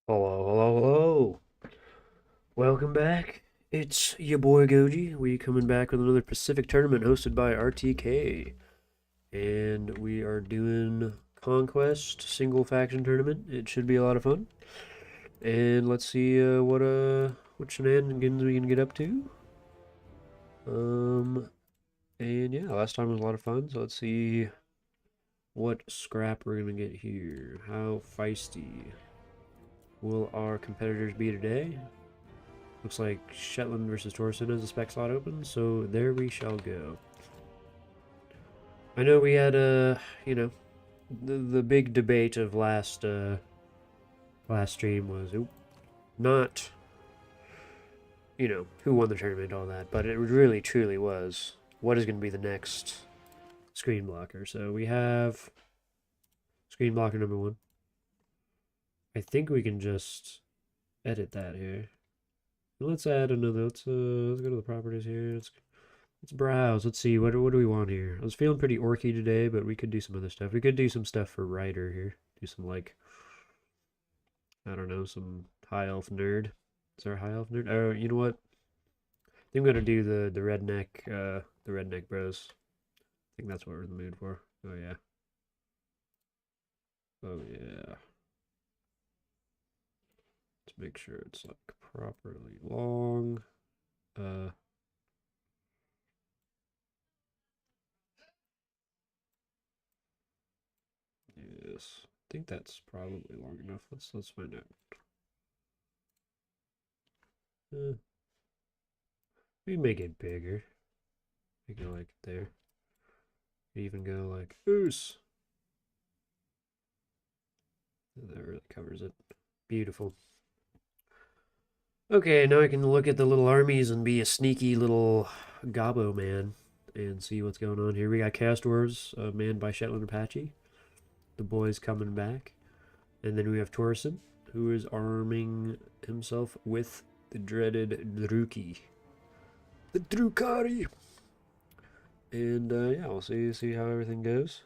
Hello, hello, hello. Welcome back. It's your boy Goji. We coming back with another Pacific tournament hosted by RTK. And we are doing Conquest single faction tournament. It should be a lot of fun. And let's see what shenanigans we can get up to. Um and yeah, last time was a lot of fun, so let's see what scrap we're gonna get here. How feisty will our competitors be today? Looks like Shetland versus Torsen has a spec slot open, so there we shall go. I know we had the big debate of last stream was not who won the tournament, all that, but it really truly was what is going to be the next screen blocker. So we have screen blocker number one. I think we can just edit that here. Let's add another. Let's go to the properties here. Let's browse. Let's see. What do we want here? I was feeling pretty orky today, but we could do some other stuff. We could do some stuff for writer here. Do some like, I don't know, some high elf nerd. Is there a high elf nerd? Oh, you know what? I think I'm gonna do the redneck bros. I think that's what we're in the mood for. Oh yeah. Oh yeah. Let's make sure it's like properly long. Yes. I think that's probably long enough. Let's find out. We make it bigger. We go like there. Even go like oos. That really covers it. Beautiful. Okay, now I can look at the little armies and be a sneaky little gobbo man and see what's going on here. We got Chaos Dwarves, manned by Shetland Apache. The boys coming back. And then we have Torsen, who is arming himself with the dreaded Druki. The Drukari! And yeah, we'll see how everything goes.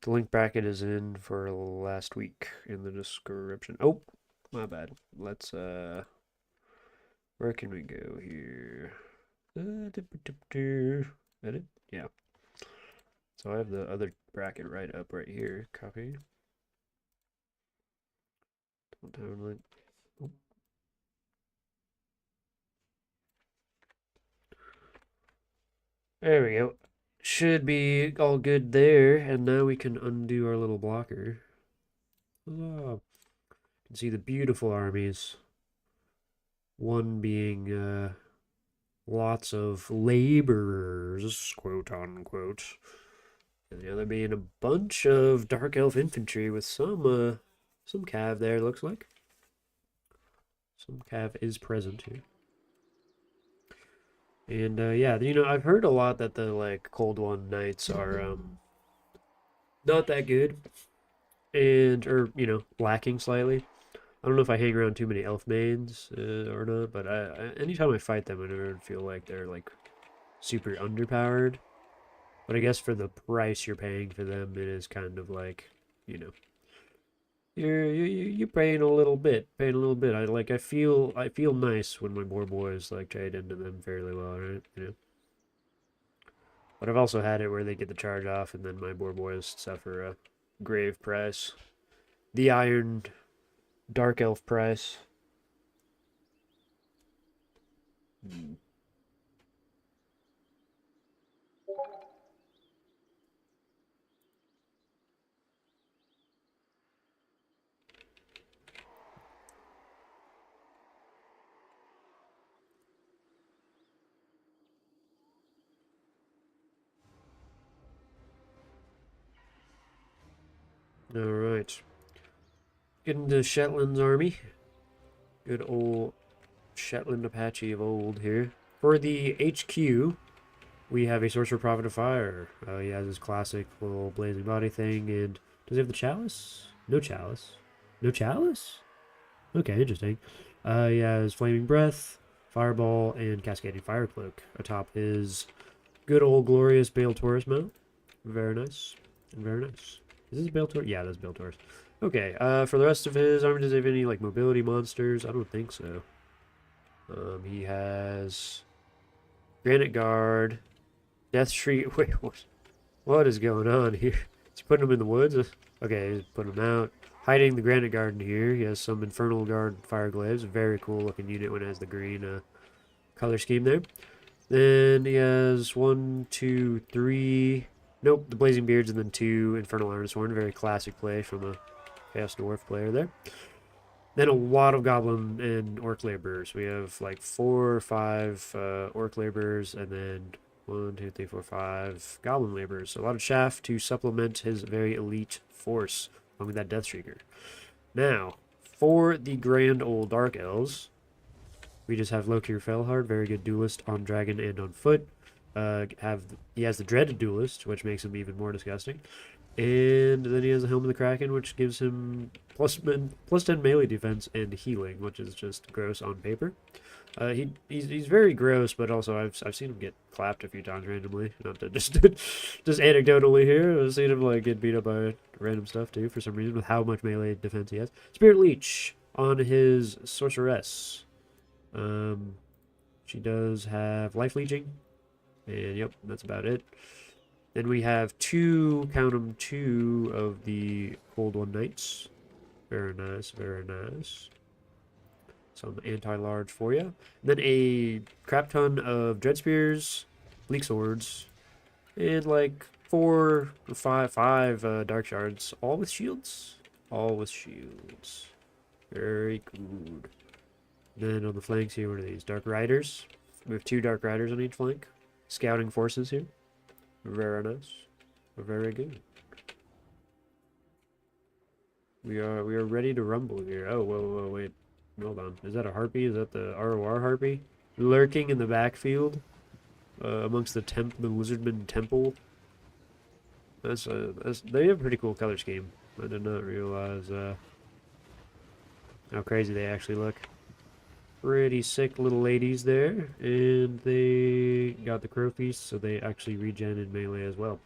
The link bracket is in for last week in the description. Oh, my bad. Let's where can we go here? Edit? Yeah. So I have the other bracket right up right here. Copy. Timeline. Oh. There we go. Should be all good there, and now we can undo our little blocker. Oh, you can see the beautiful armies. One being lots of laborers, quote unquote, and the other being a bunch of dark elf infantry with some cav there. Looks like some cav is present here. And yeah, I've heard a lot that the like Cold One Knights are not that good, and or lacking slightly. I don't know if I hang around too many elf mains or not, but anytime I fight them, I never feel like they're like super underpowered. But I guess for the price you're paying for them, it is kind of like, you know, you're paying a little bit, I feel nice when my poor boys like trade into them fairly well, right? But I've also had it where they get the charge off, and then my poor boys suffer a grave price. The Iron Dark Elf price. Mm. All right. Getting to Shetland's army. Good old Shetland Apache of old here. For the HQ, we have a Sorcerer Prophet of Fire. He has his classic little blazing body thing, and does he have the chalice? No chalice. No chalice? Okay, interesting. He has Flaming Breath, Fireball, and Cascading Fire Cloak atop his good old glorious Bale Taurus mount. Very nice. Very nice. Is this Bale Taurus? Yeah, that's Bale Taurus. Okay, for the rest of his army, does he have any, like, mobility monsters? I don't think so. He has Granite Guard, Death Shriek. Wait, what is going on here? Is he putting him in the woods? Okay, he's putting him out. Hiding the Granite Guard in here. He has some Infernal Guard Fire Glaives. Very cool looking unit when it has the green color scheme there. Then he has 1, 2, 3. Nope, the Blazing Beards and then 2 Infernal Ironshorn. Very classic play from a Chaos Dwarf player there. Then a lot of Goblin and Orc Laborers. We have like 4 or 5 Orc Laborers and then 1, 2, 3, 4, 5 Goblin Laborers. So a lot of chaff to supplement his very elite force along with that Death Shrieker. Now, for the Grand Old Dark Elves, we just have Lokir Felhard, very good duelist on dragon and on foot. He has the Dreaded Duelist, which makes him even more disgusting. And then he has the Helm of the Kraken, which gives him plus 10 melee defense and healing, which is just gross on paper. He's very gross, but also I've seen him get clapped a few times randomly. Not to just anecdotally here. I've seen him like get beat up by random stuff too for some reason with how much melee defense he has. Spirit Leech on his Sorceress. She does have life leeching, and yep, that's about it. Then we have 2, count them, 2 of the Cold One Knights. Very nice, very nice. Some anti-large for you. And then a crap ton of Dread Spears, Bleak Swords, and like 4 or 5 Dark Shards, all with shields. All with shields. Very good. Then on the flanks here, what are these? Dark Riders. We have 2 Dark Riders on each flank. Scouting forces here. Very nice. Very good. We are ready to rumble here. Oh, whoa, wait. Hold on. Is that a harpy? Is that the ROR harpy? Lurking in the backfield? Amongst the Wizardman Temple? They have a pretty cool color scheme. I did not realize how crazy they actually look. Pretty sick little ladies there, and they got the Crow Feast, so they actually regen in melee as well.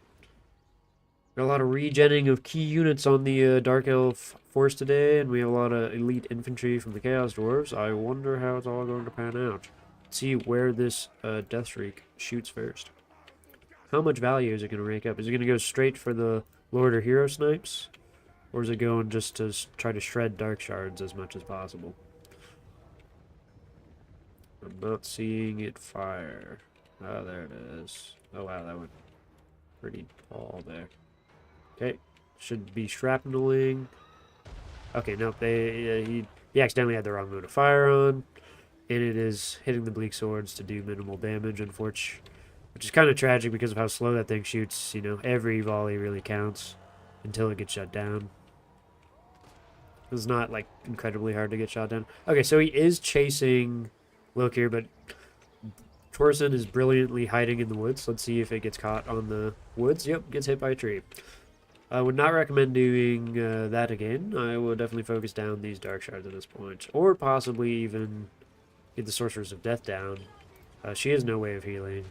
Got a lot of regenning of key units on the Dark Elf force today, and we have a lot of elite infantry from the Chaos Dwarves. I wonder how it's all going to pan out. Let's see where this Death Shriek shoots first. How much value is it going to rake up? Is it going to go straight for the Lord or Hero Snipes? Or is it going just to try to shred Dark Shards as much as possible? I'm not seeing it fire. Oh, there it is. Oh, wow, that went pretty tall there. Okay, should be shrapneling. Okay, nope, he accidentally had the wrong mode of fire on. And it is hitting the Bleak Swords to do minimal damage, unfortunately. Which is kind of tragic because of how slow that thing shoots. You know, every volley really counts until it gets shut down. It's not, like, incredibly hard to get shot down. Okay, so he is chasing Lokir, but Torsen is brilliantly hiding in the woods. Let's see if it gets caught on the woods. Yep, gets hit by a tree. I would not recommend doing that again. I will definitely focus down these Dark Shards at this point. Or possibly even get the Sorceress of Death down. She has no way of healing.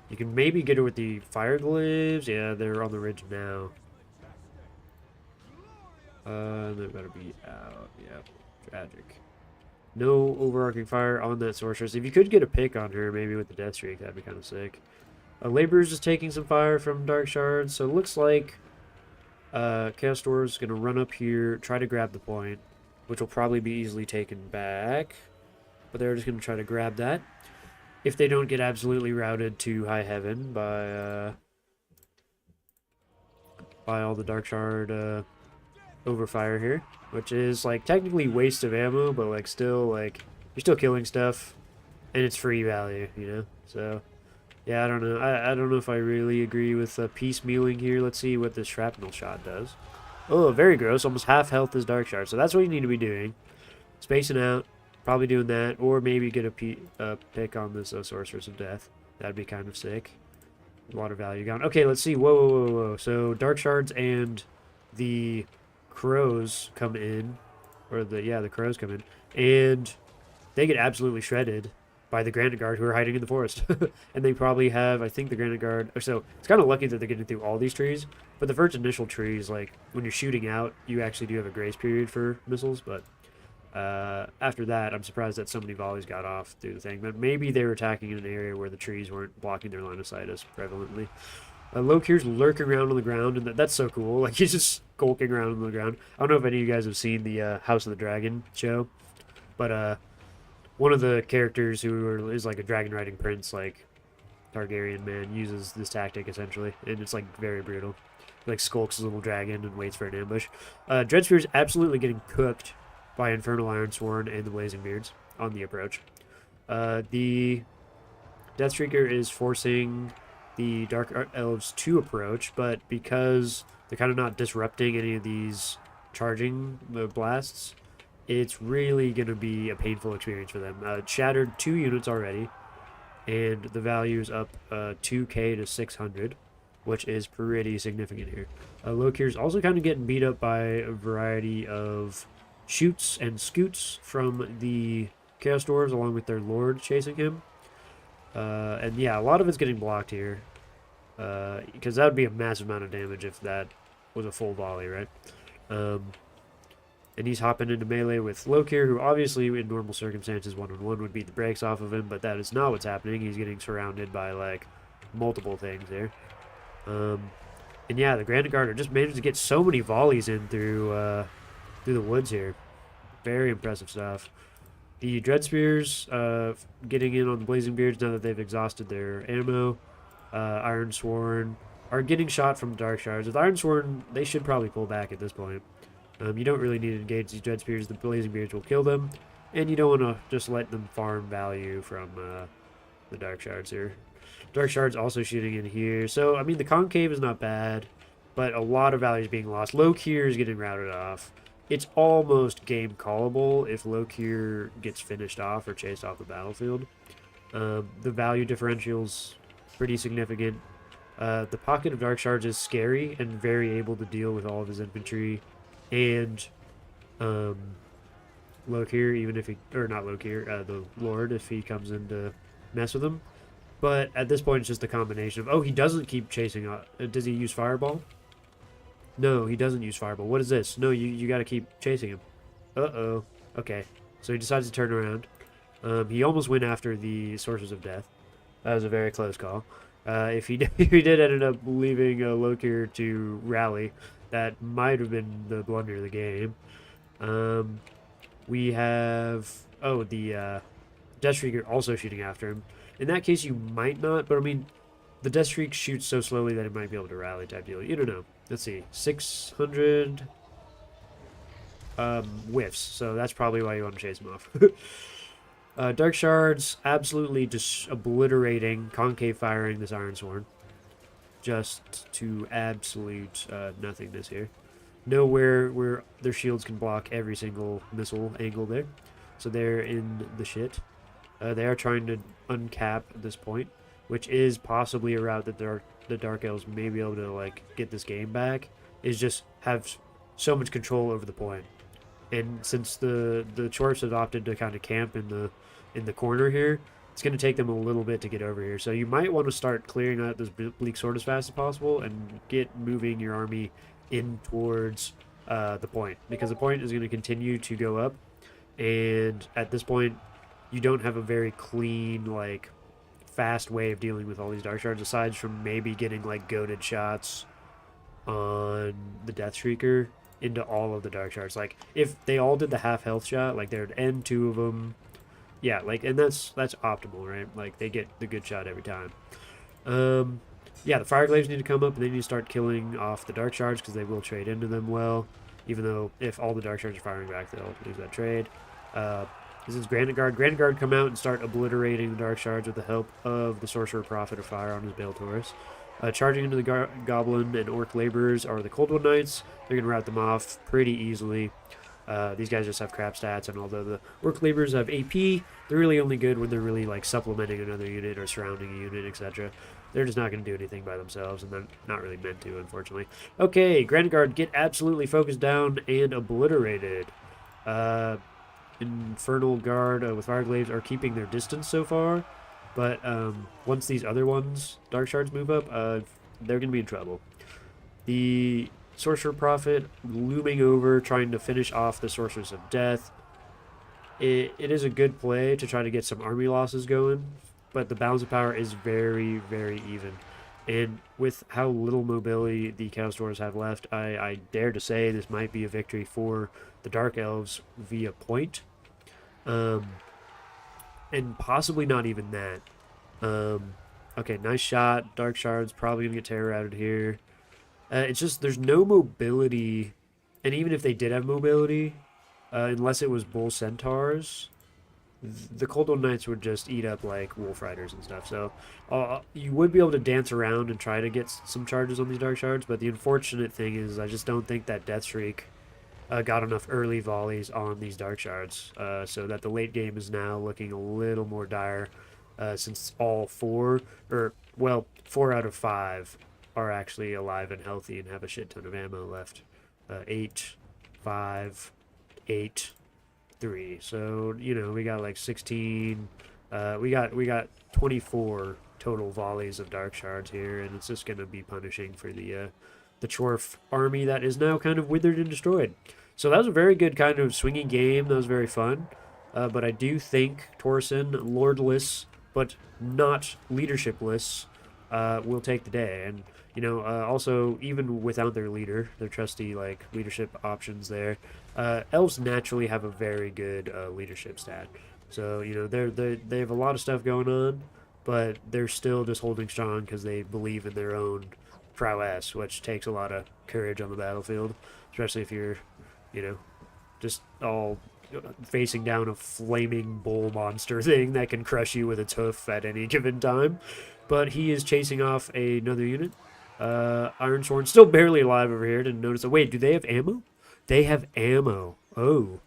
You can maybe get her with the Fire Glaives. Yeah, they're on the ridge now. They better be out. Yeah, tragic. No overarching fire on that Sorceress. If you could get a pick on her, maybe with the Death Streak, that'd be kind of sick. Laborer's just taking some fire from Dark Shards, so it looks like Chaos Dwarf's going to run up here, try to grab the point, which will probably be easily taken back. But they're just going to try to grab that. If they don't get absolutely routed to high heaven by all the Dark Shard overfire here, which is like technically waste of ammo, but like still like you're still killing stuff, and it's free value, you know. So yeah, I don't know. I don't know if I really agree with piecemealing here. Let's see what this shrapnel shot does. Oh, very gross. Almost half health is Dark Shard. So that's what you need to be doing. Spacing out. Probably doing that. Or maybe get a pick on this Sorceress of Death. That'd be kind of sick. A lot of value gone. Okay, let's see. Whoa. So Dark Shards and the Crows come in. Or the Crows come in. And they get absolutely shredded. by the Granite Guard who are hiding in the forest. And they probably have, I think the Granite Guard, so it's kind of lucky that they're getting through all these trees, but the first initial trees, like when you're shooting out, you actually do have a grace period for missiles, but after that, I'm surprised that so many volleys got off through the thing, but maybe they were attacking in an area where the trees weren't blocking their line of sight as prevalently. Lokir's lurking around on the ground, and that's so cool. Like, he's just skulking around on the ground. I don't know if any of you guys have seen the House of the Dragon show, but one of the characters is like a dragon riding prince, like Targaryen man, uses this tactic essentially, and it's like very brutal. He, like, skulks his little dragon and waits for an ambush. Dreadspear's absolutely getting cooked by Infernal Ironsworn and the Blazing Beards on the approach. The Deathstreaker is forcing the Dark Elves to approach, but because they're kind of not disrupting any of these charging blasts, it's really going to be a painful experience for them. Shattered 2 units already, and the value is up 2k to 600, which is pretty significant here. Lokir's also kind of getting beat up by a variety of shoots and scoots from the Chaos Dwarves, along with their Lord chasing him. And yeah, a lot of it's getting blocked here, because that would be a massive amount of damage if that was a full volley, right? And he's hopping into melee with Lokir, who obviously in normal circumstances one-on-one would beat the brakes off of him, but that is not what's happening. He's getting surrounded by, like, multiple things there. And yeah, the Granite Guard are just managed to get so many volleys in through the woods here. Very impressive stuff. The Dreadspears getting in on the Blazing Beards now that they've exhausted their ammo. Ironsworn are getting shot from Dark Shards. With Ironsworn, they should probably pull back at this point. You don't really need to engage these Dreadspears. The Blazing Beards will kill them, and you don't want to just let them farm value from the Dark Shards here. Dark Shards also shooting in here. So, I mean, the Concave is not bad, but a lot of value is being lost. Lokir is getting routed off. It's almost game callable if Lokir gets finished off or chased off the battlefield. The value differential's pretty significant. The Pocket of Dark Shards is scary and very able to deal with all of his infantry. And Lokir, even if he, or not Lokir, the Lord, if he comes in to mess with him. But at this point, it's just a combination of, oh, he doesn't keep chasing. Does he use Fireball? No, he doesn't use Fireball. What is this? No, you got to keep chasing him. Uh-oh. Okay. So he decides to turn around. He almost went after the Sources of Death. That was a very close call. If he did end up leaving Lokir to rally, that might have been the blunder of the game. We have, the Deathstreaker also shooting after him. In that case, you might not, but I mean, the Deathstreak shoots so slowly that it might be able to rally type deal. You don't know. Let's see, 600 whiffs, so that's probably why you want to chase him off. Dark Shards absolutely just obliterating, concave firing this Ironsworn. Just to absolute nothingness here. Nowhere where their shields can block every single missile angle there. So they're in the shit. They are trying to uncap at this point, which is possibly a route that the Dark Elves may be able to, like, get this game back, is just have so much control over the point. And since the Chorfs have opted to kind of camp in the corner here, it's going to take them a little bit to get over here. So you might want to start clearing out this Bleak Sword as fast as possible and get moving your army in towards the point, because the point is going to continue to go up, and at this point you don't have a very clean, like, fast way of dealing with all these Dark Shards, aside from maybe getting, like, goaded shots on the Deathstreaker into all of the Dark Shards. Like, if they all did the half health shot, like, there'd end 2 of them. Yeah, like, and that's optimal, right? Like, they get the good shot every time. Yeah, the Fireglaves need to come up, and they need to start killing off the Dark Shards, because they will trade into them well, even though if all the Dark Shards are firing back, they'll lose that trade. This is Granite Guard. Granite Guard come out and start obliterating the Dark Shards with the help of the Sorcerer Prophet of Fire on his Bale Taurus. Charging into the Goblin and Orc Laborers are the Cold One Knights. They're going to rout them off pretty easily. These guys just have crap stats, and although the Orc Laborers have AP, they're really only good when they're really, like, supplementing another unit or surrounding a unit, etc. They're just not going to do anything by themselves, and they're not really meant to, unfortunately. Okay, Granite Guard get absolutely focused down and obliterated. Infernal Guard with Fire Glaives are keeping their distance so far, but once these other ones, Dark Shards, move up, they're going to be in trouble. The Sorcerer Prophet looming over, trying to finish off the Sorcerers of Death. It is a good play to try to get some army losses going, but the balance of power is very, very even. And with how little mobility the Chaos Dwarves have left, I dare to say this might be a victory for the Dark Elves via point. Um, and possibly not even that. Okay, nice shot. Dark Shards probably going to get terror routed here. It's just there's no mobility, and even if they did have mobility, unless it was Bull Centaurs, the Cold One Knights would just eat up like Wolf Riders and stuff. So you would be able to dance around and try to get some charges on these Dark Shards, but the unfortunate thing is I just don't think that Death Shriek got enough early volleys on these Dark Shards, so that the late game is now looking a little more dire, since all four, or well, 4 out of 5 are actually alive and healthy and have a shit ton of ammo left. 8, 5, 8, 3. So we got like 16. We got 24 total volleys of Dark Shards here, and it's just gonna be punishing for the Chorf army that is now kind of withered and destroyed. So that was a very good kind of swinging game. That was very fun. But I do think Torsen, lordless but not leadershipless, will take the day. And also even without their leader, their trusty like leadership options there, elves naturally have a very good leadership stat. So they have a lot of stuff going on, but they're still just holding strong because they believe in their own prowess, which takes a lot of courage on the battlefield, especially if you're, just all facing down a flaming bull monster thing that can crush you with its hoof at any given time. But he is chasing off another unit. Ironsworn still barely alive over here. Didn't notice it. Wait, do they have ammo? They have ammo. Oh.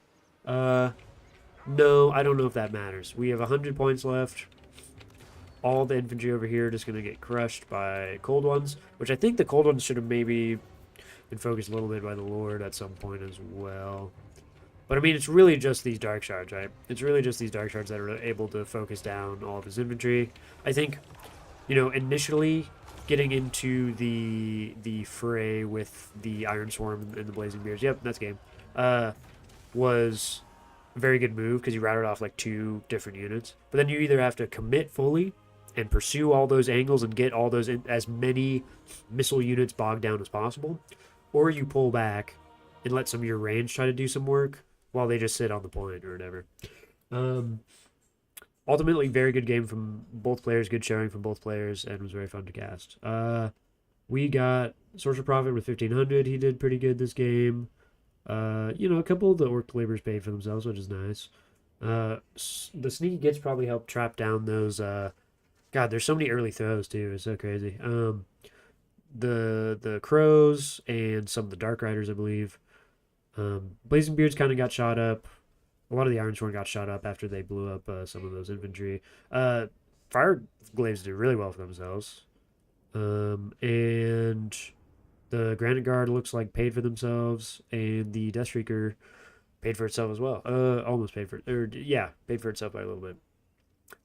No, I don't know if that matters. We have 100 points left. All the infantry over here are just going to get crushed by Cold Ones, which I think the Cold Ones should have maybe been focused a little bit by the Lord at some point as well. But I mean, it's really just these Dark Shards, right? It's really just these Dark Shards that are able to focus down all of his infantry. I think, initially getting into the fray with the Iron Swarm and the Blazing Beards, yep, that's game, was a very good move because you routed off like 2 different units. But then you either have to commit fully and pursue all those angles and get all those as many missile units bogged down as possible, or you pull back and let some of your range try to do some work while they just sit on the point or whatever. Ultimately, very good game from both players, good showing from both players, and it was very fun to cast. We got Sorcerer Prophet with 1500. He did pretty good this game. A couple of the Orc Laborers paid for themselves, which is nice. The Sneaky Gits probably helped trap down those. God, there's so many early throws too. It's so crazy. The Crows and some of the Dark Riders, I believe. Blazing Beards kind of got shot up. A lot of the Ironsworn got shot up after they blew up some of those infantry. Fire Glaives did really well for themselves. And the Granite Guard looks like paid for themselves, and the Death Shrieker paid for itself as well. Almost paid for it. Paid for itself by a little bit.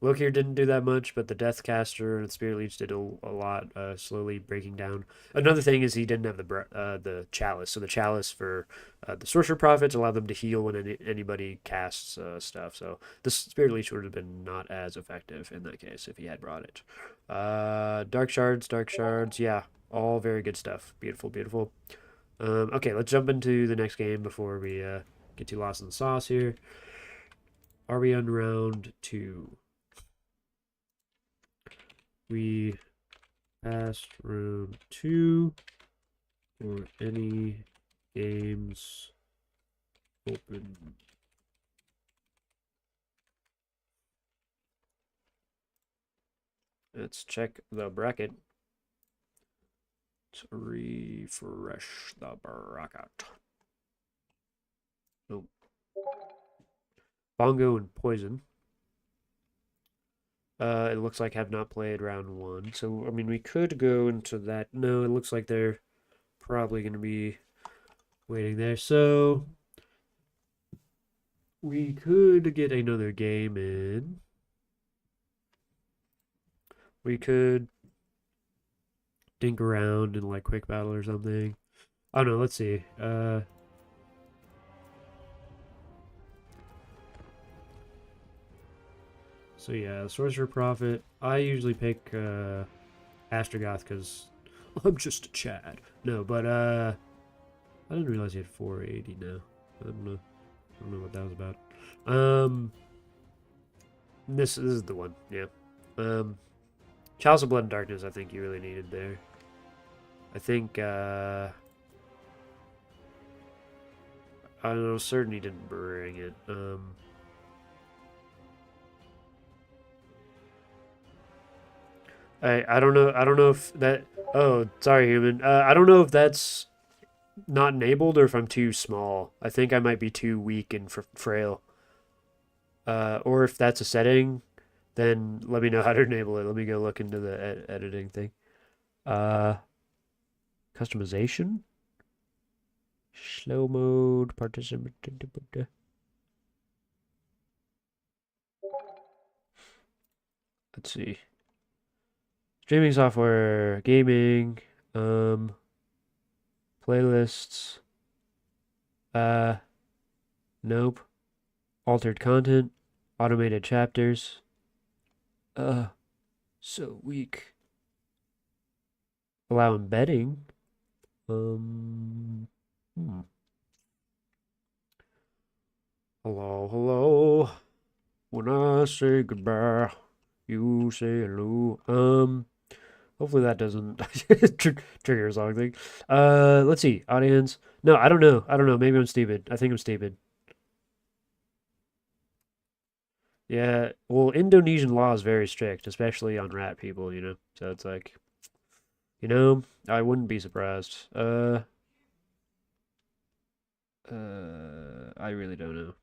Lokir didn't do that much, but the Deathcaster and the Spirit Leech did a lot, slowly breaking down. Another thing is he didn't have the Chalice. So the Chalice for the Sorcerer Prophets allowed them to heal when anybody casts stuff. So the Spirit Leech would have been not as effective in that case if he had brought it. Dark Shards, yeah, all very good stuff. Beautiful, beautiful. Okay, let's jump into the next game before we get too lost in the sauce here. Are we on round 2? We passed round 2 for any games open. Let's check the bracket. Let's refresh the bracket. Oh. Bongo and Poison. It looks like have not played round 1. So, I mean, we could go into that. No, it looks like they're probably going to be waiting there. So, We could get another game in. We could dink around in like quick battle or something. I don't know, let's see. So yeah, Sorcerer Prophet. I usually pick Astrogoth because I'm just a Chad. No, but I didn't realize he had 480 now. I don't know. I don't know what that was about. This is the one. Yeah. Chalice of Blood and Darkness. I think you really needed there. I think I don't know. Certain he didn't bring it. I don't know. I don't know if that. Oh, sorry, human. I don't know if that's not enabled or if I'm too small. I think I might be too weak and frail. Or if that's a setting, then let me know how to enable it. Let me go look into the editing thing. Uh, Customization, slow mode, participant. Let's see. Streaming software, gaming, playlists. Uh, nope. Altered content, automated chapters. Uh, so weak. Allow embedding. Um, hmm. Hello, hello. When I say goodbye, you say hello. Hopefully that doesn't trigger a song thing. Let's see. Audience. No, I don't know. I don't know. Maybe I'm stupid. I think I'm stupid. Yeah. Well, Indonesian law is very strict, especially on rat people, you know? So it's like, I wouldn't be surprised. I really don't know.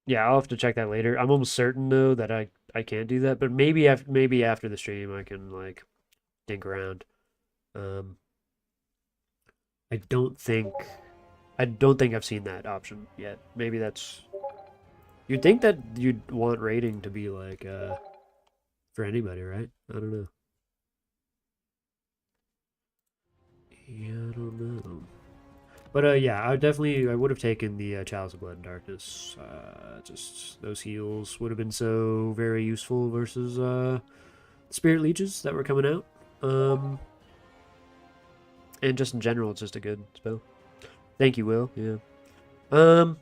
Yeah, I'll have to check that later. I'm almost certain though that I can't do that, but maybe after the stream I can like dink around. Um, I don't think I don't think I've seen that option yet. Maybe that's you'd think that you'd want rating to be like for anybody, right? I don't know. Yeah, I don't know. But yeah, I would have taken the Chalice of Blood and Darkness. Just those heals would have been so very useful versus Spirit Leeches that were coming out. And just in general, it's just a good spell. Thank you, Will. Yeah. Um,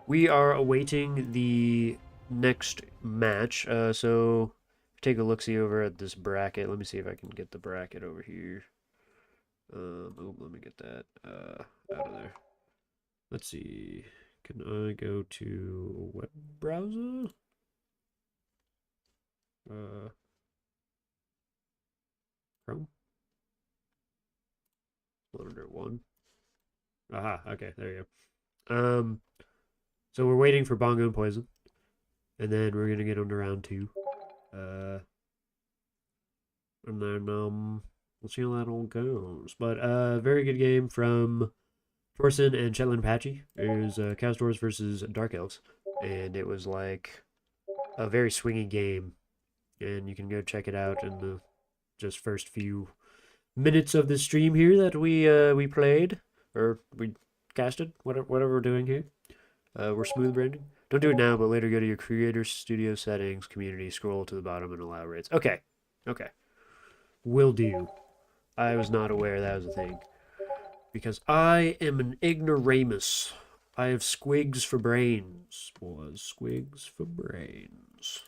we are awaiting the next match. So take a look see over at this bracket. Let me see if I can get the bracket over here. Oh, let me get that out of there. Let's see. Can I go to a web browser? Chrome. Monitor one. Aha. Okay, there you go. So we're waiting for Bongo and Poison, and then we're gonna get on to round two. And then we'll see how that all goes. But very good game from Torsen and Shetland Apache. It was Cow Stores versus Dark Elves, and it was like a very swingy game. And you can go check it out in the just first few minutes of the stream here that we played or we casted, whatever we're doing here. We're smooth branding. Don't do it now, but later go to your creator studio settings, community, scroll to the bottom and allow rates. Okay. Okay. Will do. I was not aware that was a thing. Because I am an ignoramus. I have squigs for brains. Was squigs for brains.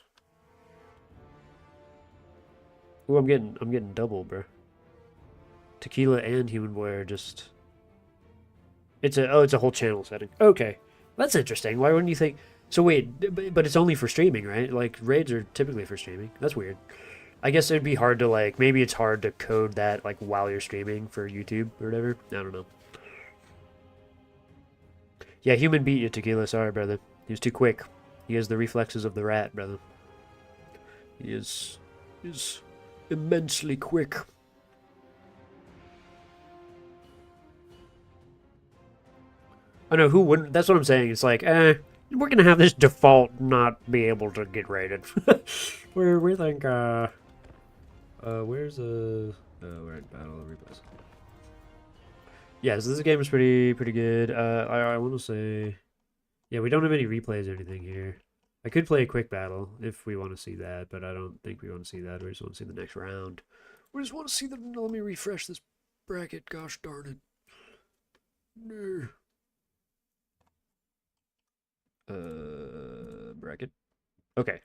Ooh, I'm getting double, bro. Tequila and Human Boy are just it's a whole channel setting. Okay. That's interesting. Why wouldn't you think so wait, but it's only for streaming, right? Like raids are typically for streaming. That's weird. I guess it'd be hard to like maybe it's hard to code that like while you're streaming for YouTube or whatever. I don't know. Yeah, human beat you, Tequila. Sorry, brother. He was too quick. He has the reflexes of the rat, brother. He is immensely quick. I know who wouldn't. That's what I'm saying. It's like, we're gonna have this default not be able to get rated. we think, where's the? Oh, we're at battle replays. Yeah, so this game is pretty good. I want to say, yeah, we don't have any replays or anything here. I could play a quick battle if we want to see that, but I don't think we want to see that. We just want to see the next round. We just want to see the. Let me refresh this bracket. Gosh darn it. No. Bracket. Okay.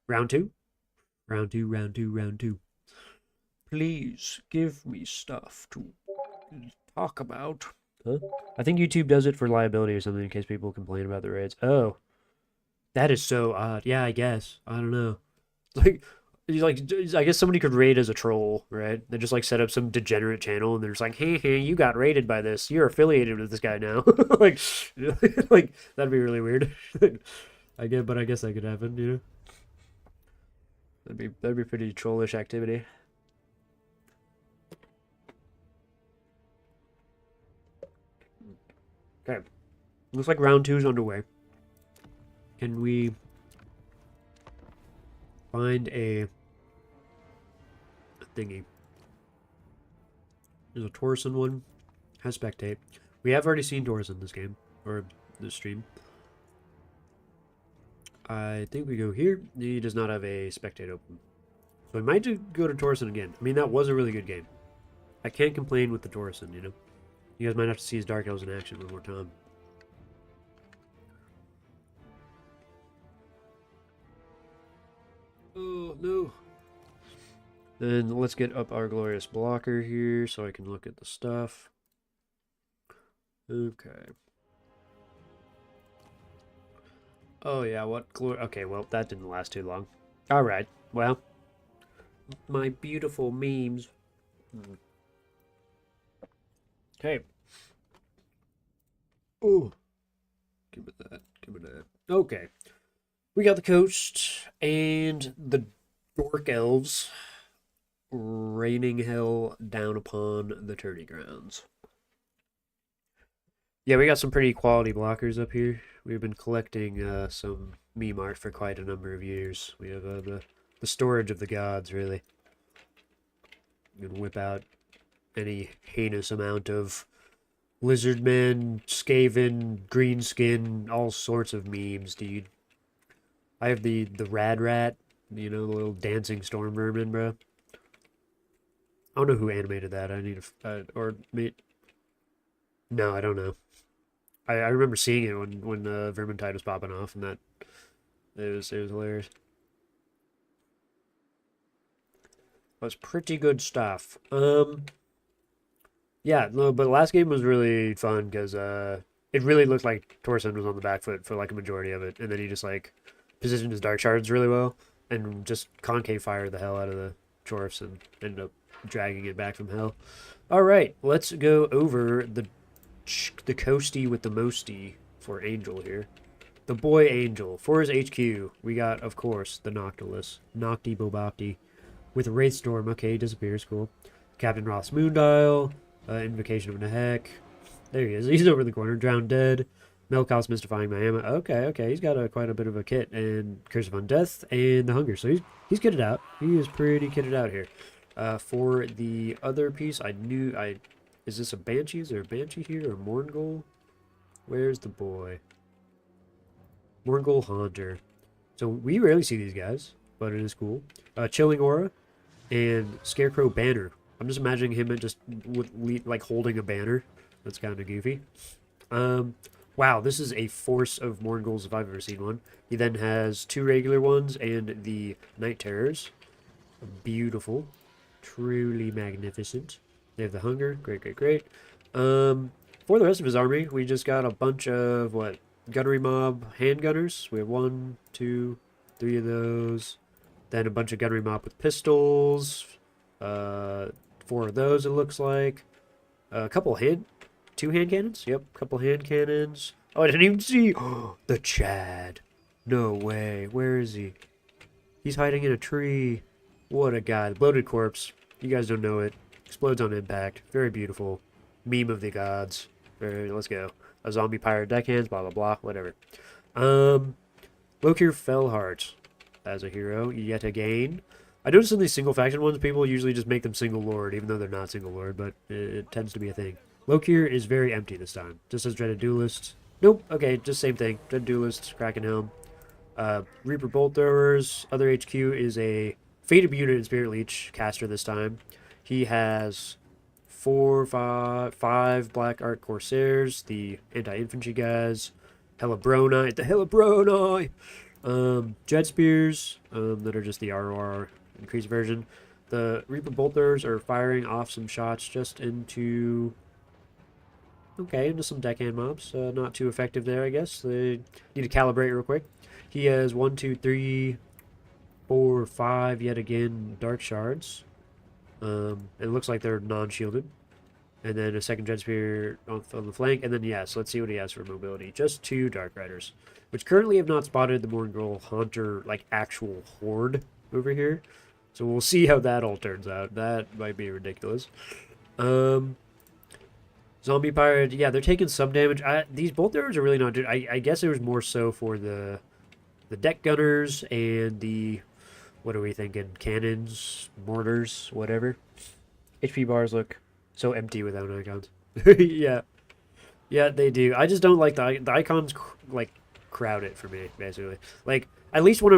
Round two. Round two. Please give me stuff to talk about. Huh? I think YouTube does it for liability or something in case people complain about the raids. Oh. That is so odd. Yeah, I guess. I don't know. Like, I guess somebody could raid as a troll, right? They just like set up some degenerate channel and they're just like, hey, you got raided by this. You're affiliated with this guy now. like, like that'd be really weird. But I guess that could happen, you know. That'd be pretty trollish activity. Okay, looks like round 2 is underway. Can we find a thingy? There's a Torsen one. Has spectate. We have already seen Torsen this game, or this stream. I think we go here. He does not have a spectate open. So we might go to Torsen again. I mean, that was a really good game. I can't complain with the Torsen, you know? You guys might have to see his Dark Elves in action one more time. Oh, no. Then let's get up our glorious blocker here so I can look at the stuff. Okay. Oh, yeah, what glory? Okay, well, that didn't last too long. Alright, well. My beautiful memes. Okay. Oh. Give it that. Okay. We got the coast and the Dork Elves raining hell down upon the tourney grounds. Yeah, we got some pretty quality blockers up here. We've been collecting some meme art for quite a number of years. We have the storage of the gods, really. You can whip out any heinous amount of lizardmen, skaven, green skin, all sorts of memes, dude. I have the rad rat, you know, the little dancing storm vermin, bro. I don't know who animated that. I need to, no, I don't know. I remember seeing it when Vermintide was popping off, and that it was hilarious. It was pretty good stuff. Yeah, no, but the last game was really fun because it really looked like Torsen was on the back foot for like a majority of it, and then he just like positioned his dark shards really well and just concave fired the hell out of the Chorfs and ended up dragging it back from hell. All right, let's go over the coasty with the mosty for Angel here. The boy Angel. For his HQ, we got, of course, the Noctilus. Nocti Bobopti. With Wraithstorm. Okay, disappears. Cool. Captain Roth's Moondial. Invocation of Nahek. There he is. He's over in the corner. Drowned Dead. Melkos Mystifying Miami. Okay. He's got quite a bit of a kit. And Curse of Undeath. And the Hunger. So he's kitted out. He is pretty kitted out here. For the other piece, is this a Banshee? Is there a Banshee here? Or Morngol? Where's the boy? Morngol Haunter. So we rarely see these guys, but it is cool. Chilling Aura and Scarecrow Banner. I'm just imagining him just like holding a banner. That's kind of goofy. Wow, this is a force of Morngols if I've ever seen one. He then has 2 regular ones and the Night Terrors. Beautiful. Truly magnificent. They have the Hunger. Great. For the rest of his army, we just got a bunch of, Gunnery Mob handgunners. We have 1, 2, 3 of those. Then a bunch of Gunnery Mob with pistols. 4 of those, it looks like. A couple 2 hand cannons? Yep, a couple hand cannons. Oh, I didn't even see the Chad. No way. Where is he? He's hiding in a tree. What a guy. The Bloated Corpse. You guys don't know it. Explodes on impact. Very beautiful. Meme of the gods. Let's go. a zombie pirate deckhands, blah blah blah, whatever. Lokir Fellheart as a hero yet again. I noticed in these single faction ones, people usually just make them single lord, even though they're not single lord, but it tends to be a thing. Lokir is very empty this time. Just as Dreaded Duelist. Nope, okay, just same thing. Dreaded Duelist, Kraken Helm. Reaper Bolt Throwers. Other HQ is a Fated Unit and Spirit Leech caster this time. He has five Black Art Corsairs, the anti-infantry guys, Hellebronite, the Hellebronite, Jet Spears, that are just the ROR increased version. The Reaper Bolt Throwers are firing off some shots just into some deckhand mobs. Not too effective there, I guess. They need to calibrate real quick. He has 1, 2, 3, 4, 5 yet again Dark Shards. It looks like they're non-shielded. And then a second Dread Spear on the flank. And then, yes, let's see what he has for mobility. Just 2 Dark Riders, which currently have not spotted the Morgul Haunter, like, actual horde over here. So we'll see how that all turns out. That might be ridiculous. Zombie Pirate, yeah, they're taking some damage. These bolt throwers are really not doing... I guess it was more so for the deck gunners and the... What are we thinking? Cannons, mortars, whatever. HP bars look so empty without icons. Yeah. Yeah, they do. I just don't like the icons, like, crowd it for me, basically. Like, at least when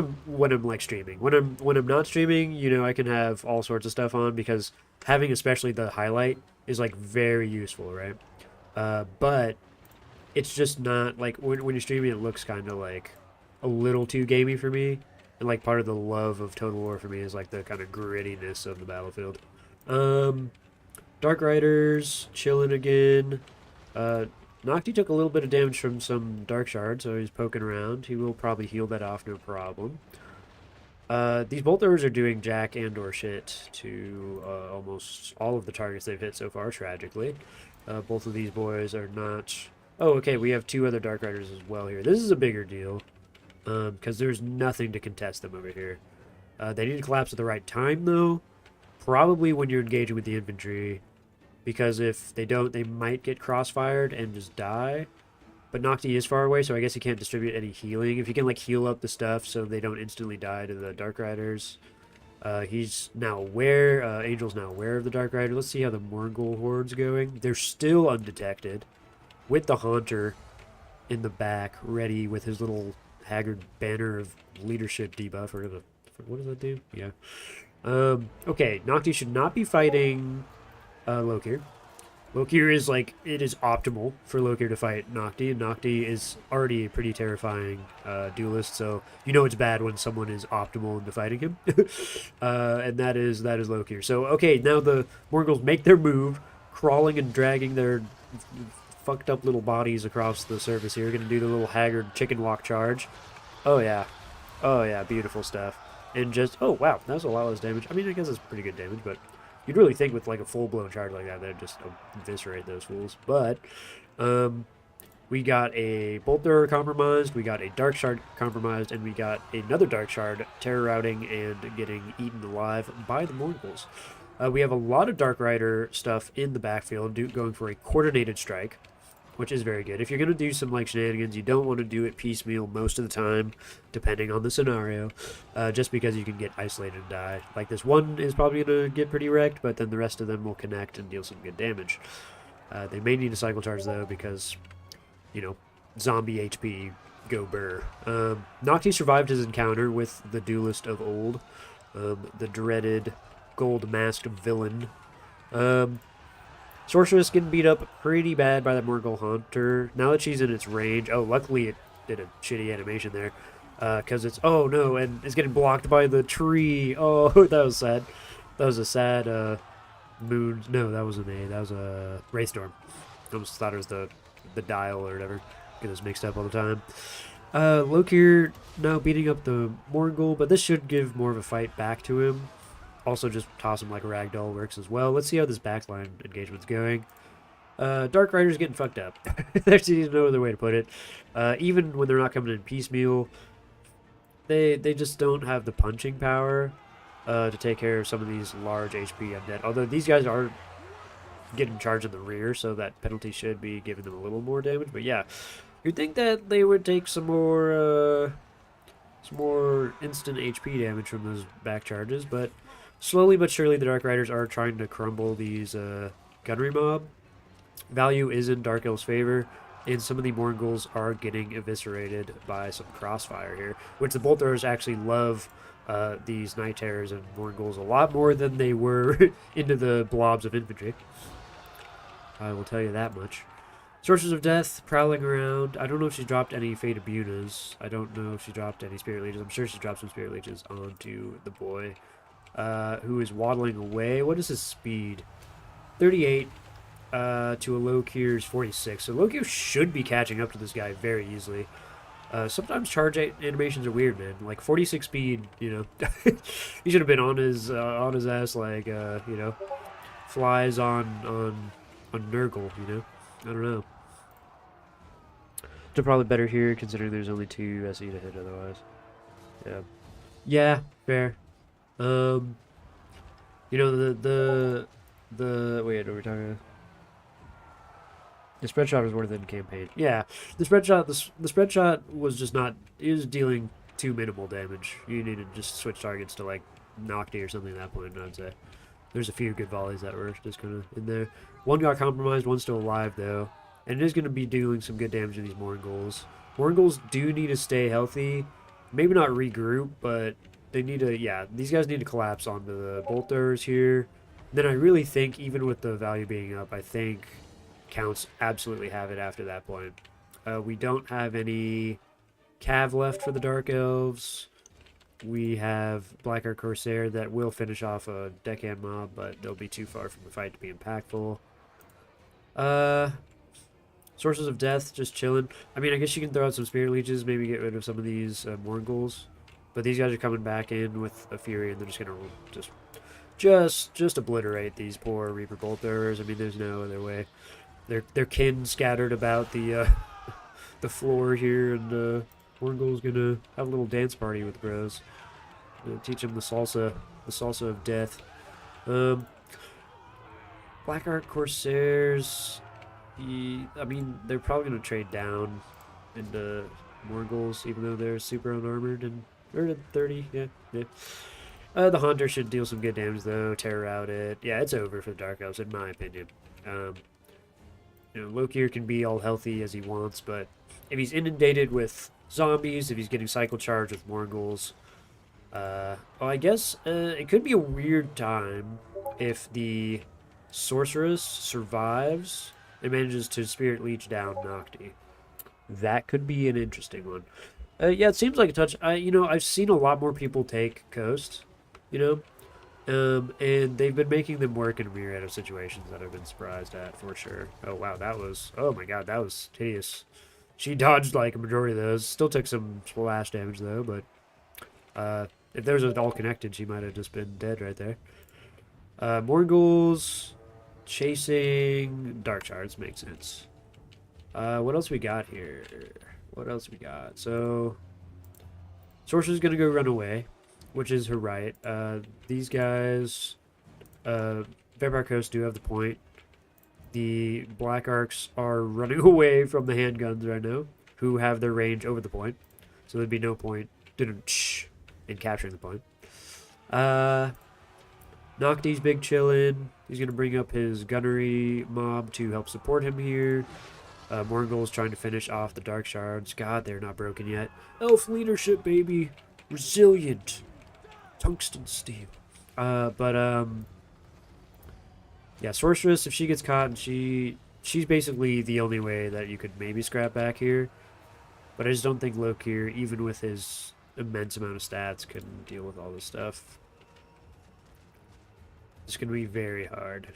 I'm like streaming. When I'm not streaming, you know, I can have all sorts of stuff on because having especially the highlight is like very useful, right? But it's just not like when you're streaming, it looks kind of like a little too gamey for me. And like part of the love of Total War for me is like the kind of grittiness of the battlefield. Dark Riders chilling again. Nocti took a little bit of damage from some Dark Shard, so he's poking around. He will probably heal that off, no problem. These bolt throwers are doing jack and or shit to almost all of the targets they've hit so far, tragically. Both of these boys are not... Oh, okay, we have 2 other Dark Riders as well here. This is a bigger deal, because there's nothing to contest them over here. They need to collapse at the right time, though. Probably when you're engaging with the infantry, because if they don't, they might get crossfired and just die. But Nocti is far away, so I guess he can't distribute any healing. If you can, like, heal up the stuff so they don't instantly die to the Dark Riders. He's now aware. Angel's now aware of the Dark Rider. Let's see how the Morgul Horde's going. They're still undetected, with the Haunter in the back, ready with his little haggard banner of leadership debuff. Or what does that do? Yeah. Okay, Nocti should not be fighting Lokir. Lokir is like, it is optimal for Lokir to fight Nocti, and Nocti is already a pretty terrifying duelist, so you know it's bad when someone is optimal into fighting him. And that is Lokir. So, okay, now the Morguls make their move, crawling and dragging their fucked up little bodies across the surface here. Gonna do the little haggard chicken walk charge. Oh yeah. Oh yeah, beautiful stuff. And just, oh wow, that was a lot less damage. I mean, I guess it's pretty good damage, but you'd really think with like a full-blown charge like that, they'd just eviscerate those fools. But we got a Bolt Thrower compromised, we got a Dark Shard compromised, and we got another Dark Shard terror routing and getting eaten alive by the Morguls. We have a lot of Dark Rider stuff in the backfield going for a coordinated strike, which is very good. If you're going to do some like shenanigans, you don't want to do it piecemeal most of the time, depending on the scenario, just because you can get isolated and die. Like this one is probably going to get pretty wrecked, but then the rest of them will connect and deal some good damage. They may need a cycle charge though, because, you know, zombie HP, go burr. Nocti survived his encounter with the duelist of old, the dreaded gold-masked villain. Sorceress getting beat up pretty bad by the Morgul Haunter. Now that she's in its range... Oh, luckily it did a shitty animation there. Because it's... Oh, no, and it's getting blocked by the tree. Oh, that was sad. That was a sad moon... No, that wasn't a... That was a Wraithstorm. I almost thought it was the dial or whatever. Get this mixed up all the time. Lokir now beating up the Morgul, but this should give more of a fight back to him. Also, just toss him like a ragdoll works as well. Let's see how this backline engagement's going. Dark Rider's getting fucked up. There's no other way to put it. Even when they're not coming in piecemeal, they just don't have the punching power to take care of some of these large HP undead. Although these guys are get in charge in the rear, so that penalty should be giving them a little more damage. But yeah, you'd think that they would take some more instant HP damage from those back charges, but slowly but surely the Dark Riders are trying to crumble these gunnery mob. Value is in Dark Elf's favor, and some of the Morghuls are getting eviscerated by some crossfire here, which the Bolt Throwers actually love these Night Terrors and Morghuls a lot more than they were into the blobs of infantry. I will tell you that much. Sorcerers of Death prowling around. I don't know if she dropped any Fate Abunas. I don't know if she dropped any Spirit Leeches. I'm sure she dropped some Spirit Leeches onto the boy, who is waddling away. What is his speed? 38 to a Lokir's 46. So Lokir should be catching up to this guy very easily. Sometimes charge animations are weird, man. Like 46 speed, you know, he should have been on his ass like you know, flies on Nurgle, you know. I don't know. Still probably better here considering there's only 2 SE to hit otherwise. Yeah. Yeah, fair. You know, the wait, are we talking about? The spread shot was worth it in campaign. Yeah, the spread shot was just not. It was dealing too minimal damage. You needed to just switch targets to like Nocti or something at that point. I'd say there's a few good volleys that were just kind of in there. One got compromised. One's still alive though, and it is going to be dealing some good damage to these Morghuls. Morghuls do need to stay healthy. Maybe not regroup, but they need to. Yeah, these guys need to collapse onto the Bolt Throwers here. Then I really think, even with the value being up, I think Counts absolutely have it after that point. We don't have any Cav left for the Dark Elves. We have Blackheart Corsair that will finish off a deckhand mob, but they'll be too far from the fight to be impactful. Sources of Death, just chilling. I mean, I guess you can throw out some Spirit Leeches, maybe get rid of some of these Morghuls. But these guys are coming back in with a Fury, and they're just going to just obliterate these poor Reaper Bolt Throwers. I mean, there's no other way. Their kin scattered about the the floor here, and Morghul's gonna have a little dance party with bros. Teach them the salsa of death. Blackheart Corsairs. I mean, they're probably gonna trade down into Morghuls, even though they're super unarmored and they're at 30. Yeah. The Hunter should deal some good damage though. Terror out it. Yeah, it's over for the Dark Elves in my opinion. You know, Lokir can be all healthy as he wants, but if he's inundated with zombies, if he's getting cycle charged with Morghuls, well, I guess it could be a weird time if the Sorceress survives and manages to Spirit Leech down Nocti. That could be an interesting one. Yeah, it seems like a touch. You know, I've seen a lot more people take Coast, you know, and they've been making them work in a myriad of situations that I've been surprised at, for sure. Oh, wow, oh my god, that was hideous. She dodged, like, a majority of those. Still took some splash damage, though, but if those was all connected, she might have just been dead right there. Morghuls chasing Dark Shards makes sense. What else we got here? What else we got? So, Sorcerer's gonna go run away, which is her right. These guys, Vampire Coast do have the point. The Black Arcs are running away from the handguns right now, who have their range over the point. So there'd be no point in capturing the point. Nocti's big chillin'. He's going to bring up his gunnery mob to help support him here. Morghuls trying to finish off the Dark Shards. God, they're not broken yet. Elf leadership, baby. Resilient. Tungsten steel. Yeah, Sorceress, if she gets caught, and she's basically the only way that you could maybe scrap back here. But I just don't think Lokir, even with his immense amount of stats, can deal with all this stuff. It's going to be very hard.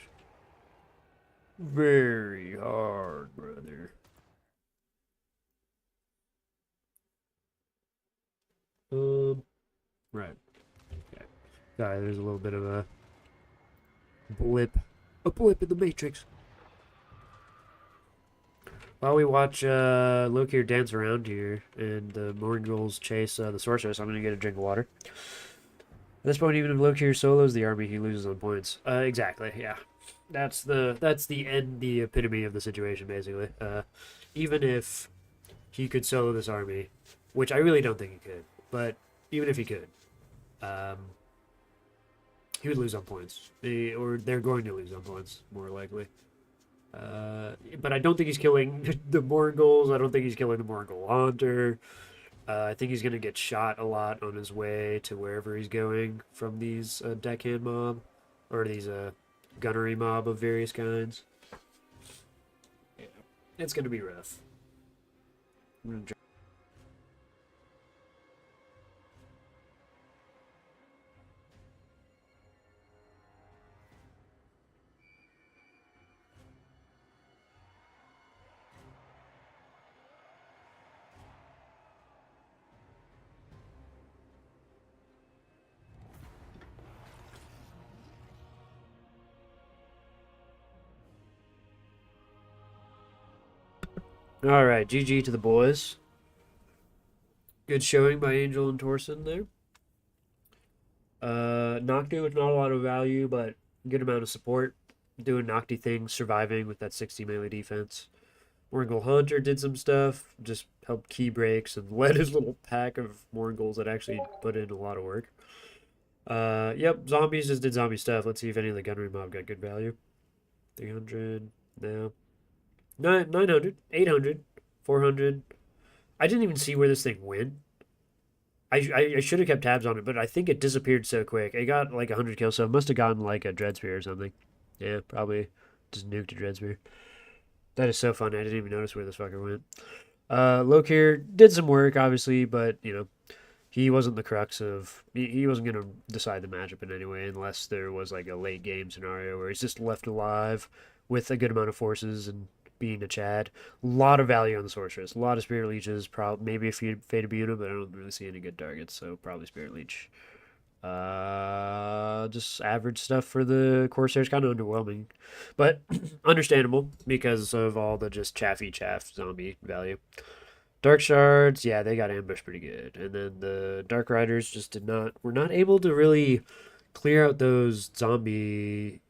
Very hard, brother. Right. Okay. Sorry, there's a little bit of a blip. A blip in the Matrix. While we watch Lokir dance around here and the Morghuls chase the Sorceress, I'm going to get a drink of water. At this point, even if Lokir solos the army, he loses on points. Exactly, yeah. the epitome of the situation, basically. Even if he could solo this army, which I really don't think he could, but even if he could, um, he would lose on points. Or they're going to lose on points, more likely. But I don't think he's killing the Mongols. I don't think he's killing the Mongol Hunter. I think he's going to get shot a lot on his way to wherever he's going from these deckhand mob, or these gunnery mob of various kinds. Yeah. It's going to be rough. All right, GG to the boys. Good showing by Angel and Torsen there. Noctu with not a lot of value, but good amount of support. Doing Nocti things, surviving with that 60 melee defense. Mongol Hunter did some stuff, just helped key breaks and led his little pack of Mongols that actually put in a lot of work. Yep, zombies just did zombie stuff. Let's see if any of the gunnery mob got good value. 300, no. 900, 800, 400. I didn't even see where this thing went. I should have kept tabs on it, but I think it disappeared so quick. It got like 100 kills, so it must have gotten like a Dread Spear or something. Yeah, probably just nuked a Dread Spear. That is so funny. I didn't even notice where this fucker went. Lokir did some work, obviously, but, you know, he wasn't the crux of... He wasn't going to decide the matchup in any way unless there was like a late game scenario where he's just left alive with a good amount of forces and being a Chad. A lot of value on the Sorceress. A lot of Spirit Leeches. Maybe a few Fate of Buta, but I don't really see any good targets, so probably Spirit Leech. Just average stuff for the Corsairs, kind of underwhelming, but understandable because of all the just chaff zombie value. Dark Shards, yeah, they got ambushed pretty good, and then the Dark Riders just were not able to really clear out those zombie,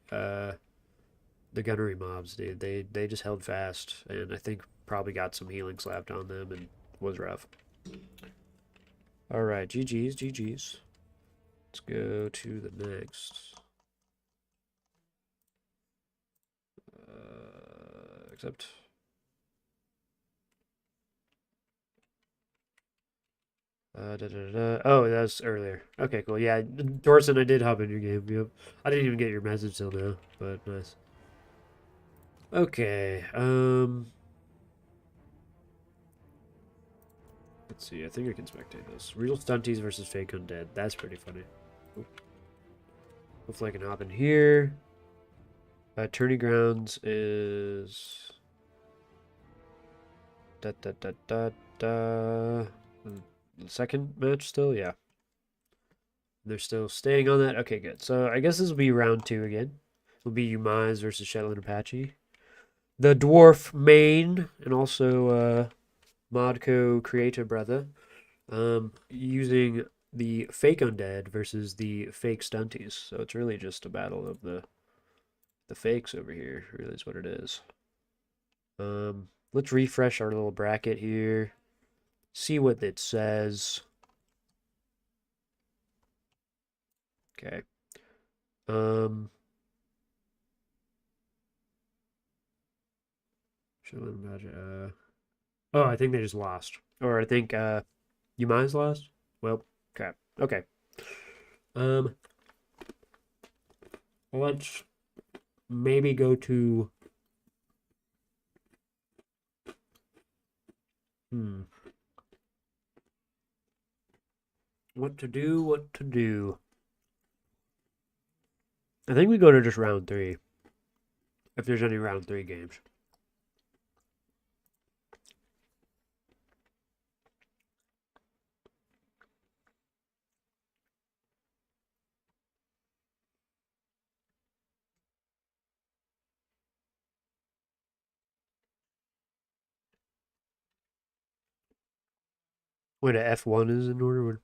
the gunnery mobs, dude. They just held fast, and I think probably got some healing slapped on them and was rough. All right, GG's, GG's. Let's go to the next. Accept. Oh, that was earlier. Okay, cool. Yeah, Dorson, I did hop in your game. Yep. I didn't even get your message till now, but nice. Okay. Let's see. I think I can spectate this. Real stunties versus fake undead. That's pretty funny. Oop. Hopefully I can hop in here. Tourney grounds is the second match still, yeah. They're still staying on that. Okay, good. So I guess this will be round 2 again. It'll be Umais versus Shetland Apache. The dwarf main and also Modco creator brother, using the fake undead versus the fake stunties. So it's really just a battle of the fakes over here. Really is what it is. Let's refresh our little bracket here. See what it says. Okay. Oh, I think they just lost. Or I think Umai's lost. Well, crap. Okay. Let's maybe go to what to do, what to do. I think we go to just round 3. If there's any round 3 games. Wait, a F1 is in order? Are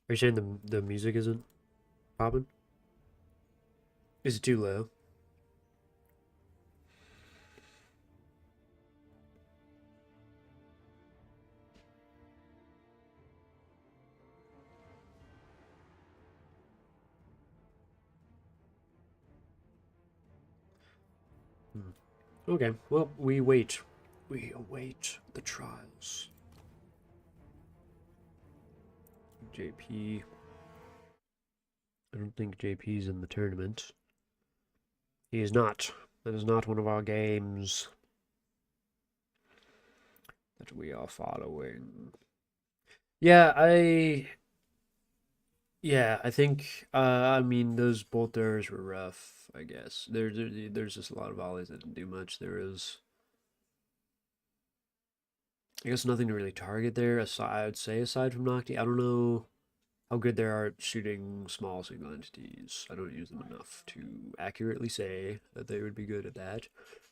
you saying the music isn't popping? Is it too low? Okay, well, we wait. We await the trials. JP. I don't think JP's in the tournament. He is not. That is not one of our games that we are following. Yeah, I think. I mean, those bolt throwers were rough. I guess there's just a lot of volleys that didn't do much. There is, I guess, nothing to really target there. Aside, I would say aside from Nocti, I don't know how good they are at shooting small single entities. I don't use them enough to accurately say that they would be good at that,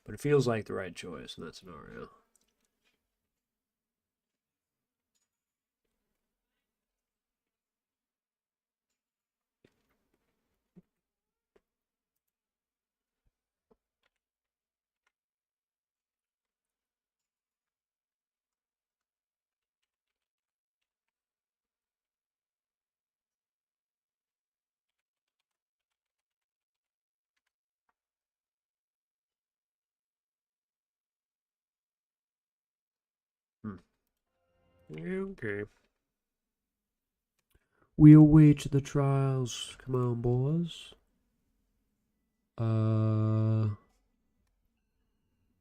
but it feels like the right choice in that scenario. Hmm. Okay. We await the trials. Come on, boys.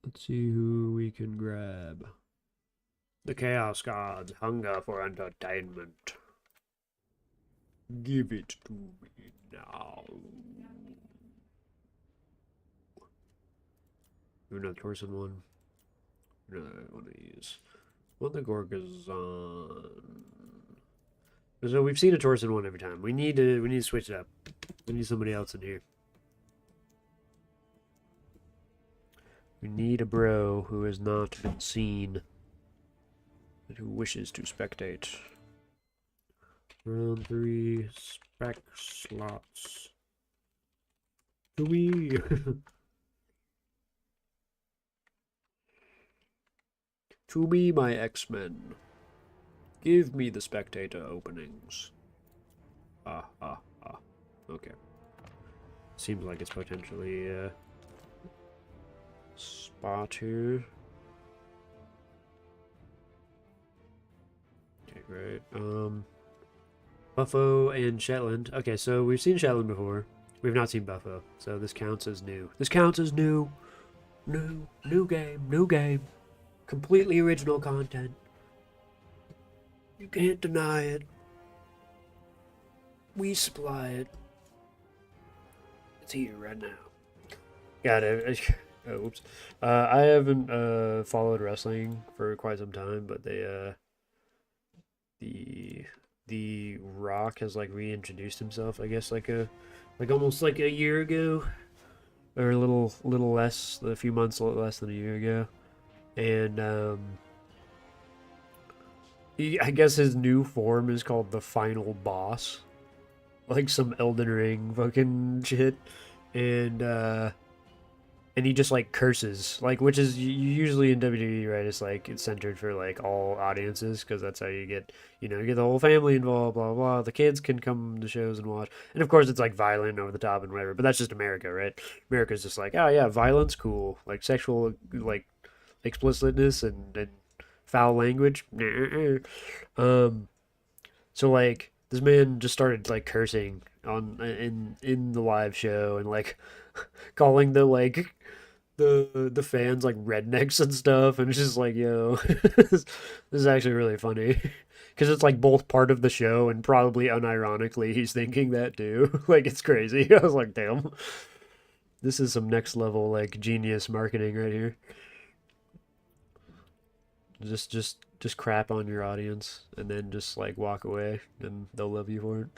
Let's see who we can grab. The Chaos Gods hunger for entertainment. Give it to me now. Another Torsen one. Another one of these. What the Gorgazon? So we've seen a Torsen one every time. We need to switch it up. We need somebody else in here. We need a bro who has not been seen and who wishes to spectate. Round 3 spec slots. To me. To me, my X-Men. Give me the spectator openings. Okay. Seems like it's potentially a spot here. Okay, great. Buffo and Shetland. Okay, so we've seen Shetland before. We've not seen Buffo, so this counts as new. This counts as new. New game. Completely original content. You can't deny it. We supply it. It's here right now. Got it. Oh, oops. I haven't followed wrestling for quite some time, but the Rock has like reintroduced himself. I guess like almost like a year ago, or a little less, a few months less than a year ago, and I guess his new form is called the Final Boss, like some Elden Ring fucking shit, and he just like curses, like, which is usually in WWE, right? It's like it's centered for like all audiences because that's how you get, you get the whole family involved, blah blah. The kids can come to shows and watch, and of course it's like violent, over the top, and whatever. But that's just America, right? America's just like, oh yeah, violence, cool, like sexual, like explicitness and foul language. Um, so like this man just started like cursing on in the live show and like calling the fans like rednecks and stuff, and it's just like, yo, this is actually really funny because it's like both part of the show and probably unironically he's thinking that too. Like it's crazy. I was like, damn, this is some next level like genius marketing right here. Just crap on your audience and then just like walk away and they'll love you for it.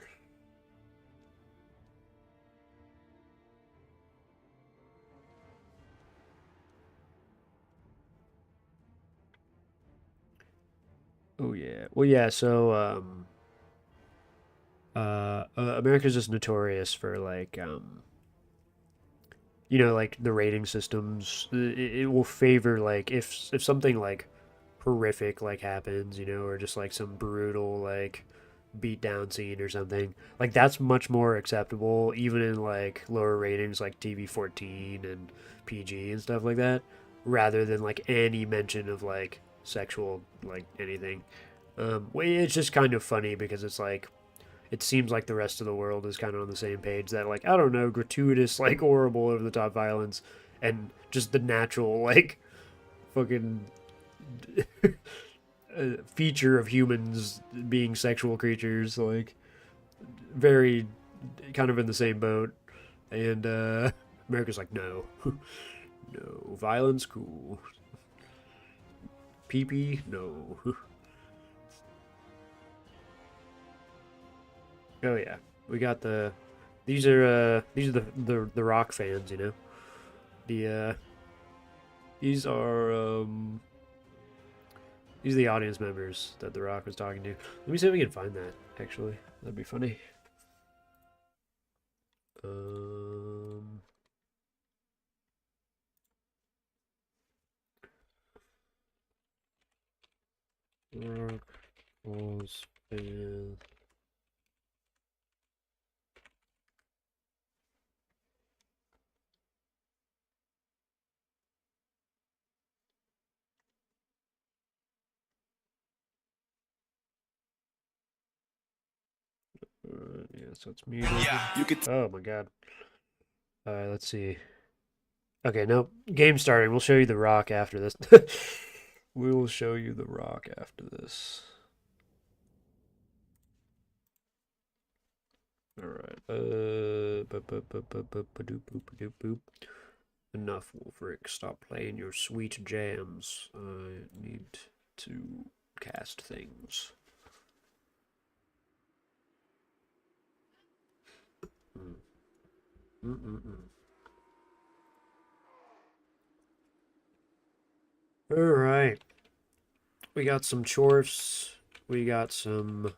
Oh yeah. Well, yeah. So America's just notorious for like like the rating systems. It will favor like if something like horrific like happens, or just like some brutal like beat down scene or something. Like that's much more acceptable even in like lower ratings like TV 14 and PG and stuff like that. rather than like any mention of like sexual like anything. It's just kind of funny because it's like it seems like the rest of the world is kind of on the same page that like I don't know gratuitous like horrible over the top violence and just the natural like fucking feature of humans being sexual creatures like very kind of in the same boat and America's like no no violence cool pee no oh yeah we got these are the rock fans, you know. The these are these are the audience members that The Rock was talking to. Let me see if we can find that, actually. That'd be funny. Rock was with... yeah, so it's muted. Yeah, you could. Oh my god. Alright, let's see. Okay, nope. Game starting. We'll show you The Rock after this. We will show you The Rock after this. Alright. Enough, Wolfric. Stop playing your sweet jams. I need to cast things. Alright. We got some chorfs. We got some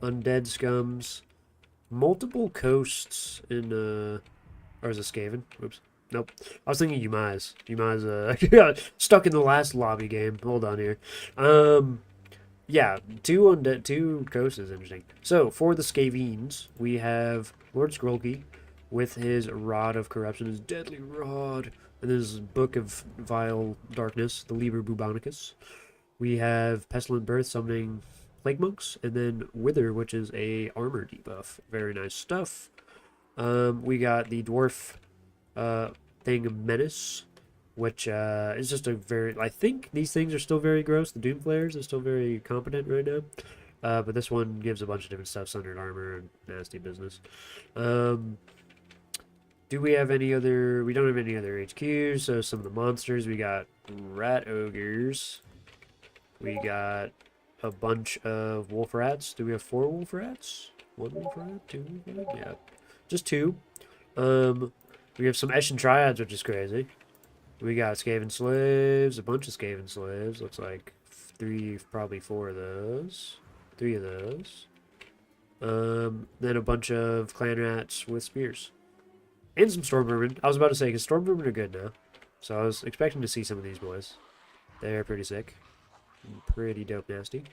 undead scums. Multiple coasts in, or is it Skaven? Oops. Nope. I was thinking Umaz. Umaz, got stuck in the last lobby game. Hold on here. Yeah, two coasts is interesting. So, for the Skavines, we have Lord Skrolki with his Rod of Corruption, his Deadly Rod, and his Book of Vile Darkness, the Liber Bubonicus. We have Pestilent Birth summoning Plague Monks, and then Wither, which is a armor debuff. Very nice stuff. We got the Dwarf thing Menace, which is just a very... I think these things are still very gross. The Doom Flares are still very competent right now. But this one gives a bunch of different stuff, Sundered Armor and nasty business. Do we have any other... We don't have any other HQs, so some of the monsters. We got Rat Ogres. We got a bunch of Wolf Rats. Do we have 4 Wolf Rats? 1 Wolf Rat? 2 Wolf Rat? Yeah. Just 2. We have some Eshin Triads, which is crazy. We got Skaven Slaves, a bunch of Skaven Slaves. Looks like 3, probably 4 of those. 3 of those. Then a bunch of Clan Rats with Spears. And some Stormvermin. I was about to say, because Stormvermin are good now. So I was expecting to see some of these boys. They're pretty sick. Pretty dope nasty.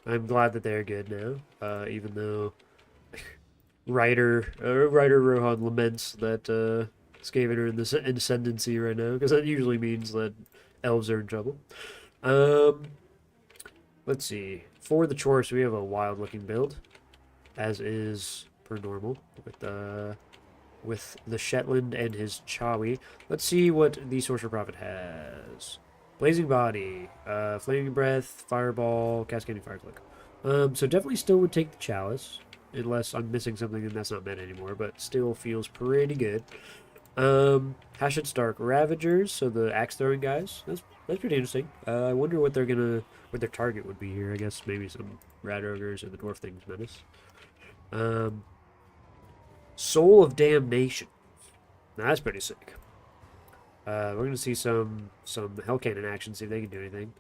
I'm glad that they're good now. Even though Writer Rohan laments that Skaven are in the ascendancy right now, because that usually means that elves are in trouble. Let's see. For the Chorus, we have a wild-looking build, as is per normal, with the Shetland and his Chawi. Let's see what the Sorcerer Prophet has. Blazing Body, Flaming Breath, Fireball, Cascading Fire Click. So definitely still would take the Chalice, unless I'm missing something and that's not meant anymore, but still feels pretty good. Hashut Stark Ravagers, so the axe throwing guys. That's pretty interesting. I wonder what they're gonna, what their target would be here. I guess maybe some Rat Ogres or the Dwarf Thing's Menace. Soul of Damnation. Now, that's pretty sick. We're going to see some Hell Cannon action, see if they can do anything.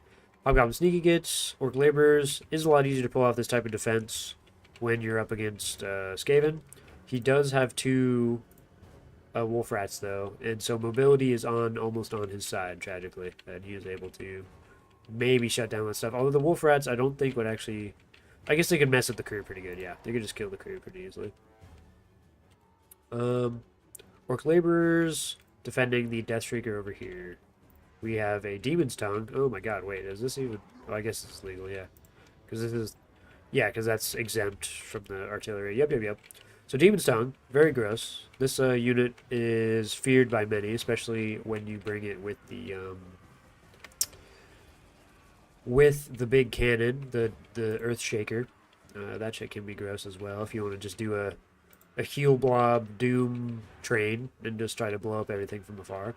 Hobgoblin Sneaky Gits, Orc Laborers. Is a lot easier to pull off this type of defense when you're up against Skaven. He does have 2 Wolf Rats, though, and so mobility is almost on his side, tragically, and he is able to maybe shut down that stuff. Although the Wolf Rats, I don't think would actually... I guess they could mess with the crew pretty good, yeah. They could just kill the crew pretty easily. Orc Laborers... defending the Death Shrieker over here. We have a Demon's Tongue. Oh my god, wait, is this even... Oh, I guess it's legal, yeah. Because this is... Yeah, because that's exempt from the artillery. Yep. So Demon's Tongue, very gross. This unit is feared by many, especially when you bring it with the big cannon, the Earth Shaker. That shit can be gross as well if you want to just do a heal blob doom train and just try to blow up everything from afar.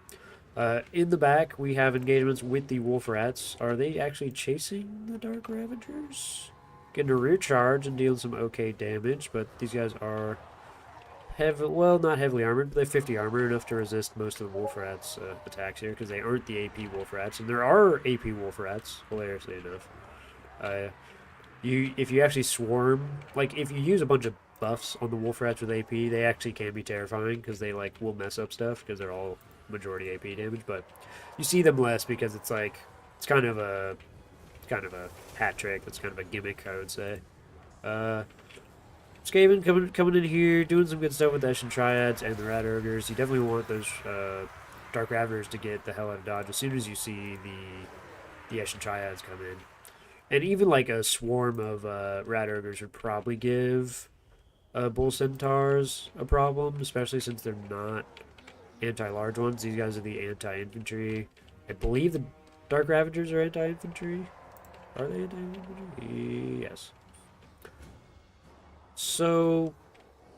In the back, we have engagements with the Wolf Rats. Are they actually chasing the Dark Ravagers? Getting a rear charge and dealing some okay damage, but these guys are well, not heavily armored, but they have 50 armor, enough to resist most of the Wolf Rats' attacks here, because they aren't the AP Wolf Rats, and there are AP Wolf Rats, hilariously enough. If you actually swarm, like, if you use a bunch of buffs on the Wolf Rats with AP, they actually can be terrifying, because they, like, will mess up stuff, because they're all majority AP damage, but you see them less because it's, like, it's kind of a hat trick, it's kind of a gimmick, I would say. Skaven coming in here, doing some good stuff with the Eshin Triads and the Rat Ogres. You definitely want those Dark Ravagers to get the hell out of dodge as soon as you see the Eshin Triads come in. And even like a swarm of Rat Ogres would probably give Bull Centaurs a problem, especially since they're not anti-large ones. These guys are the anti-infantry. I believe the Dark Ravagers are anti-infantry. Are they anti-infantry? Yes. So,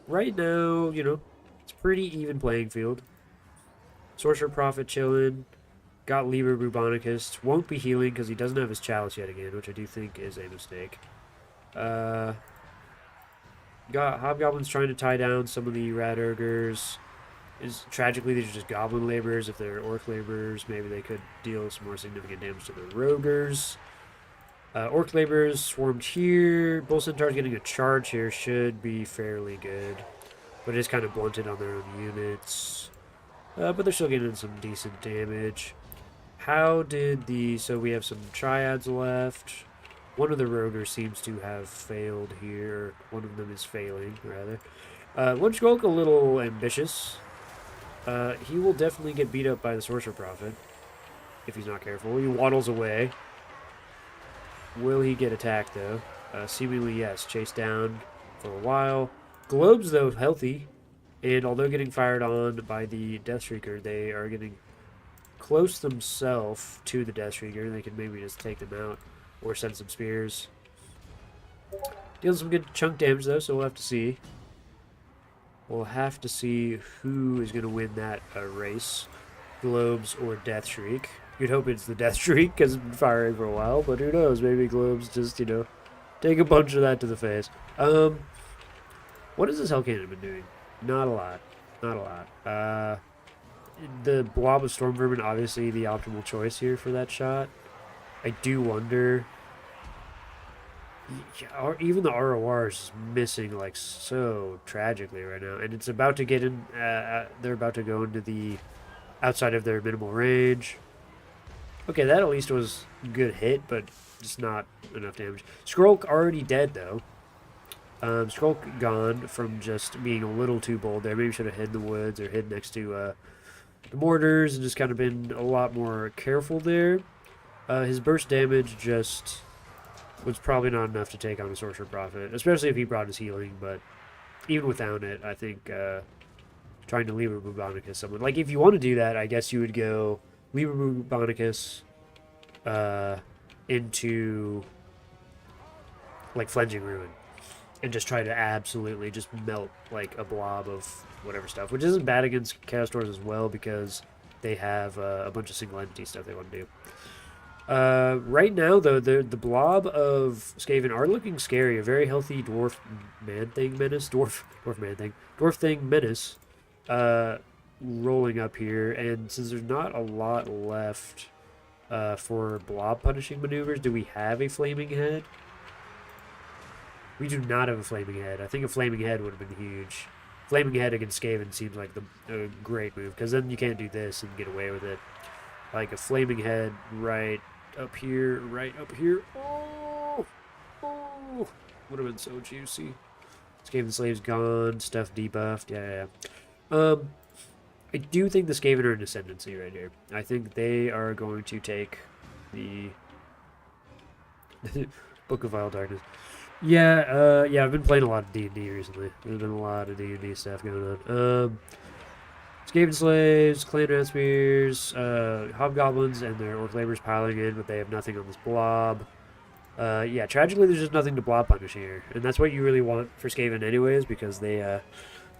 right now, you know, it's pretty even playing field. Sorcerer Prophet chilling. Got Liber Bubonicus. Won't be healing because he doesn't have his Chalice yet again, which I do think is a mistake. Got Hobgoblins trying to tie down some of the Rat Ogres. Tragically, these are just Goblin Laborers. If they're Orc Laborers, maybe they could deal some more significant damage to the Rogers. Orc Laborers swarmed here. Bull Centaurs getting a charge here should be fairly good. But it is kind of blunted on their own units. But they're still getting some decent damage. How did the... So we have some Triads left. One of the Rogers seems to have failed here. One of them is failing, rather. Lunchgulk a little ambitious. He will definitely get beat up by the Sorcerer Prophet. If he's not careful. He waddles away. Will he get attacked, though? Seemingly, yes. Chased down for a while. Globes, though, healthy. And although getting fired on by the Deathstreaker, they are getting close themselves to the Deathstreaker. They can maybe just take them out or send some spears. Dealing some good chunk damage, though, so we'll have to see. We'll have to see who is going to win that race. Globes or Deathstreak. You'd hope it's the Deathstreak because it's been firing for a while, but who knows? Maybe Globes just, you know, take a bunch of that to the face. What has this Hell Cannon been doing? Not a lot. Not a lot. The Blob of Storm Vermin, obviously the optimal choice here for that shot. I do wonder... Even the ROR is missing, like, so tragically right now. And it's about to get in... they're about to go into the... outside of their minimal range. Okay, that at least was a good hit, but just not enough damage. Skrulk already dead, though. Skrulk gone from just being a little too bold there. Maybe should have hid in the woods or hid next to the mortars and just kind of been a lot more careful there. His burst damage just was probably not enough to take on a Sorcerer Prophet, especially if he brought his healing, but even without it, I think trying to Liber Bubonicus someone. Like, if you want to do that, I guess you would go Liber Bubonicus into, like, Flenging Ruin. And just try to absolutely just melt, like, a blob of whatever stuff. Which isn't bad against Chaos Dwarves as well, because they have a bunch of single entity stuff they want to do. Right now, though, the blob of Skaven are looking scary. A very healthy Dwarf Man-Thing Menace. Dwarf Man-Thing. Dwarf Thing Menace. Rolling up here. And since there's not a lot left for blob punishing maneuvers, do we have a Flaming Head? We do not have a Flaming Head. I think a Flaming Head would have been huge. Flaming Head against Skaven seems like a great move, because then you can't do this and get away with it. Like a Flaming Head right up here, right up here. Oh! Oh! Would have been so juicy. Skaven Slave's gone, stuff debuffed. Yeah. I do think the Skaven are in ascendancy right here. I think they are going to take the Book of Vile Darkness. Yeah, yeah, I've been playing a lot of D&D recently. There's been a lot of D&D stuff going on. Skaven slaves, clan ranspears, hobgoblins, and their orc laborers piling in, but they have nothing on this blob. Yeah, tragically, there's just nothing to blob punish here, and that's what you really want for Skaven anyways, because they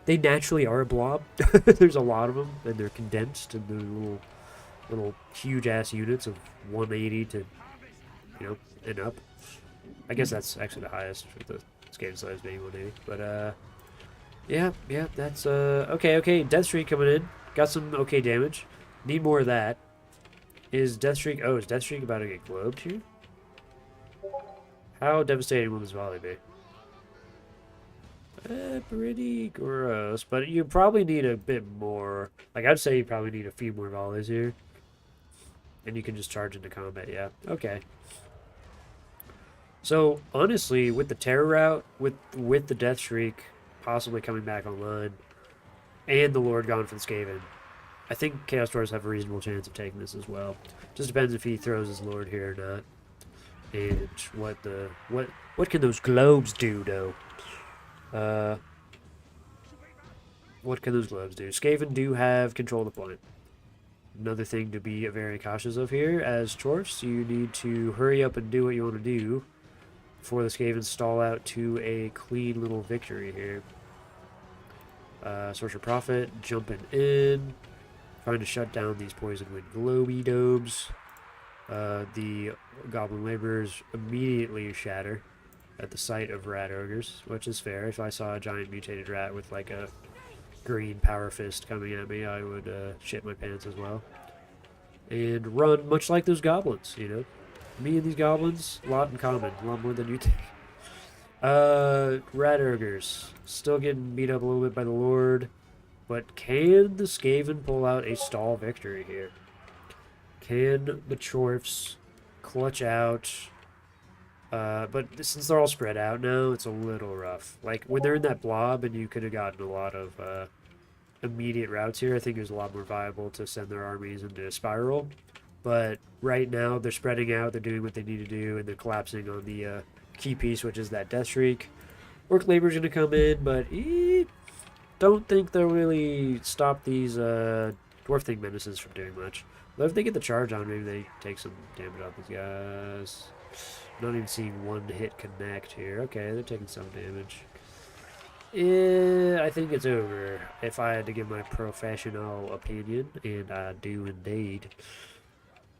naturally are a blob. There's a lot of them, and they're condensed, and they're little huge ass units of 180 to, and up. I guess that's actually the highest with the Skaven slaves being 180, but yeah, that's okay. Death Streak coming in, got some okay damage. Need more of that. Is Death Streak? Oh, is Death Streak about to get globed here? How devastating will this volley be? Pretty gross, but you probably need a bit more. Like, I'd say you probably need a few more volleys here. And you can just charge into combat, yeah. Okay. So, honestly, with the Terror Route, with the Death Shriek possibly coming back online, and the Lord gone for the Skaven, I think Chaos Dwarves have a reasonable chance of taking this as well. Just depends if he throws his Lord here or not. And what can those globes do, though? What can those globes do? Skaven do have control of the point. Another thing to be very cautious of here, as Dwarfs, you need to hurry up and do what you want to do before the Skaven stall out to a clean little victory here. Sorcerer Prophet jumping in, trying to shut down these Poison Wind Globy Dobes. The Goblin Laborers immediately shatter at the sight of rat ogres, which is fair. If I saw a giant mutated rat with like a green power fist coming at me, I would shit my pants as well. And run, much like those goblins, Me and these goblins, a lot in common, a lot more than you think. Rat ogres, still getting beat up a little bit by the Lord, but can the Skaven pull out a stall victory here? Can the Chorfs clutch out? But since they're all spread out now, it's a little rough. Like, when they're in that blob and you could have gotten a lot of immediate routes here, I think it was a lot more viable to send their armies into a spiral. But right now, they're spreading out, they're doing what they need to do, and they're collapsing on the key piece, which is that Death Shriek. Orc Labor's going to come in, but don't think they'll really stop these Dwarf Thing menaces from doing much. But if they get the charge on, maybe they take some damage off these guys. Not even seeing one hit connect here. Okay, they're taking some damage. I think it's over, if I had to give my professional opinion, and I do indeed.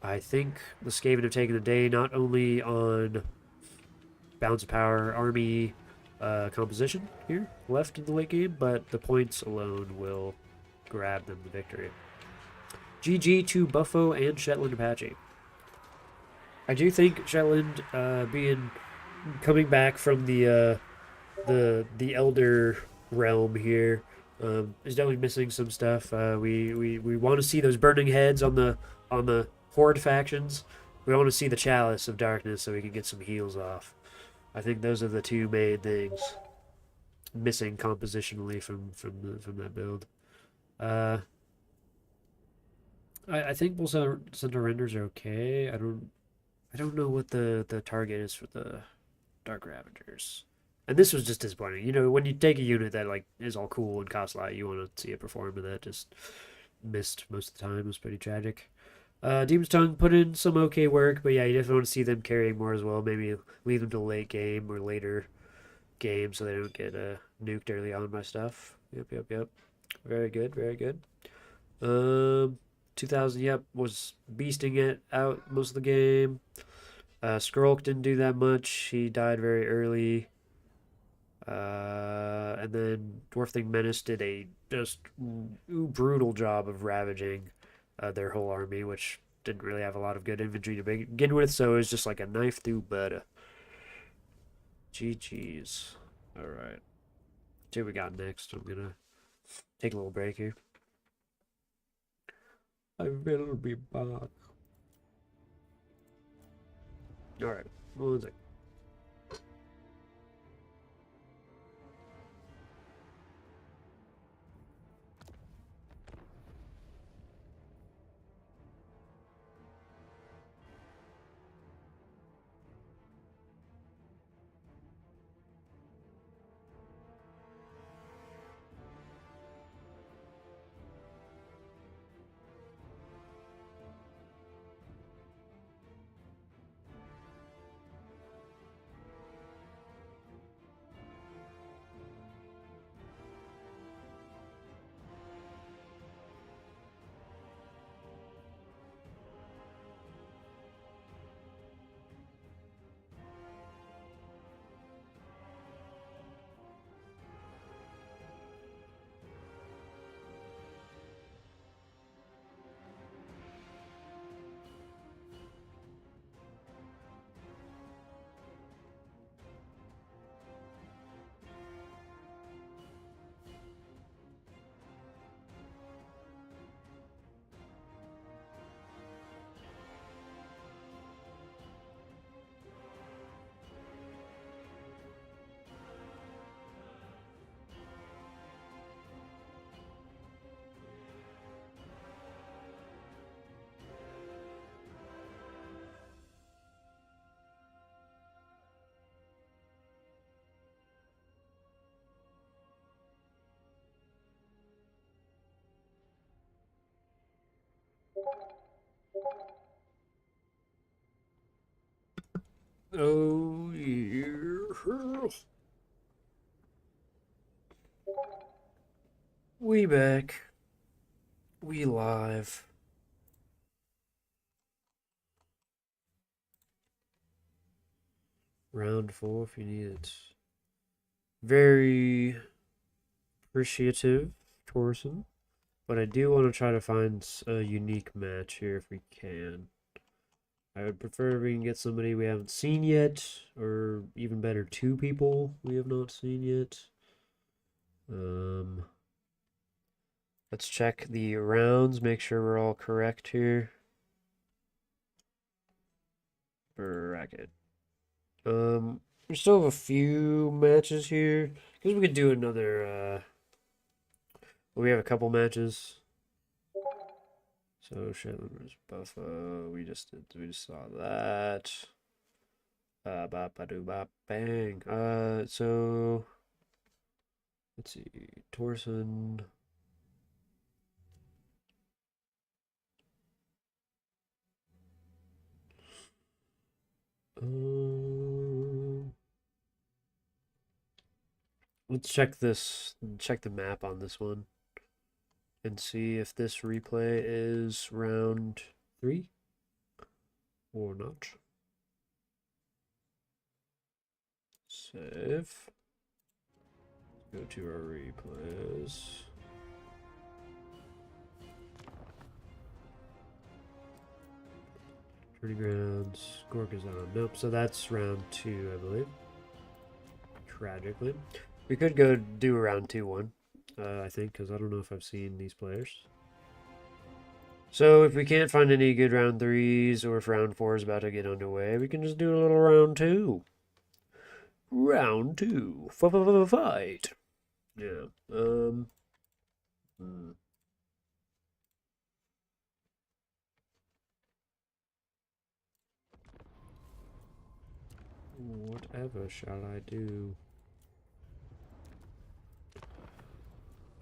I think the Skaven have taken the day not only on balance of power, army composition here, left in the late game, but the points alone will grab them the victory. GG to Buffo and Shetland Apache. I do think Shetland, coming back from the Elder realm here, is definitely missing some stuff. We want to see those burning heads on the Horde factions. We want to see the Chalice of Darkness so we can get some heals off. I think those are the two main things missing compositionally from that build. I think both center renders are okay. I don't know what the target is for the Dark Ravagers. And this was just disappointing. When you take a unit that like is all cool and costs a lot, you want to see it perform, and that just missed most of the time. It was pretty tragic. Demon's Tongue put in some okay work, but yeah, you definitely want to see them carrying more as well. Maybe leave them to late game or later game so they don't get nuked early on by stuff. Yep. Very good. 2000, yep, was beasting it out most of the game. Skrulk didn't do that much. He died very early. And then Dwarf Thing Menace did a just brutal job of ravaging their whole army, which didn't really have a lot of good infantry to begin with, so it was just like a knife through butter. GG's. Alright. See what we got next. I'm gonna take a little break here. I will be back. Alright. 1 second. Oh, yeah. We back. We live. Round 4 if you need it. Very appreciative, Torsen. But I do want to try to find a unique match here if we can. I would prefer if we can get somebody we haven't seen yet, or even better, two people we have not seen yet. Let's check the rounds, make sure we're all correct here. Bracket. We still have a few matches here. Because we could do another, we have a couple matches. So, Shetlanders, Buffa, we just saw that. Bang. So, let's see, Torsen. Let's check the map on this one and see if this replay is round 3 or not. Save. Go to our replays. Turning grounds. Gork is on. Nope, so that's round 2, I believe. Tragically. We could go do a round 2-1, I think, because I don't know if I've seen these players. So if we can't find any good round 3s, or if round 4 is about to get underway, we can just do a little round 2. Round 2. Fight. Yeah. Whatever shall I do?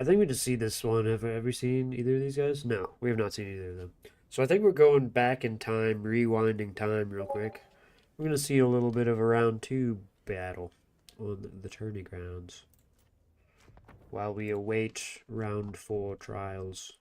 I think we just see this one. Have we seen either of these guys? No, we have not seen either of them. So I think we're going back in time, rewinding time real quick. We're going to see a little bit of a round 2 battle on the tourney grounds while we await round 4 trials.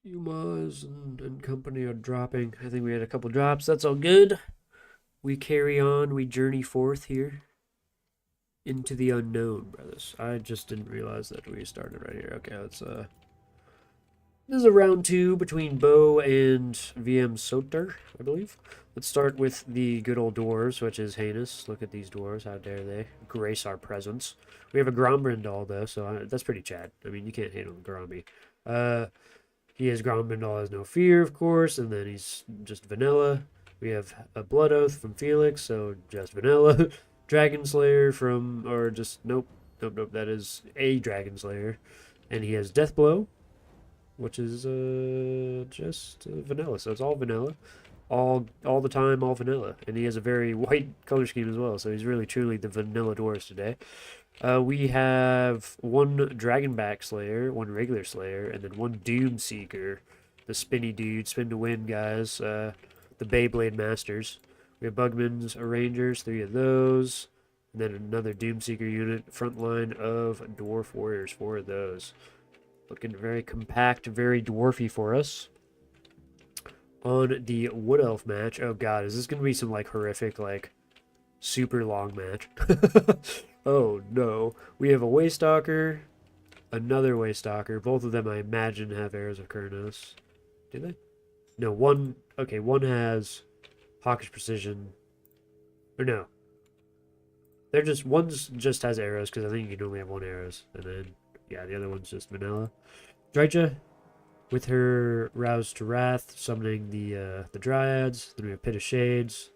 Yumas and company are dropping. I think we had a couple drops. That's all good. We carry on. We journey forth here into the unknown, brothers. I just didn't realize that we started right here. Okay, let's this is a round 2 between Bo and VM Soter, I believe. Let's start with the good old dwarves, which is heinous. Look at these dwarves. How dare they grace our presence. We have a Grombrindal, though, so that's pretty Chad. I mean, you can't hate on Gromby. He has Grombrindal has no fear, of course, and then he's just vanilla. We have a Blood Oath from Felix, so just vanilla. Dragon Slayer from, or just, nope, that is a Dragon Slayer. And he has Death Blow, which is just vanilla, so it's all vanilla. All the time, all vanilla. And he has a very white color scheme as well, so he's really truly the vanilla dwarves today. We have one Dragonback Slayer, one regular Slayer, and then one Doom Seeker. The spinny dude, spin to win, guys. The Beyblade Masters. We have Bugman's Rangers, 3 of those. And then another Doom Seeker unit, front line of Dwarf Warriors, 4 of those. Looking very compact, very dwarfy for us. On the Wood Elf match, oh god, is this going to be some, like, horrific, like, super long match? Oh no. We have a Waystalker, another Waystalker. Both of them, I imagine, have Arrows of Kurnos. Do they? No, one has Hawkish Precision. Or no. One's just has arrows, because I think you can only have 1 arrows. And then, yeah, the other one's just vanilla. Drycha, with her Rouse to Wrath, summoning the Dryads. Then we have Pit of Shades.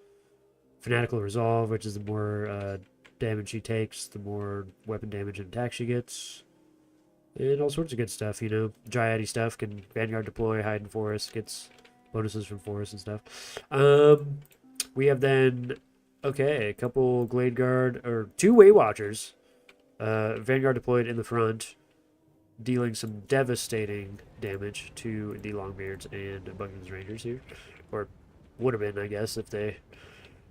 Fanatical Resolve, which is the more damage she takes, the more weapon damage and attack she gets. And all sorts of good stuff, you know. Dryad-y stuff, can Vanguard deploy, hide in forest, gets bonuses from forests and stuff. We have then, okay, a couple Glade Guard, or 2 Way Watchers. Vanguard deployed in the front, dealing some devastating damage to the Longbeards and Buckman's Rangers here. Or would have been, I guess, if they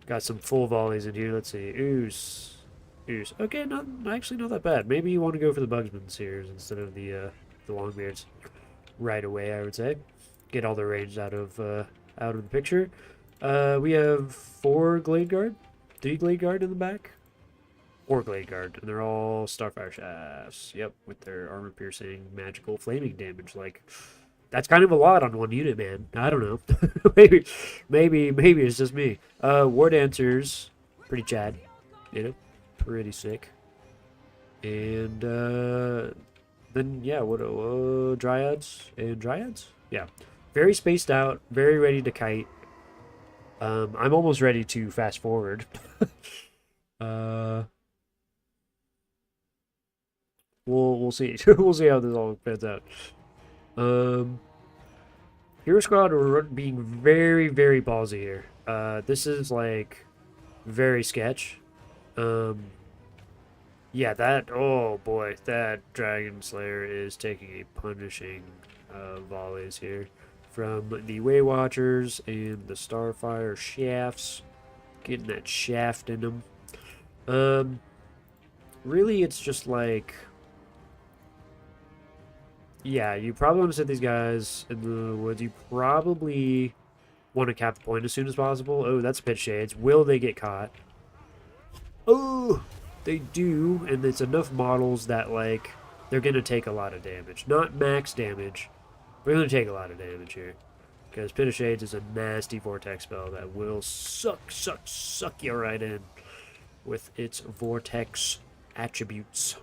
got some full volleys in here. Let's see. Ooze. Ooze. Okay, actually not that bad. Maybe you want to go for the Bugsmans here instead of the Longbeards right away, I would say. Get all the range out of the picture. We have 4 Glade Guard, 3 Glade Guard in the back, 4 Glade Guard, and they're all Starfire Shafts. Yep, with their armor-piercing, magical, flaming damage. Like, that's kind of a lot on one unit, man. I don't know. maybe it's just me. War Dancers, pretty Chad, you know, pretty sick. And then yeah, what Dryads and Dryads? Yeah, very spaced out, very ready to kite. I'm almost ready to fast forward. We'll see. We'll see how this all pans out. Hero Squad are being very, very ballsy here. This is like very sketch. Yeah, that, oh boy, that Dragon Slayer is taking a punishing volleys here from the Way Watchers and the Starfire Shafts, getting that shaft in them. Really, it's just like, yeah, you probably want to set these guys in the woods. You probably want to cap the point as soon as possible. Oh, that's Pit Shades. Will they get caught? Oh, they do, and it's enough models that, like, they're going to take a lot of damage. Not max damage, but they're going to take a lot of damage here. Because Pit of Shades is a nasty vortex spell that will suck you right in with its vortex attributes.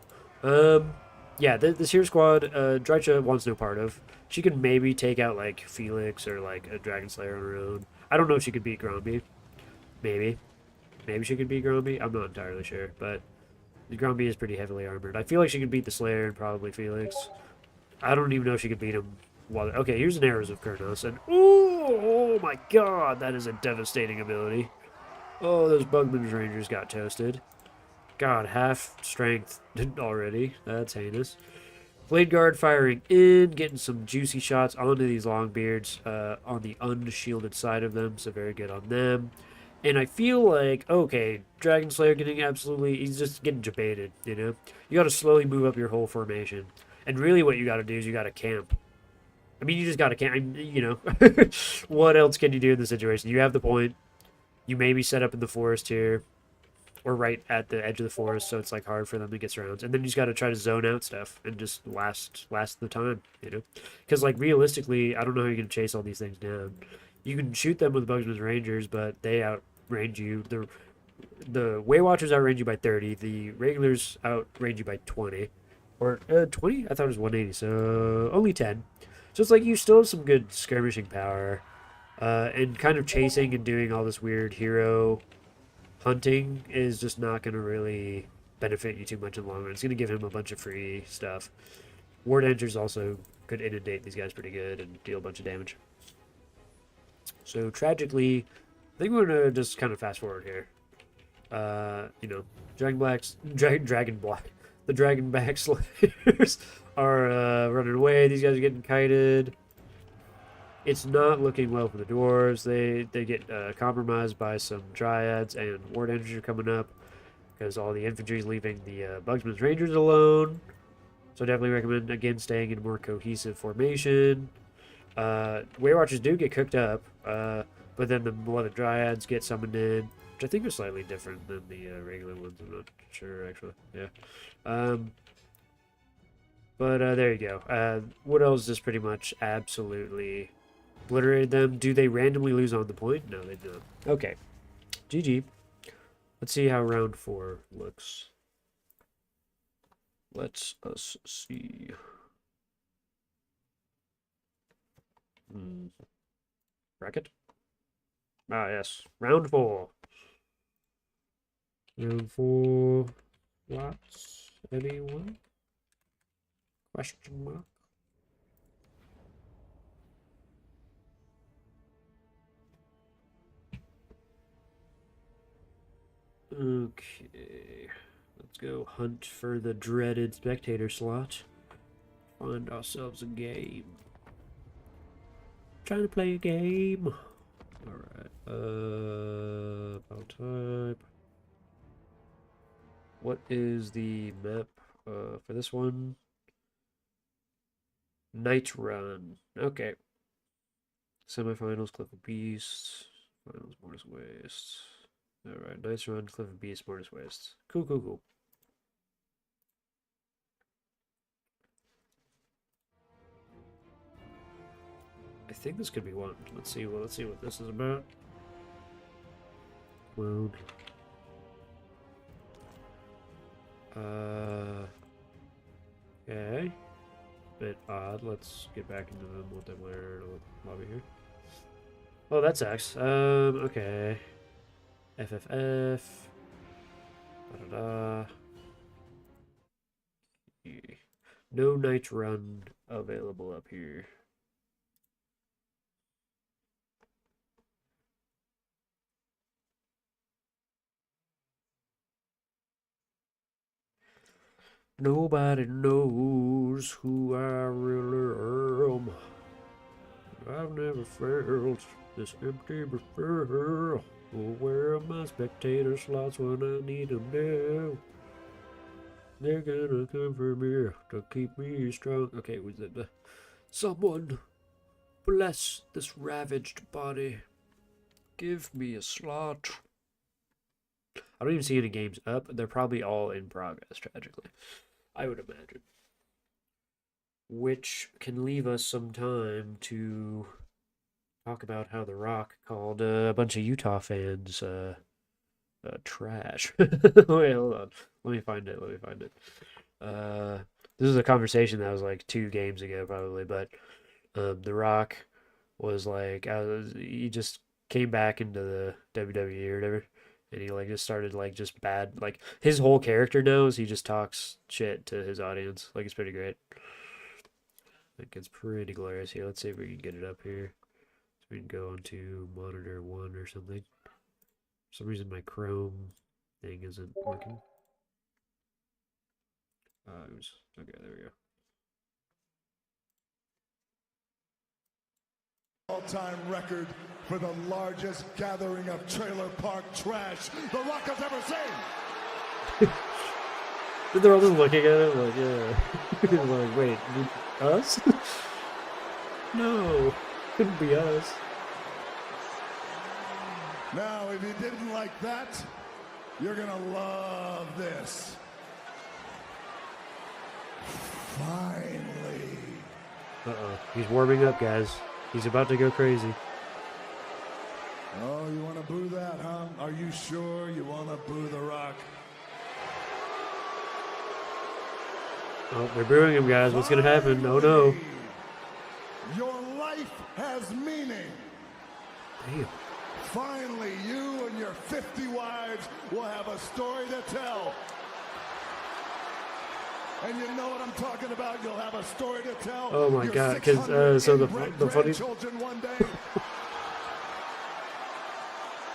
Yeah, this here squad, Drycha wants no part of. She could maybe take out, like, Felix or, like, a Dragon Slayer on her own. I don't know if she could beat Gromby. Maybe. Maybe she could beat Gromby. I'm not entirely sure, but the Gromby is pretty heavily armored. I feel like she could beat the Slayer and probably Felix. I don't even know if she could beat him. While okay, here's an Arrows of Kurnos, and oh my god, that is a devastating ability. Oh, those Bugman's Rangers got toasted. God, half strength already. That's heinous. Blade Guard firing in, getting some juicy shots onto these Longbeards on the unshielded side of them, so very good on them. And I feel like, okay, Dragon Slayer getting absolutely, he's just getting debated, you know? You gotta slowly move up your whole formation. And really what you gotta do is you gotta camp. I mean, you just gotta camp, you know? What else can you do in this situation? You have the point. You maybe set up in the forest here, or right at the edge of the forest, so it's like hard for them to get surrounded. And then you just got to try to zone out stuff and just last the time, you know? Because like realistically, I don't know how you're gonna chase all these things down. You can shoot them with Bugsman's Rangers, but they outrange you. The Way Watchers outrange you by 30. The regulars outrange you by 20, or 20. I thought it was 180, so only 10. So it's like you still have some good skirmishing power, and kind of chasing and doing all this weird hero hunting is just not going to really benefit you too much in the long run. It's going to give him a bunch of free stuff. War Dangers also could inundate these guys pretty good and deal a bunch of damage. So tragically, I think we're going to just kind of fast forward here. You know, Dragon Black. The Dragonback Slayers are running away. These guys are getting kited. It's not looking well for the dwarves. They get compromised by some dryads, and War Dangers are coming up because all the infantry is leaving the Bugsman's Rangers alone. So definitely recommend, again, staying in a more cohesive formation. Way Watchers do get cooked up, but then the 11 dryads get summoned in, which I think are slightly different than the regular ones. I'm not sure, actually. Yeah. But there you go. What else just pretty much absolutely obliterated them. Do they randomly lose on the point? No, they don't. Okay. GG. Let's see how round 4 looks. Let's us see. Bracket? Ah, yes. Round 4. Round 4. Lots. Anyone? Question mark? Okay. Let's go hunt for the dreaded spectator slot. Find ourselves a game. Trying to play a game. Alright. About type. What is the map for this one? Night Run. Okay. Semifinals, Cliff of Beast. Finals, Mortis Waste. Alright, Night Run, Cliff of Beast, Mortis Waste. Cool, cool, cool. I think this could be one. Let's see what this is about. Clone. Okay. Bit odd. Let's get back into the multiplayer lobby here. Oh, that sucks. Okay. FFF. Da-da-da. No night run available up here. Nobody knows who I really am. I've never felt this empty before. Oh, where are my spectator slots when I need them now? They're gonna come for me to keep me strong. Okay, was it someone bless this ravaged body? Give me a slot. I don't even see any games up. They're probably all in progress, tragically. I would imagine. Which can leave us some time to talk about how The Rock called a bunch of Utah fans trash. Wait, hold on. Let me find it. This is a conversation that was like 2 games ago, probably, but The Rock was like, he just came back into the WWE or whatever, and he like just started like just bad, like his whole character knows he just talks shit to his audience. Like it's pretty great. Like it's pretty glorious. Here, let's see if we can get it up here. So we can go onto monitor 1 or something. For some reason my Chrome thing isn't working. Okay, there we go. All-time record for the largest gathering of trailer park trash The Rock has ever seen. They're all just looking at it like, yeah. Like, wait, us? No, couldn't be us. Now, if you didn't like that, you're gonna love this. Finally. Uh-oh, he's warming up, guys. He's about to go crazy. Oh, you want to boo that, huh? Are you sure you want to boo The Rock? Oh, they're booing him, guys. What's gonna happen? Oh no. Your life has meaning. Damn. Finally, you and your 50 wives will have a story to tell. And you know what I'm talking about. You'll have a story to tell. Oh my God! Because so the funny. Children one day.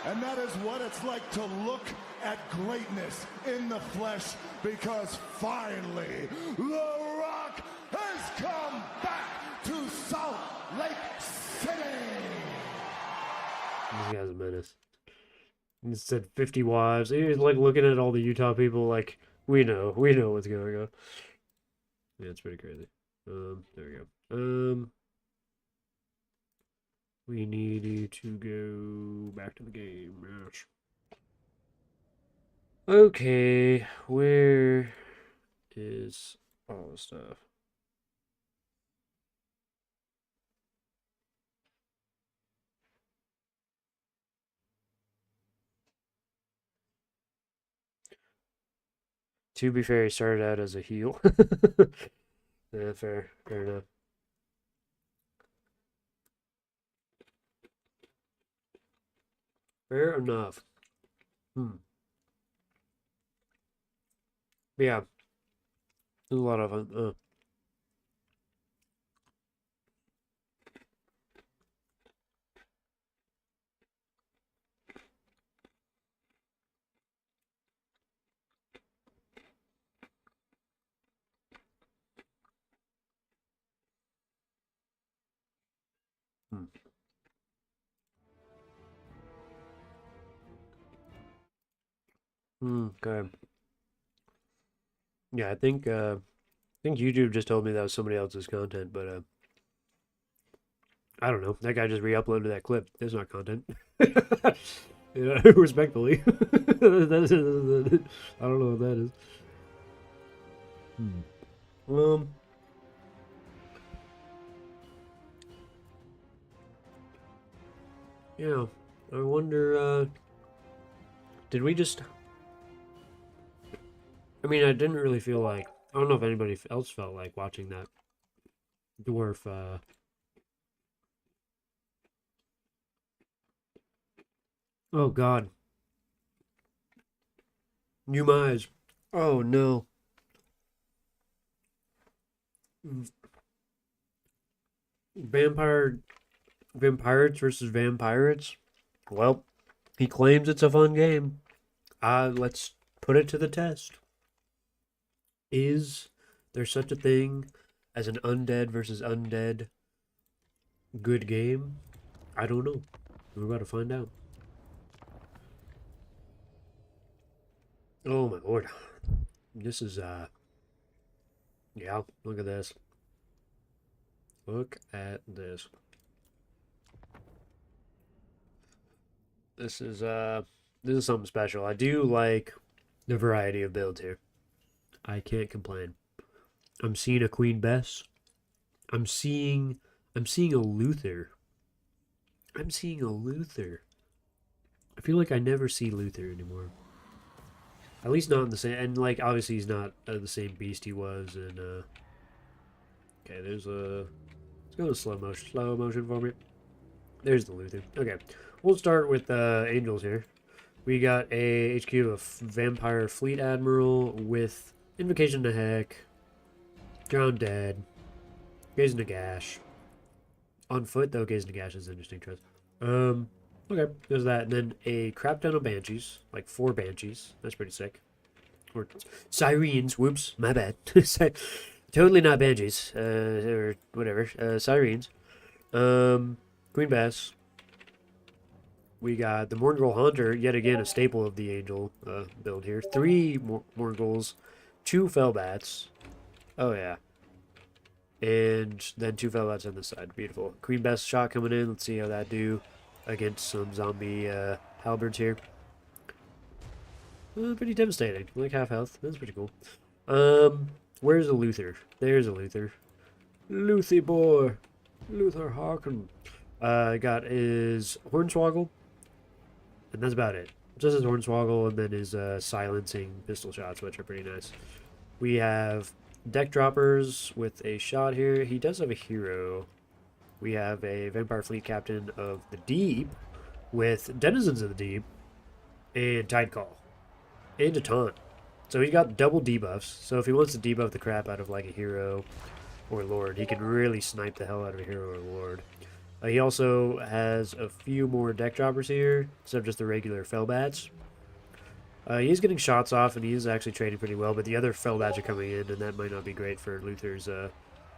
And that is what it's like to look at greatness in the flesh, because finally, The Rock has come back to Salt Lake City. This guy's a menace. He said 50 wives. He was like looking at all the Utah people like, we know what's going on. Yeah, it's pretty crazy. There we go. We need you to go back to the game. Yes. Okay, where is all the stuff? To be fair, he started out as a heel. Yeah, fair enough. Fair enough. Yeah, there's a lot of fun. Okay. Yeah, I think YouTube just told me that was somebody else's content, but I don't know. That guy just re-uploaded that clip. It's not content. Respectfully. I don't know what that is. Um, yeah. I wonder, did we just... I mean, I didn't really feel like... I don't know if anybody else felt like watching that dwarf, Oh, God. New eyes. Oh, no. Vampire... Vampirates versus Vampirates? Well, he claims it's a fun game. Let's put it to the test. Is there such a thing as an undead versus undead good game? I don't know. We're about to find out. Oh my lord. This is yeah, look at this. Look at this. This is something special. I do like the variety of builds here. I can't complain. I'm seeing a Queen Bess. I'm seeing a Luther. I'm seeing a Luther. I feel like I never see Luther anymore. At least not in the same, and like obviously he's not the same beast he was in okay, there's a let's go to slow motion for me. There's the Luther. Okay. We'll start with angels here. We got a HQ of Vampire Fleet Admiral with Invocation to Heck, Drowned Dead, Gaze into Gash. On foot though, Gaze into Gash is an interesting choice. Okay, there's that, and then a crap ton of Banshees, like 4 Banshees. That's pretty sick. Or Sirens. Whoops, my bad. Totally not Banshees, or whatever. Sirens. Queen Bess. We got the Morgul Hunter, yet again a staple of the Angel build here. 3 Morguls, 2 Fellbats. Oh yeah. And then 2 Fellbats on this side. Beautiful. Queen Bess shot coming in. Let's see how that do against some zombie halberds here. Pretty devastating. Like half health. That's pretty cool. Where's a Luther? There's a Luther. Luthy boy. Luther Harkin. Got his Hornswoggle. And that's about it. Just his Hornswoggle and then his silencing pistol shots, which are pretty nice. We have deck droppers with a shot here. He does have a hero. We have a Vampire Fleet Captain of the Deep with Denizens of the Deep and Tidecall and a taunt. So he's got double debuffs. So if he wants to debuff the crap out of like a hero or lord, he can really snipe the hell out of a hero or lord. He also has a few more deck droppers here, instead of just the regular Fellbats. He is getting shots off, and he is actually trading pretty well, but the other Fellbats are coming in, and that might not be great for Luther's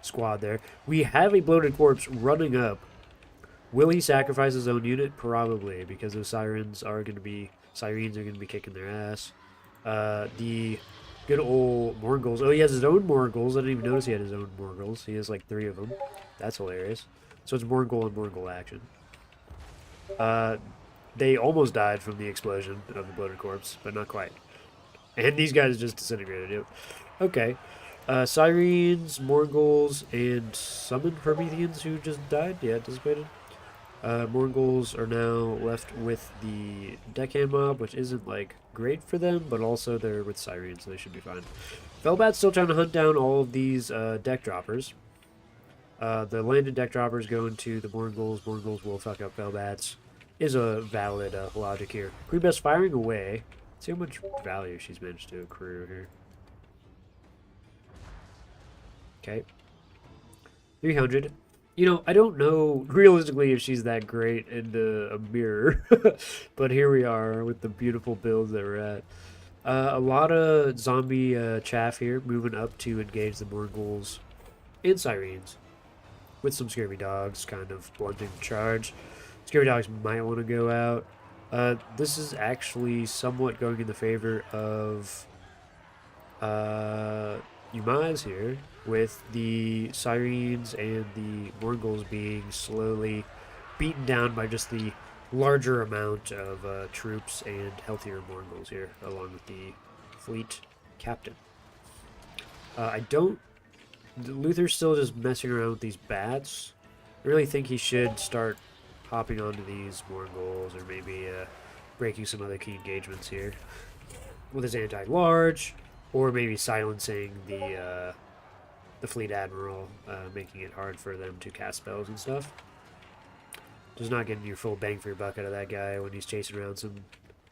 squad there. We have a Bloated Corpse running up. Will he sacrifice his own unit? Probably, because those Sirens are going to be kicking their ass. The good old Morguls. Oh, he has his own Morguls. I didn't even notice he had his own Morguls. He has like 3 of them. That's hilarious. So it's Morgul and Morgul action. They almost died from the explosion of the Bloated Corpse, but not quite. And these guys just disintegrated. Yep. Okay. Sirens, Morguls, and summoned Prometheans who just died. Yeah, dissipated. Morguls are now left with the Deckhand Mob, which isn't, like, great for them, but also they're with Sirens, so they should be fine. Fellbat's still trying to hunt down all of these deck droppers. The landed deck droppers going to the Morguls. Morguls will fuck up Fellbats. Is a valid logic here. Queen Bess firing away. Let's see how much value she's managed to accrue here. Okay. 300. You know, I don't know realistically if she's that great in a mirror. But here we are with the beautiful builds that we're at. A lot of zombie chaff here moving up to engage the Morguls and Sirens. With some Scurvy Dogs kind of blunting the charge. Scurvy Dogs might want to go out. This is actually somewhat going in the favor of Yumaz here, with the Sirens and the Mongols being slowly beaten down by just the larger amount of troops and healthier Mongols here, along with the fleet captain. I don't. Luther's still just messing around with these bats. I really think he should start hopping onto these Mongols, or maybe breaking some other key engagements here with his anti-large, or maybe silencing the fleet admiral, making it hard for them to cast spells and stuff. Just not getting your full bang for your buck out of that guy when he's chasing around some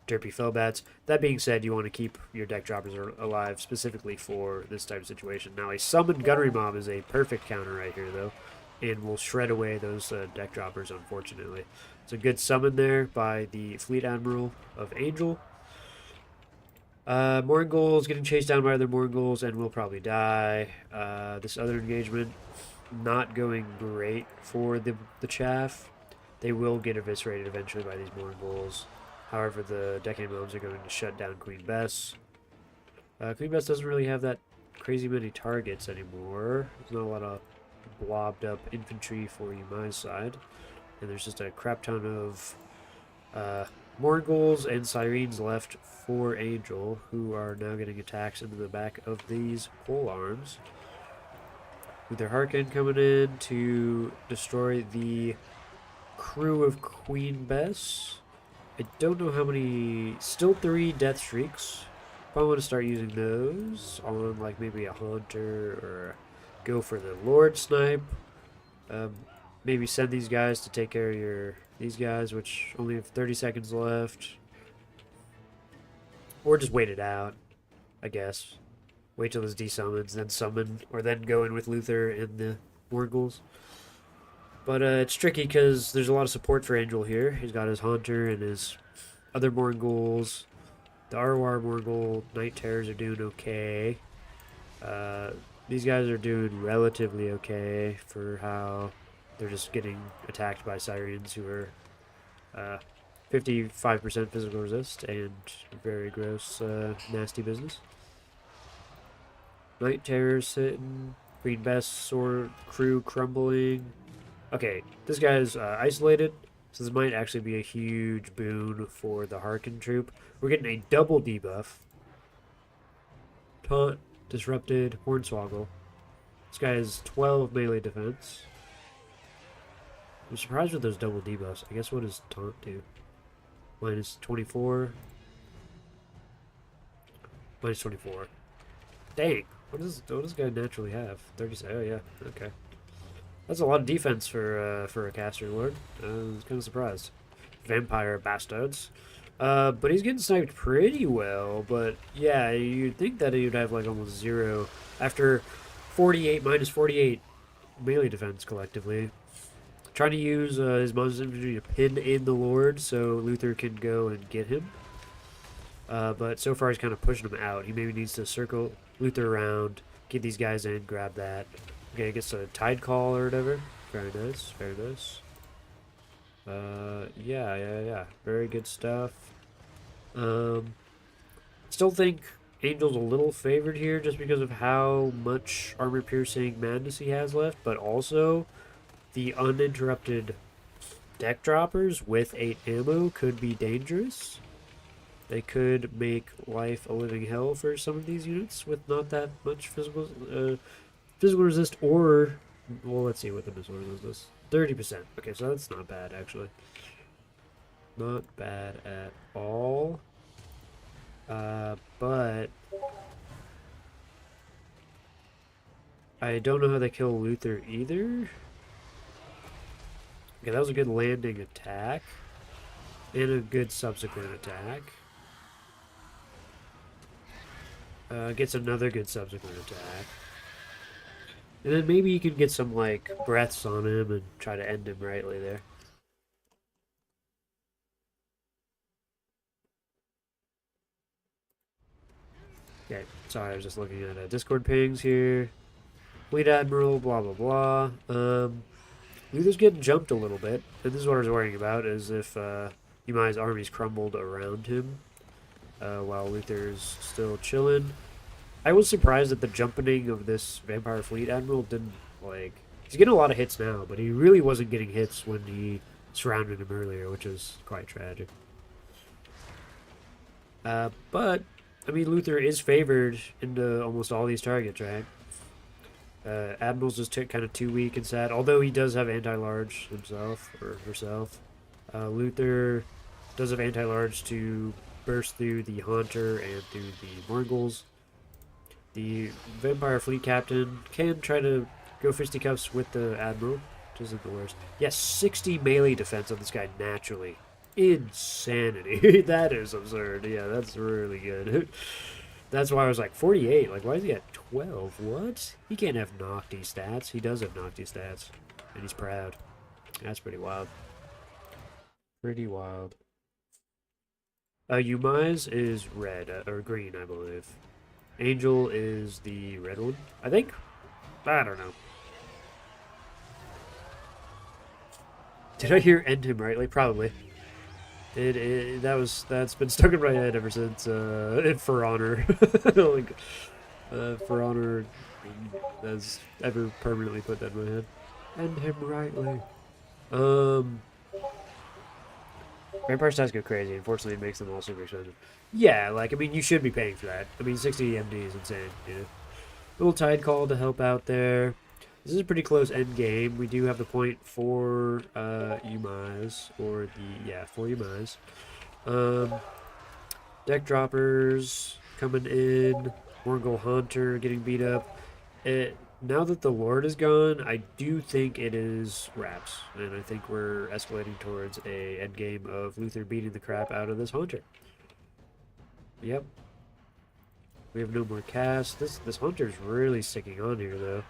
derpy fellbats. That being said, you want to keep your deck droppers alive specifically for this type of situation. Now, a summoned gunnery mob is a perfect counter right here, though, and will shred away those deck droppers, unfortunately. It's a good summon there by the Fleet Admiral of Angel. Mongols getting chased down by other Mongols and will probably die. This other engagement not going great for the chaff. They will get eviscerated eventually by these Mongols. However, the decade mobs are going to shut down Queen Bess. Queen Bess doesn't really have that crazy many targets anymore. There's not a lot of blobbed up infantry for you, my side. And there's just a crap ton of Mongols and Sirens left for Angel, who are now getting attacks into the back of these pole arms. With their Harkin coming in to destroy the crew of Queen Bess. I don't know how many. Still 3 death streaks. Probably want to start using those on like maybe a Haunter, or go for the Lord Snipe. Maybe send these guys to take care of these guys, which only have 30 seconds left. Or just wait it out, I guess. Wait till this desummons, then summon, or then go in with Luther and the Mongols. But it's tricky because there's a lot of support for Angel here. He's got his Haunter and his other Mongols. The Arwar Mongol Night Terrors are doing okay. These guys are doing relatively okay for how they're just getting attacked by Sirens, who are 55% physical resist and very gross, nasty business. Night Terrors sitting. Queen Bess sword crew crumbling. Okay, this guy's isolated, so this might actually be a huge boon for the Harkin troop. We're getting a double debuff. Taunt, Disrupted, Hornswoggle. This guy has 12 melee defense. I'm surprised with those double debuffs. I guess what does Taunt do? Minus 24. Minus 24. Dang, what does this guy naturally have? 37. Oh yeah, okay. That's a lot of defense for a caster lord. I was kind of surprised. Vampire bastards. But he's getting sniped pretty well. But yeah, you'd think that he'd have like almost 0 after 48 minus 48 melee defense collectively. Trying to use his monster infantry to pin in the lord so Luther can go and get him. But so far he's kind of pushing him out. He maybe needs to circle Luther around, get these guys in, grab that. Okay, gets a Tide Call or whatever. Very nice, very nice. Yeah. Very good stuff. Still think Angel's a little favored here just because of how much armor-piercing madness he has left, but also the uninterrupted deck droppers with 8 ammo could be dangerous. They could make life a living hell for some of these units with not that much physical resist, or, well, let's see what the missile resist is. 30%. Okay, so that's not bad, actually. Not bad at all. But I don't know how they kill Luther either. Okay, that was a good landing attack. And a good subsequent attack. Gets another good subsequent attack. And then maybe you can get some, like, breaths on him and try to end him rightly there. Okay, sorry, I was just looking at Discord pings here. Fleet Admiral, blah, blah, blah. Luther's getting jumped a little bit. And this is what I was worrying about, is if Yumai's armies crumbled around him, while Luther's still chilling. I was surprised that the jumping of this Vampire Fleet Admiral didn't, like... He's getting a lot of hits now, but he really wasn't getting hits when he surrounded him earlier, which is quite tragic. But, I mean, Luther is favored into almost all these targets, right? Admiral's just kind of too weak and sad, although he does have anti-large himself, or herself. Luther does have anti-large to burst through the Haunter and through the Mongols. The Vampire Fleet Captain can try to go fisticuffs with the Admiral, which isn't the worst. Yes, 60 melee defense on this guy naturally. Insanity. That is absurd. Yeah, that's really good. That's why I was like, 48? Like, why is he at 12? What? He can't have Nocti stats. He does have Nocti stats. And he's proud. That's pretty wild. Pretty wild. Yumai's is red, or green, I believe. Angel is the red one, I think? I don't know. Did I hear end him rightly? Probably. That's been stuck in my head ever since For Honor. Like, For Honor has ever permanently put that in my head. End him rightly. Vampire stats go crazy. Unfortunately, it makes them all super expensive. Yeah, like, I mean, you should be paying for that. I mean, 60 MD is insane, you know. Little Tide Call to help out there. This is a pretty close end game. We do have the point for Yumai's, or for Yumai's. Deck droppers coming in. Mongol Haunter getting beat up. Now that the Lord is gone, I do think it is Wraps, and I think we're escalating towards a end game of Luther beating the crap out of this Haunter. Yep. We have no more cast. This Hunter's really sticking on here, though.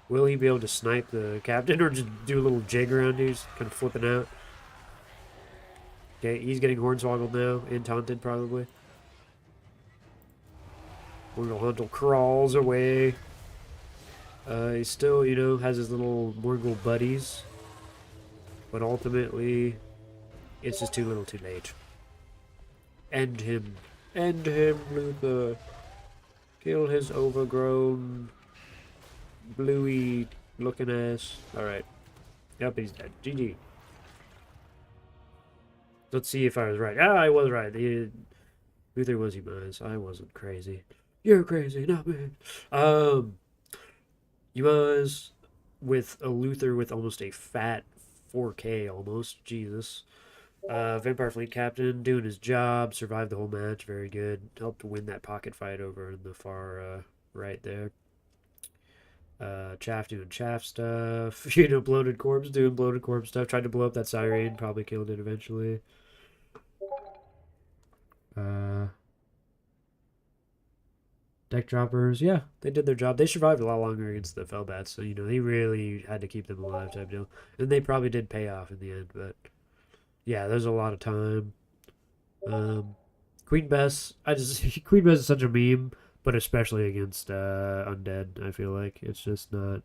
Will he be able to snipe the captain or just do a little jig around here? He's kind of flipping out. Okay, he's getting hornswoggled now and taunted, probably. Morgul Hunter crawls away. He still, you know, has his little Morgul buddies. But ultimately, it's just too little too late. End him. End him, Luther. Kill his overgrown, bluey looking ass. Alright. Yep, he's dead. GG. Let's see if I was right. Ah, I was right. Luther was Yumai's. I wasn't crazy. You're crazy, not me. Yumai's with a Luther with almost a fat 4K almost. Jesus. Vampire Fleet Captain doing his job, survived the whole match, very good. Helped win that pocket fight over in the far right there. Chaff doing chaff stuff. You know, Bloated Corpse doing bloated corpse stuff. Tried to blow up that siren, probably killed it eventually. Deck droppers, yeah, they did their job. They survived a lot longer against the Fellbats, so, you know, they really had to keep them alive type deal. And they probably did pay off in the end, but yeah, there's a lot of time. Queen Bess, Queen Bess is such a meme, but especially against undead, I feel like it's just not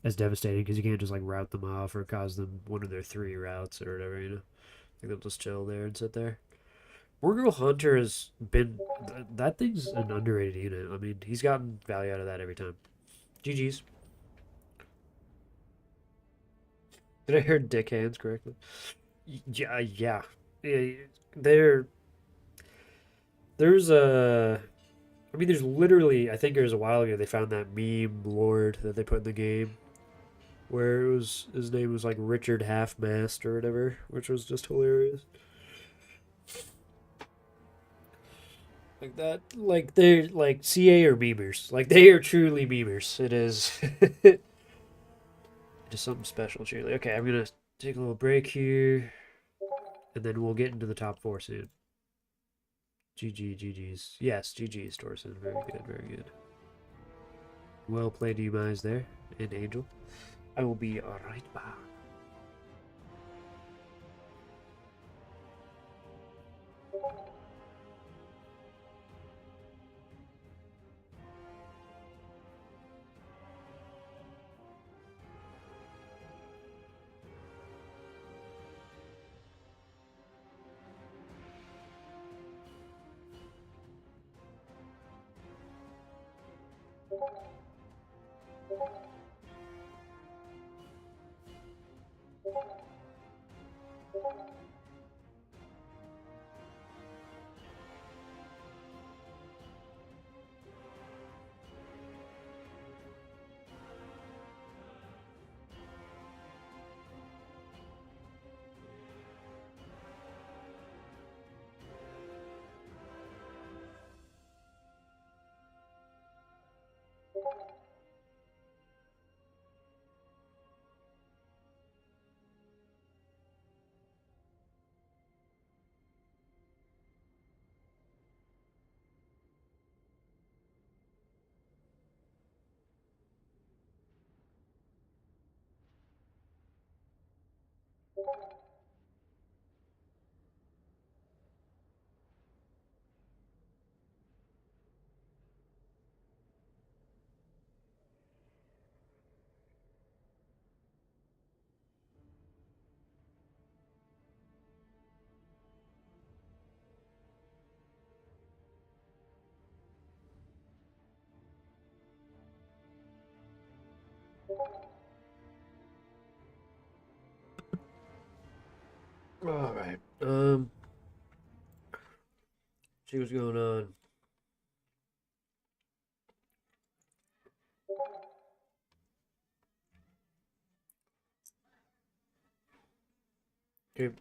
as devastating because you can't just like route them off or cause them one of their 3 routes or whatever, you know. I think they'll just chill there and sit there. Morgul Hunter has been that thing's an underrated unit. I mean, he's gotten value out of that every time. GG's. Did I hear dick hands correctly? Yeah. There's a. I mean, there's literally. I think it was a while ago they found that meme lord that they put in the game, where it was his name was like Richard Half-Mast or whatever, which was just hilarious. Like that, like they're like CA or memers. Like they are truly memers. It is. It is something special, truly. Okay, I'm gonna take a little break here, and then we'll get into the top 4 soon. GG's. Yes, GG's, Torsen. Very good, very good. Well played, you guys there, and Angel. I will be right back. All right. See what's going on. Okay.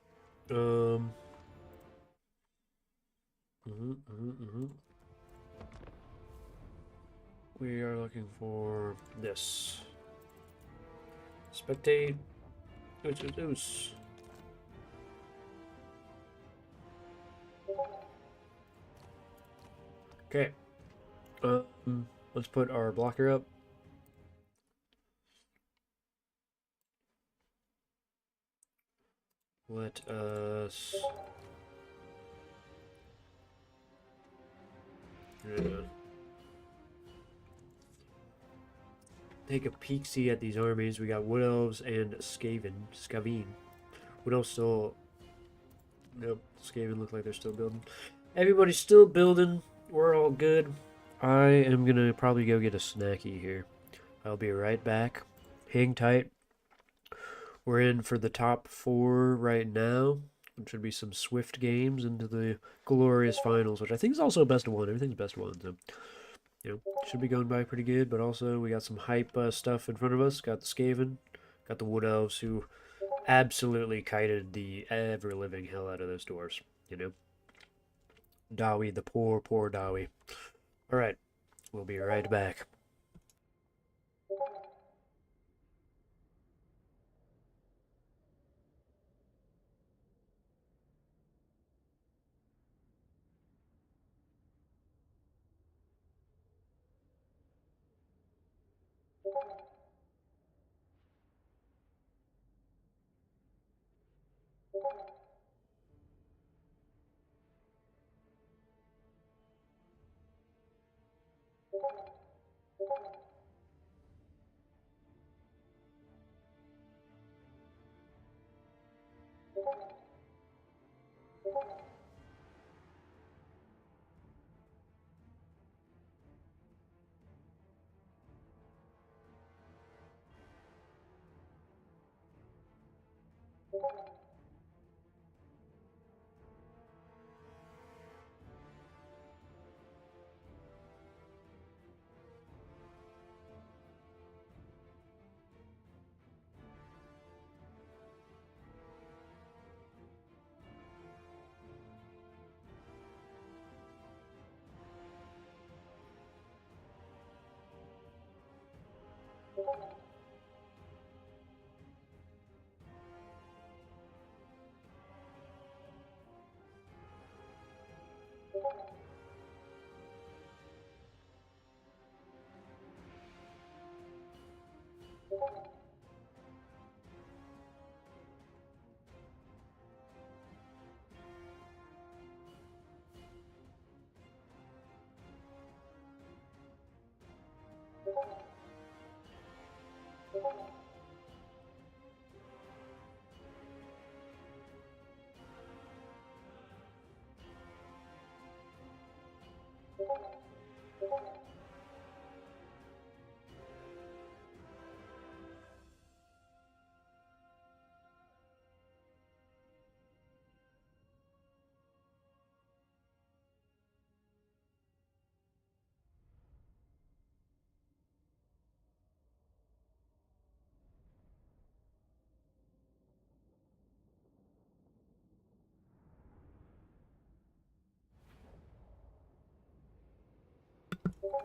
We are looking for this. Spectate. Oops. Okay. Let's put our blocker up. Let us take a peek-see at these armies. We got Wood Elves and Skaveen. Wood Elves still... Nope, Skaven look like they're still building. Everybody's still building. We're all good. I am gonna probably go get a snacky here. I'll be right back. Hang tight. We're in for the top 4 right now. It should be some swift games into the glorious finals, which I think is also best of 1. Everything's best of 1, so should be going by pretty good. But also we got some hype stuff in front of us. Got the Skaven, got the Wood Elves, who absolutely kited the ever-living hell out of those dwarves. Dawi, the poor Dawi. All right, we'll be right back.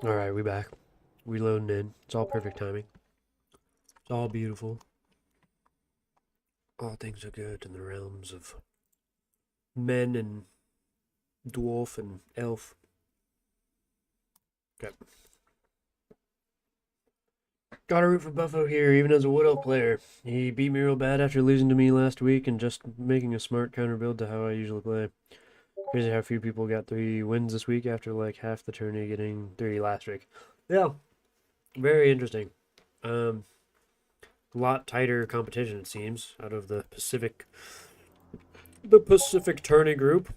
Alright, we back. We loading in. It's all perfect timing. It's all beautiful. All things are good in the realms of men and dwarf and elf. Okay. Gotta root for Buffo here, even as a Wood Elf player. He beat me real bad after losing to me last week and just making a smart counter build to how I usually play. Crazy how few people got 3 wins this week after like half the tourney getting 3 last week. Yeah, very interesting. A lot tighter competition it seems out of the Pacific tourney group.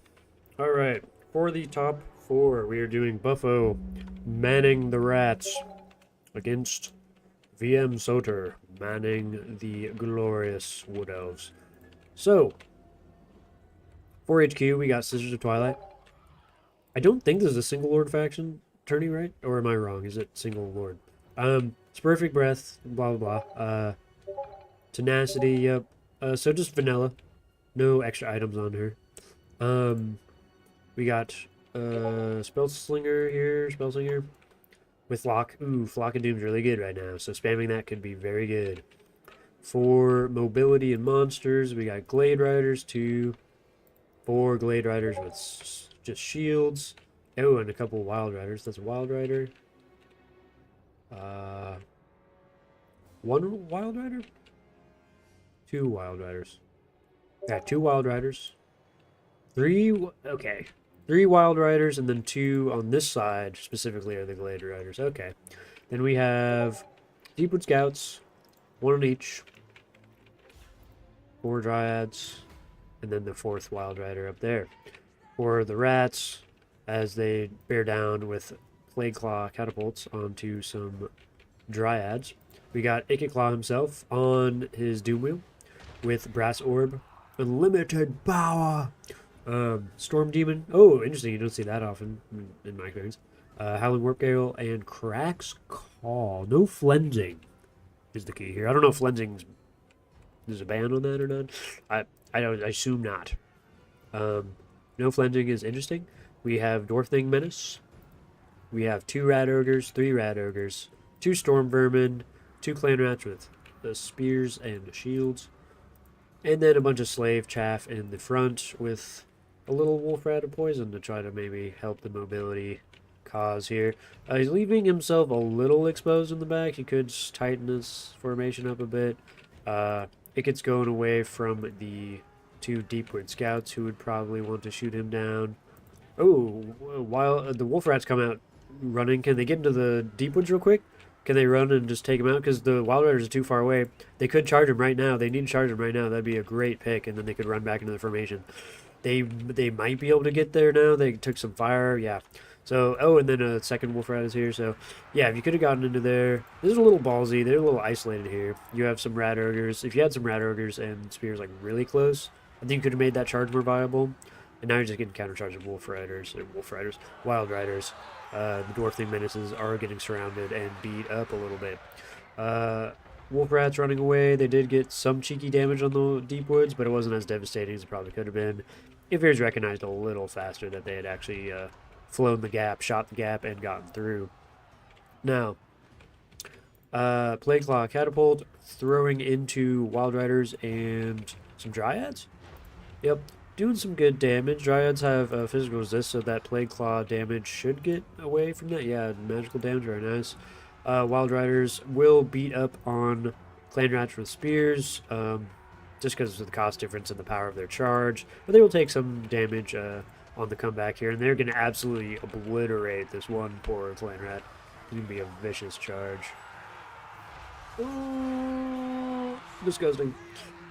All right, for the top 4, we are doing Buffo manning the Rats against VM Soter manning the glorious Wood Elves. So, for HQ, we got Sisters of Twilight. I don't think this is a single Lord faction tourney, right? Or am I wrong? Is it single Lord? Spurific Breath, blah, blah, blah. Tenacity, yep. So just vanilla. No extra items on her. We got Spellslinger here, Spellslinger. With Flock. Ooh, Flock of Doom's really good right now, so spamming that could be very good. For mobility and monsters, we got Glade Riders, 2. 4 Glade Riders with just shields. Oh, and a couple Wild Riders. That's a Wild Rider. 1 Wild Rider? 2 Wild Riders. Yeah, 2 Wild Riders. 3, okay. 3 Wild Riders, and then 2 on this side, specifically, are the Glade Riders. Okay. Then we have Deepwood Scouts, 1 on each. 4 Dryads, and then the 4th Wild Rider up there. For the Rats, as they bear down with Plague Claw catapults onto some Dryads. We got Ikit Claw himself on his Doom Wheel with Brass Orb. Unlimited power! Storm Demon. Oh, interesting. You don't see that often in my experience. Howling Warp Gale and Crack's Call. No flensing is the key here. I don't know if flensing's there's a ban on that or not. I assume not. No flensing is interesting. We have Dwarf Thing Menace. We have 2 Rat Ogres, 3 Rat Ogres, 2 Storm Vermin, 2 Clan Rats with spears and shields, and then a bunch of Slave Chaff in the front with a little Wolf Rat of Poison to try to maybe help the mobility cause here. He's leaving himself a little exposed in the back. He could tighten his formation up a bit. It gets going away from the 2 Deepwood Scouts who would probably want to shoot him down. Oh, while the Wolf Rats come out running, can they get into the Deepwoods real quick? Can they run and just take him out? Because the Wild Riders are too far away. They could charge him right now. They need to charge him right now. That'd be a great pick, and then they could run back into the formation. They might be able to get there now. They took some fire, yeah. So, oh, and then a second Wolf Rat is here. So, yeah, if you could have gotten into there. This is a little ballsy. They're a little isolated here. You have some Rat Ogres. If you had some Rat Ogres and Spears, like, really close, I think you could have made that charge more viable. And now you're just getting countercharged with Wild Riders. The Dwarf Thing Menaces are getting surrounded and beat up a little bit. Wolf Rats running away. They did get some cheeky damage on the Deep Woods, but it wasn't as devastating as it probably could have been if it was recognized a little faster that they had actually flown the gap, shot the gap, and gotten through. Now, Plague Claw Catapult throwing into Wild Riders and some Dryads. Yep, doing some good damage. Dryads have physical resist, so that Plague Claw damage should get away from that. Yeah, magical damage, very nice. Wild Riders will beat up on Clan Rats with spears, just because of the cost difference and the power of their charge. But they will take some damage on the comeback here, and they're going to absolutely obliterate this one poor Clan Rat. It's going to be a vicious charge. Oh, disgusting.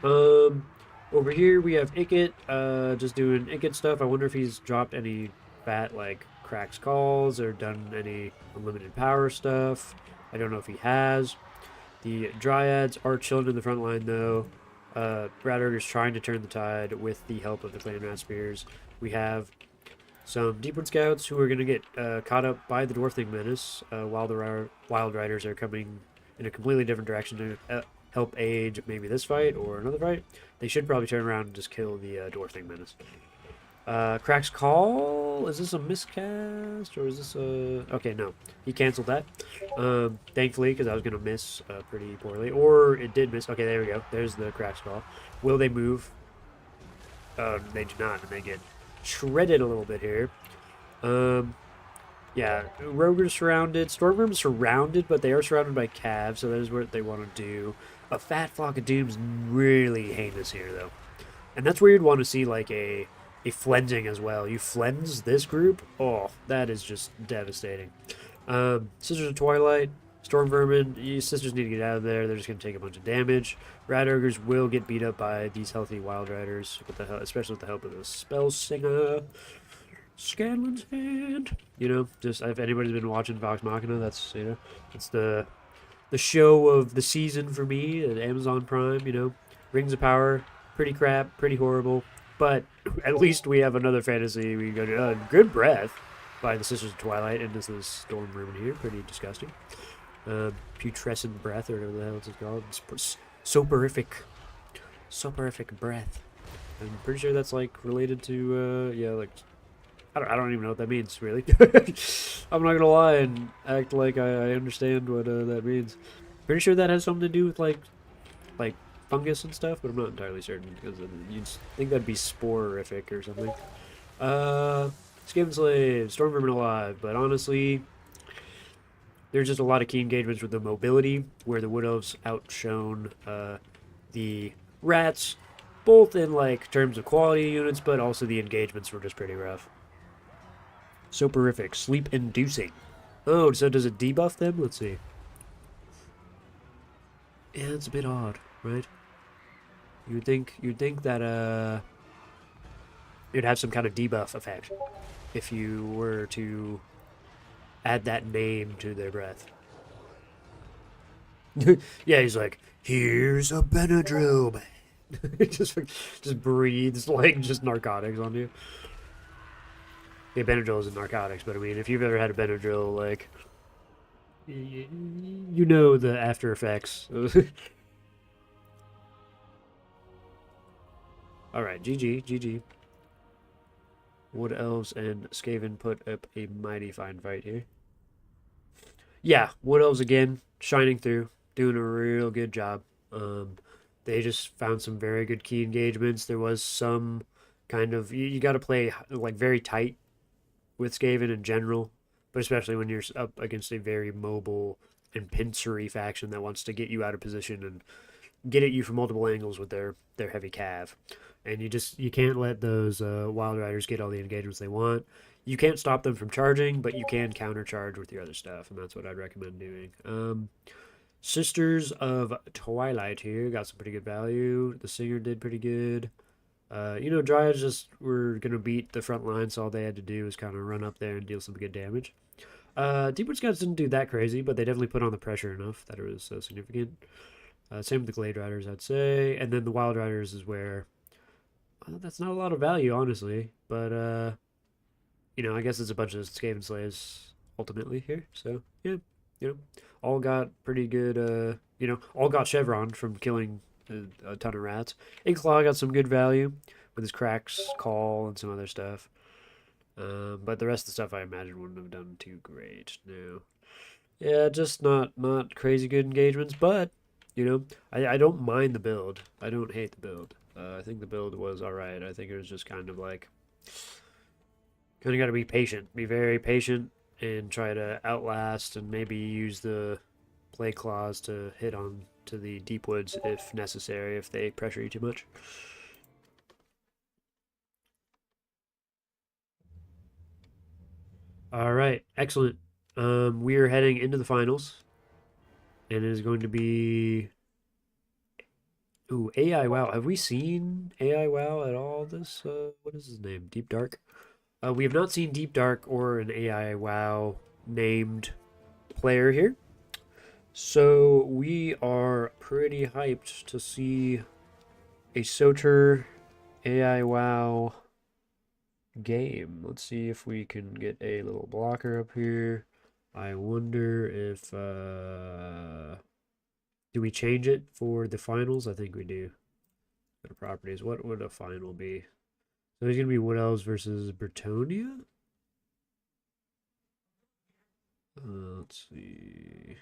Over here we have Ikit, just doing Ikit stuff. I wonder if he's dropped any fat, like, Cracks Calls or done any unlimited power stuff. I don't know if he has. The Dryads are chilling in the front line, though. Rat Ogre's trying to turn the tide with the help of the Clan Rat Spears. We have some Deepwood Scouts who are going to get caught up by the Dwarf Thing Menace while the Wild Riders are coming in a completely different direction to help aid maybe this fight or another fight. They should probably turn around and just kill the Dwarf Thing Menace. Cracks Call call? Is this a miscast? Or is this a... Okay, no. He canceled that. Thankfully, because I was going to miss pretty poorly. Or it did miss. Okay, there we go. There's the crash call. Will they move? They do not, and they get shredded a little bit here. Yeah, Roger's surrounded. Stormverm's surrounded, but they are surrounded by Cavs, so that is what they want to do. A fat flock of Doom's really heinous here, though. And that's where you'd want to see, like, a flensing as well. You flens this group? Oh, that is just devastating. Sisters of Twilight, Storm Vermin, you sisters need to get out of there. They're just going to take a bunch of damage. Rat Ogres will get beat up by these healthy Wild Riders, especially with the help of the Spell Singer. Scanlan's Hand. You know, just if anybody's been watching Vox Machina, that's, you know, it's the show of the season for me at Amazon Prime, you know. Rings of Power, pretty crap, pretty horrible, but at least we have another fantasy. We got Good Breath by the Sisters of Twilight, and this is Storm Vermin here, pretty disgusting. Putrescent Breath, or whatever the hell it's called. It's soporific breath. I'm pretty sure that's like related to yeah, like I don't even know what that means, really. I'm not gonna lie and act like I understand what that means. Pretty sure that has something to do with like fungus and stuff, but I'm not entirely certain because you'd think that'd be sporific or something. Skaven Slave, Storm Vermin alive, but honestly, there's just a lot of key engagements with the mobility, where the Wood Elves outshone the Rats, both in like terms of quality units, but also the engagements were just pretty rough. Soporific, sleep inducing. Oh, so does it debuff them? Let's see. Yeah, it's a bit odd, right? You'd think that it'd have some kind of debuff effect if you were to add that name to their breath. Yeah, he's like, here's a Benadryl, man. just breathes like just narcotics on you. Yeah, Benadryl isn't narcotics, but I mean, if you've ever had a Benadryl, like, you know the after effects. Alright, GG. Wood Elves and Skaven put up a mighty fine fight here. Yeah, Wood Elves again, shining through, doing a real good job. They just found some very good key engagements. There was some kind of... You got to play, like, very tight with Skaven in general, but especially when you're up against a very mobile and pincery faction that wants to get you out of position and get at you from multiple angles with their heavy cav. And you can't let those Wild Riders get all the engagements they want. You can't stop them from charging, but you can countercharge with your other stuff, and that's what I'd recommend doing. Sisters of Twilight here got some pretty good value. The Singer did pretty good. You know, Dryads just were going to beat the front line, so all they had to do was kind of run up there and deal some good damage. Deepwood Scouts didn't do that crazy, but they definitely put on the pressure enough that it was significant. Same with the Glade Riders, I'd say. And then the Wild Riders is where... that's not a lot of value, honestly. But, you know, I guess it's a bunch of Skaven Slaves ultimately here. So, yeah, you know, all got pretty good, you know, all got Chevron from killing a ton of rats. Inkclaw got some good value with his cracks, call, and some other stuff. But the rest of the stuff I imagine wouldn't have done too great. No. Yeah, just not crazy good engagements, but, you know, I don't mind the build. I don't hate the build. I think the build was alright. I think it was just kind of like... Kind of got to be patient. Be very patient and try to outlast and maybe use the play clause to hit on to the deep woods if necessary, if they pressure you too much. Alright, excellent. We are heading into the finals. And it is going to be... Ooh, AI WoW. Have we seen AI WoW at all this? What is his name? Deep Dark? We have not seen Deep Dark or an AI WoW named player here. So we are pretty hyped to see a Soter AI WoW game. Let's see if we can get a little blocker up here. I wonder if... do we change it for the finals? I think we do. Go to properties. What would a final be? So he's going to be Wood Elves versus Bretonia? Let's see.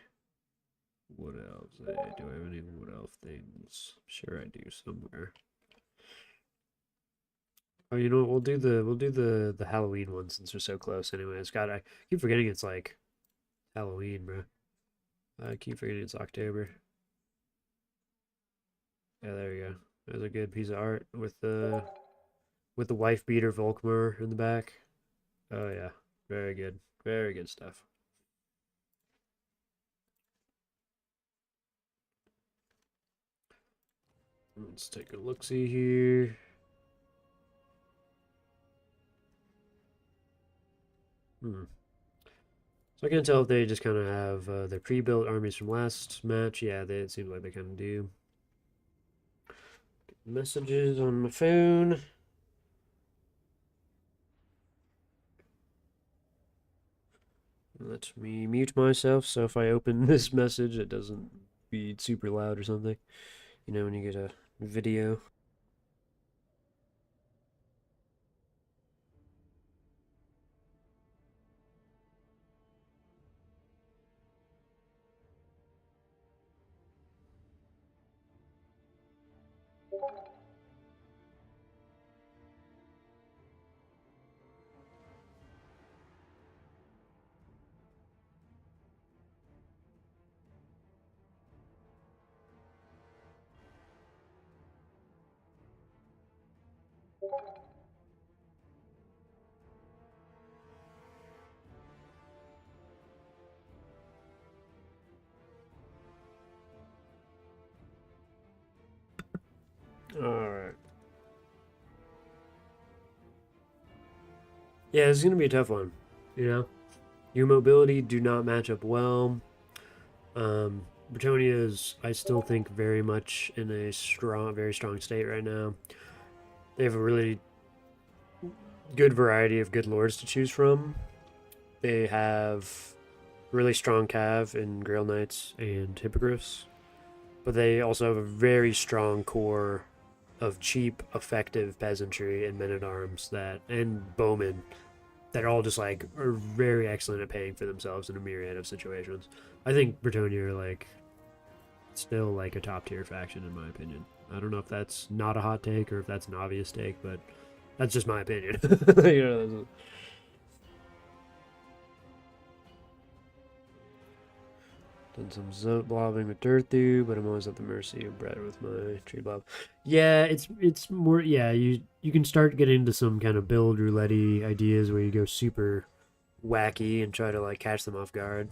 What else? Do I have any wood elf things? Sure, I do somewhere. Oh, you know what? We'll do the Halloween one since we're so close. Anyways, God, I keep forgetting it's like Halloween, bro. I keep forgetting it's October. Yeah, there you go. There's a good piece of art with the wife beater Volkmar in the back. Oh yeah, very good stuff. Let's take a look. See here. Hmm. So I can tell if they just kind of have their pre-built armies from last match. Yeah, it seems like they kind of do. Messages on my phone. Let me mute myself so if I open this message, it doesn't be super loud or something. You know, when you get a video. Alright. Yeah, it's going to be a tough one. You know? Your mobility do not match up well. Bretonia is, I still think, very much in a very strong state right now. They have a really good variety of good lords to choose from. They have really strong cav in Grail Knights and Hippogriffs, but they also have a very strong core of cheap, effective peasantry and men-at-arms and bowmen that all just like are very excellent at paying for themselves in a myriad of situations. I think Bretonia are like still like a top tier faction in my opinion. I don't know if that's not a hot take or if that's an obvious take, but that's just my opinion. You know, done some zote blobbing with Dirthu, but I'm always at the mercy of Brett with my tree blob. Yeah, it's more you can start getting into some kind of build roulette ideas where you go super wacky and try to like catch them off guard.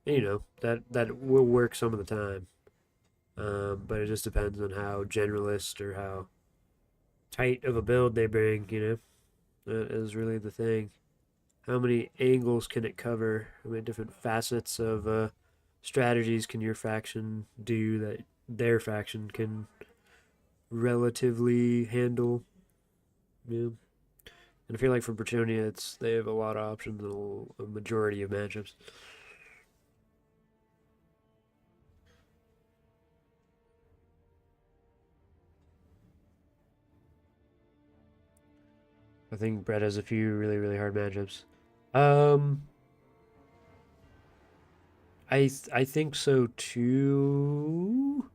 And, you know, that will work some of the time. But it just depends on how generalist or how tight of a build they bring, you know. That is really the thing. How many angles can it cover? How many different facets of strategies can your faction do that their faction can relatively handle? Yeah. And I feel like for Bretonia, they have a lot of options and a majority of matchups. I think Brett has a few really hard matchups. Um, I think so too.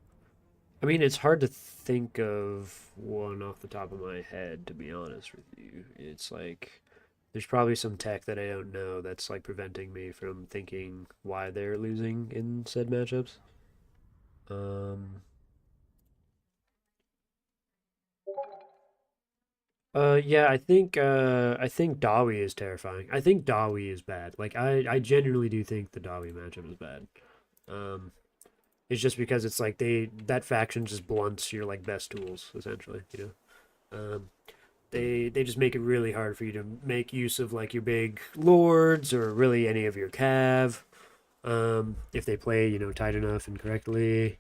I mean, it's hard to think of one off the top of my head, to be honest with you. It's like there's probably some tech that I don't know that's like preventing me from thinking why they're losing in said matchups. Um, yeah, I think Dawi is terrifying. I think Dawi is bad. Like I genuinely do think the Dawi matchup is bad. Um, it's just because it's like that faction just blunts your like best tools essentially, you know. They just make it really hard for you to make use of like your big lords or really any of your cav. If they play, you know, tight enough and correctly.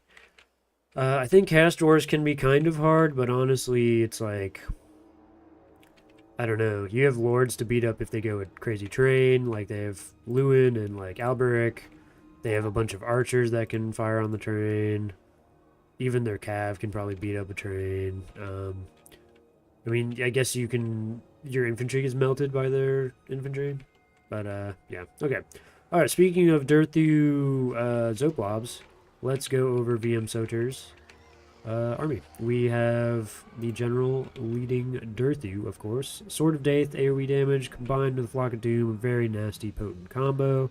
I think cast wars can be kind of hard, but honestly, it's like I don't know. You have lords to beat up if they go with crazy terrain, like they have Lewin and like Alberic. They have a bunch of archers that can fire on the terrain. Even their cav can probably beat up a terrain. I mean, I guess your infantry is melted by their infantry, but yeah, okay. Alright, speaking of Dirthu Zoplobs, let's go over VM Soter's army. We have the general leading Dirthu, of course. Sword of Daith, AoE damage, combined with Flock of Doom, a very nasty, potent combo.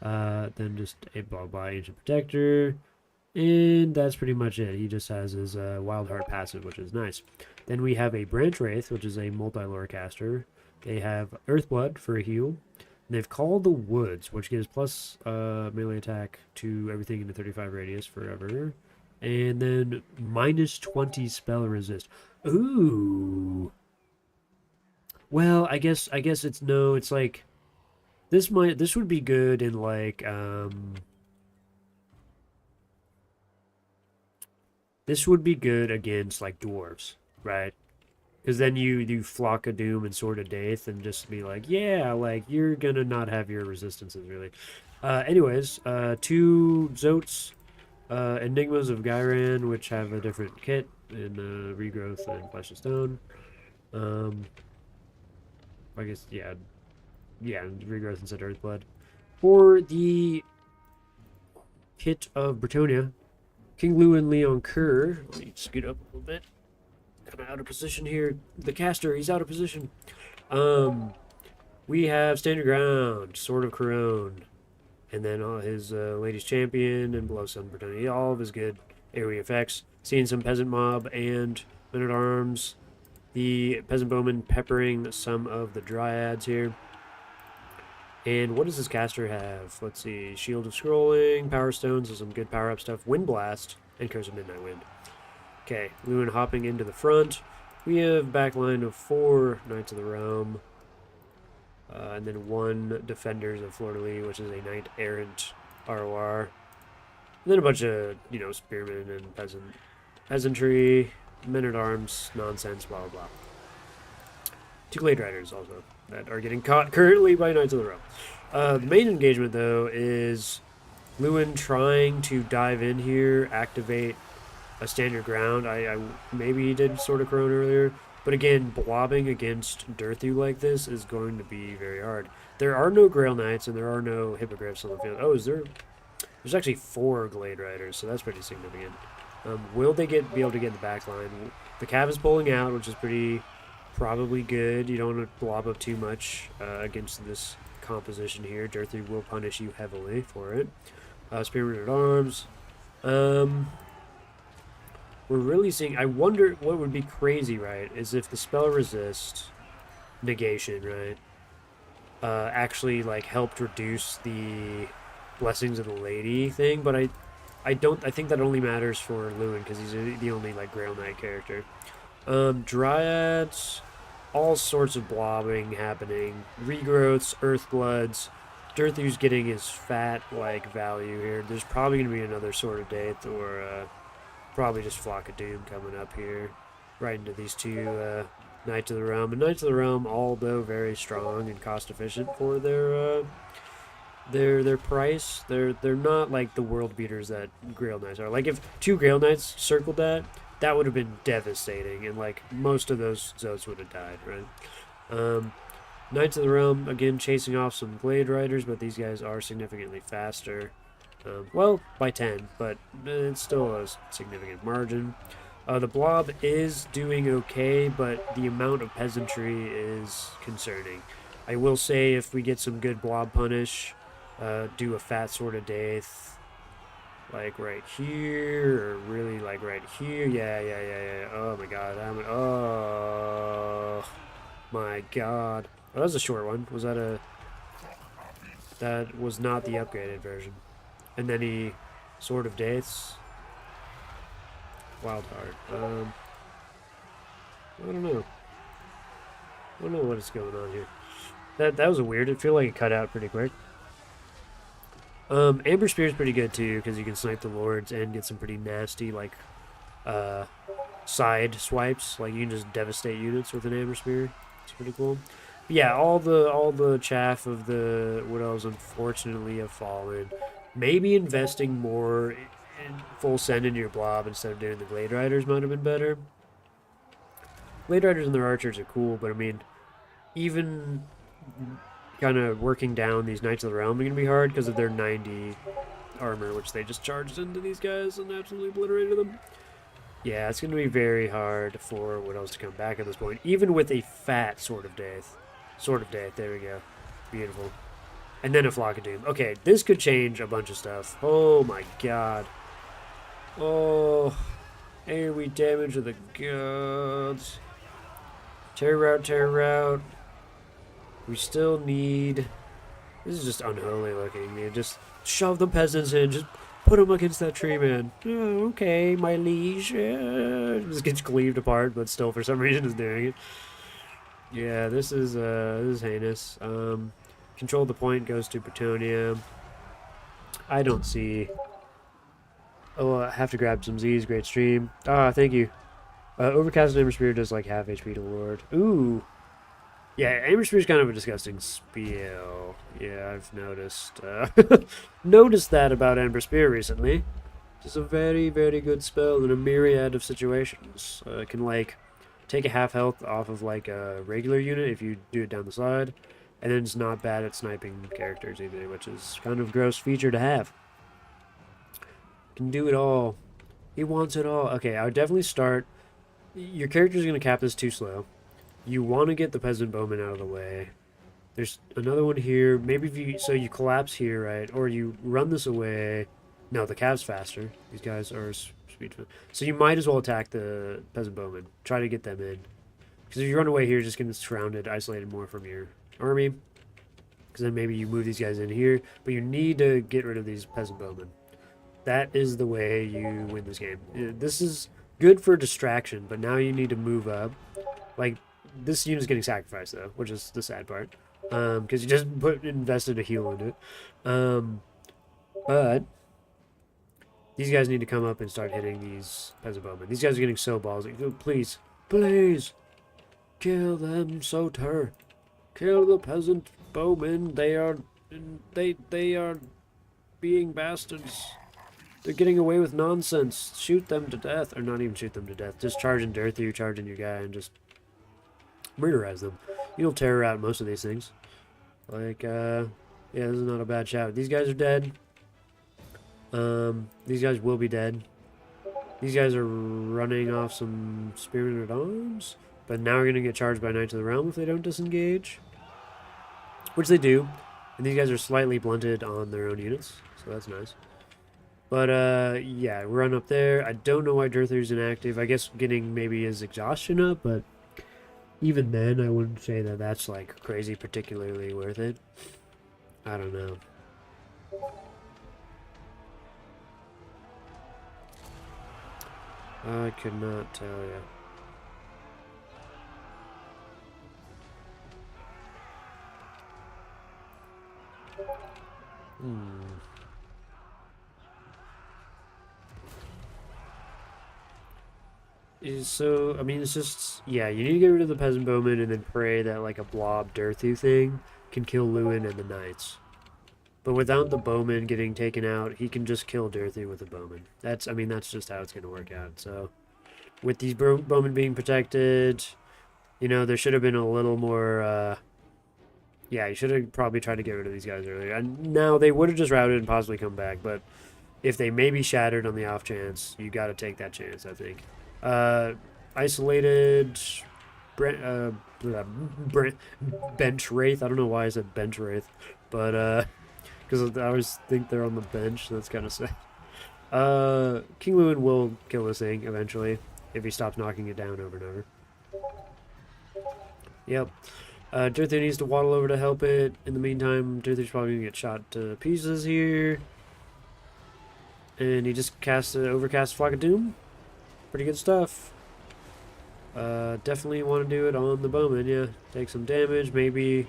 Then just a blah Ancient Protector. And that's pretty much it. He just has his Wild Heart passive, which is nice. Then we have a Branch Wraith, which is a multi-lore caster. They have Earthblood for a heal. And they've Called the Woods, which gives plus melee attack to everything in the 35 radius forever. And then minus 20 spell resist. Ooh. Well, I guess it's no, it's like this would be good in like this would be good against like dwarves, right? Because then you do Flock of Doom and Sword of Daith and just be like, yeah, like you're gonna not have your resistances really. Anyways, two Zotes, Enigmas of Gyran, which have a different kit in Regrowth and Flesh of Stone. I guess yeah, Regrowth instead of Earthblood. For the kit of Bretonia, King Lu and Leon Kerr. Let me scoot up a little bit. Kind of out of position here. The caster, he's out of position. We have Standard Ground, Sword of Corone, and then all his Ladies Champion and Below Sun Bretonia. All of his good AoE effects. Seeing some Peasant Mob and Men at Arms. The Peasant Bowman peppering some of the Dryads here. And what does this caster have? Let's see. Shield of Scrolling, Power Stones, so some good power-up stuff. Wind Blast, and Curse of Midnight Wind. Okay, Lewin hopping into the front. We have backline of 4 Knights of the Realm. And then 1 Defenders of Fleur-de-Lis, which is a Knight Errant ROR. And then a bunch of, Spearmen and Peasantry, Men-at-Arms, nonsense, blah, blah, blah. 2 Glade Riders also that are getting caught currently by Knights of the Realm. The main engagement, though, is Lewin trying to dive in here, activate a Standard Ground. I maybe he did Sword of Corone earlier, but again, blobbing against Dirthu like this is going to be very hard. There are no Grail Knights and there are no Hippogriffs on the field. Oh, is there? There's actually 4 Glade Riders, so that's pretty significant. Will they be able to get in the back line? The Cav is pulling out, which is probably good. You don't want to blob up too much against this composition here. Dirthu will punish you heavily for it. Spearman at Arms. We're really seeing... I wonder what would be crazy, right, is if the spell resist negation, right, actually, like, helped reduce the Blessings of the Lady thing, but I think that only matters for Lewin, because he's the only, like, Grail Knight character. Dryads, all sorts of blobbing happening. Regrowths, Earthbloods. Dirthu's getting his fat, like, value here. There's probably going to be another Sword of Daith, or, probably just Flock of Doom coming up here. Right into these 2, Knights of the Realm. And Knights of the Realm, although very strong and cost efficient for their price, they're not like the world beaters that Grail Knights are. Like if 2 Grail Knights circled that would have been devastating, and like most of those Zotes would have died, right? Knights of the Realm, again, chasing off some Glade Riders, but these guys are significantly faster. Well, by 10, but it's still a significant margin. The Blob is doing okay, but the amount of Peasantry is concerning. I will say if we get some good Blob punish, do a fat Sword of Daith, like right here, or really like right here. Yeah. Oh my god. Oh my god. Oh, that was a short one. Was that a... That was not the upgraded version. And then he Sword of Daiths. Wild Heart. I don't know. I don't know what is going on here. That was a weird. It feel like it cut out pretty quick. Amber Spear is pretty good too, because you can snipe the lords and get some pretty nasty like side swipes. Like you can just devastate units with an Amber Spear. It's pretty cool. But yeah, all the chaff of the Wood Elves unfortunately have fallen. Maybe investing more in full send into your blob instead of doing the Glade Riders might have been better. Glade Riders and their archers are cool, but I mean, even kind of working down these Knights of the Realm are going to be hard because of their 90 armor, which they just charged into these guys and absolutely obliterated them. Yeah, it's going to be very hard for Wood Elves to come back at this point, even with a fat Sword of Death. Sword of Death, there we go. Beautiful. And then a Flock of Doom. Okay, this could change a bunch of stuff. Oh my god. Oh, AoE damage of the gods. Terror route. We still need... This is just unholy looking, man. Just shove the peasants in. Just put them against that tree, man. Oh, okay, my liege. Just gets cleaved apart, but still for some reason is doing it. Yeah, this is heinous. Control the point goes to Bretonia. I don't see... Oh, I have to grab some Z's. Great stream. Ah, thank you. Overcast and Amber Spear does like half HP to Lord. Ooh. Yeah, Amber Spear is kind of a disgusting spell. Yeah, I've noticed. Noticed that about Amber Spear recently. It's a very, very good spell in a myriad of situations. It can, like, take a half health off of, like, a regular unit if you do it down the side. And then it's not bad at sniping characters either, which is kind of a gross feature to have. Can do it all. He wants it all. Okay, I would definitely start... Your character's going to cap this too slow. You want to get the Peasant Bowman out of the way. There's another one here. Maybe if you... So you collapse here, right? Or you run this away. No, the Cav's faster. These guys are speed... So you might as well attack the Peasant Bowman. Try to get them in. Because if you run away here, you're just getting surrounded, isolated more from your army. Because then maybe you move these guys in here. But you need to get rid of these Peasant Bowmen. That is the way you win this game. This is good for distraction, but now you need to move up. Like, this unit's getting sacrificed, though, which is the sad part. Because you just invested a heal into it. But these guys need to come up and start hitting these Peasant Bowmen. These guys are getting so ballsy. Please, please, kill them, Soter. Kill the Peasant Bowmen. They are being bastards. They're getting away with nonsense. Shoot them to death. Or not even shoot them to death. Just charge in dirt through, charge in your guy, and just murderize them. You'll terror out most of these things. Like, yeah, this is not a bad shout. These guys are dead. These guys will be dead. These guys are running off some Spearmen at Arms. But now we're going to get charged by Knights of the Realm if they don't disengage. Which they do. And these guys are slightly blunted on their own units. So that's nice. But, yeah, run up there. I don't know why Dirther's inactive. I guess getting maybe his exhaustion up, but even then, I wouldn't say that that's, like, crazy particularly worth it. I don't know. I could not tell you. So, I mean, it's just, yeah, you need to get rid of the Peasant Bowman and then pray that, like, a blob Dirthu thing can kill Lewin and the Knights. But without the Bowman getting taken out, he can just kill Dirthu with a Bowman. That's, I mean, that's just how it's going to work out. So, with these Bowmen being protected, you know, there should have been a little more, yeah, you should have probably tried to get rid of these guys earlier. And now they would have just routed and possibly come back, but if they may be shattered on the off chance, you got to take that chance, I think. Isolated bench wraith. I don't know why I said bench wraith, but because I always think they're on the bench, so that's kind of sad. King Lewin will kill this thing eventually if he stops knocking it down over and over. Yep. Dirther needs to waddle over to help it. In the meantime, Dirther's probably gonna get shot to pieces here. And he just casts an overcast Flock of Doom. Pretty good stuff. Definitely want to do it on the Bowman, yeah. Take some damage, maybe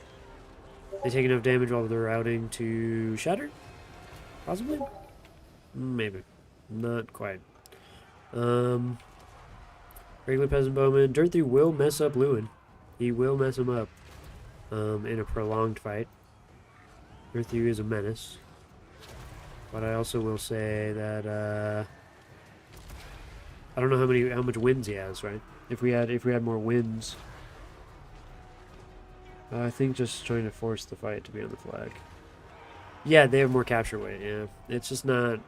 they take enough damage while they're routing to shatter? Possibly? Maybe. Not quite. Regular Peasant Bowman. Dirthy will mess up Lewin. He will mess him up in a prolonged fight. Dirthy is a menace. But I also will say that I don't know how much wins he has, right? If we had more wins. I think just trying to force the fight to be on the flag. Yeah, they have more capture weight, yeah. It's just not...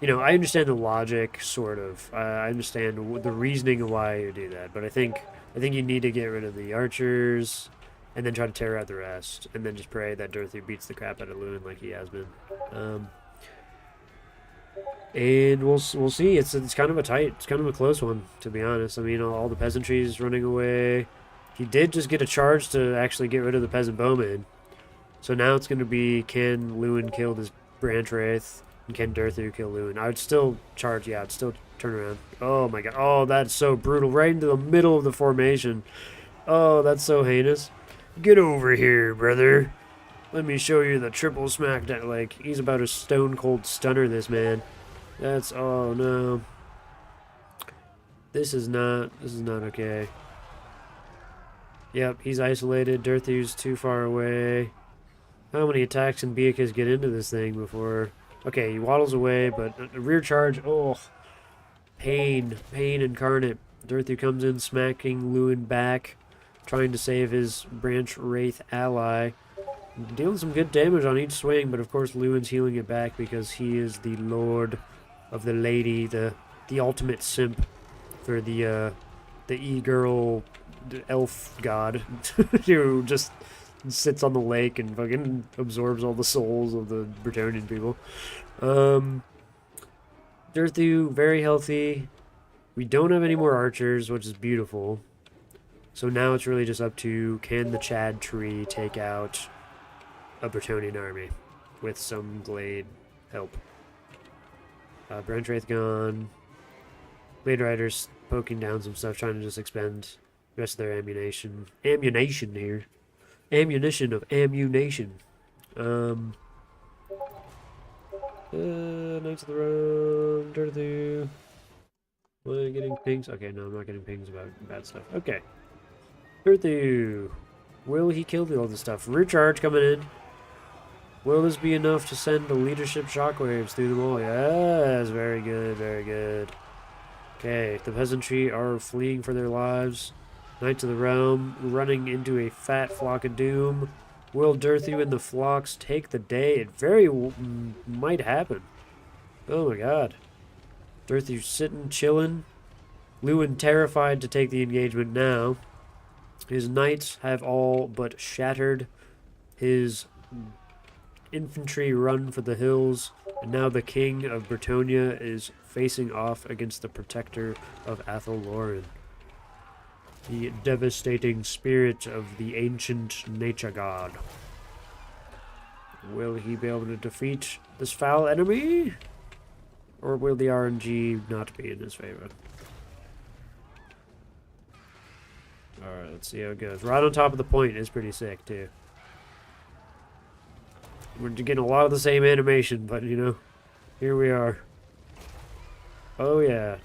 You know, I understand the logic, sort of. I understand the reasoning of why you do that, but I think you need to get rid of the archers, and then try to tear out the rest, and then just pray that Dorothy beats the crap out of Lewin like he has been. And we'll see. It's kind of a close one, to be honest. I mean, all the peasantry is running away. He did just get a charge to actually get rid of the peasant bowman. So now it's going to be, can Lewin kill this branch wraith? And can Durthu kill Lewin? I would still charge, yeah, I'd still turn around. Oh my god. Oh, that's so brutal. Right into the middle of the formation. Oh, that's so heinous. Get over here, brother. Let me show you the triple smackdown. Like, he's about to stone cold stunner this man. That's, oh no. This is not okay. Yep, he's isolated. Durthu's too far away. How many attacks can Beakus get into this thing before... Okay, he waddles away, but a rear charge, oh. Pain incarnate. Durthu comes in, smacking Lewin back, trying to save his branch wraith ally. Dealing some good damage on each swing, but of course Lewin's healing it back because he is the lord of the lady, the ultimate simp for the e-girl elf god who just sits on the lake and fucking absorbs all the souls of the Bretonnian people. Durthu, very healthy. We don't have any more archers, which is beautiful. So now it's really just up to, can the Chad tree take out a Bretonnian army with some Glade help? Branch Wraith gone. Blade Riders poking down some stuff, trying to just expend the rest of their ammunition. Ammunition here. Ammunition of ammunition. Knights of the Round, Durthu. Am I getting pings? Okay, no, I'm not getting pings about bad stuff. Okay. Durthu. Will he kill all this stuff? Rear charge coming in. Will this be enough to send the leadership shockwaves through them all? Yes, very good, very good. Okay, the peasantry are fleeing for their lives. Knights of the Realm running into a fat flock of doom. Will Durthu and the flocks take the day? It very might happen. Oh my god. Durthu sitting, chilling. Lewin terrified to take the engagement now. His knights have all but shattered. His infantry run for the hills. And now the king of Bretonnia is facing off against the protector of Athelloren. The devastating spirit of the ancient nature god. Will he be able to defeat this foul enemy? Or will the RNG not be in his favor? Alright, let's see how it goes. Right on top of the point is pretty sick, too. We're getting a lot of the same animation, but, you know, here we are. Oh, yeah.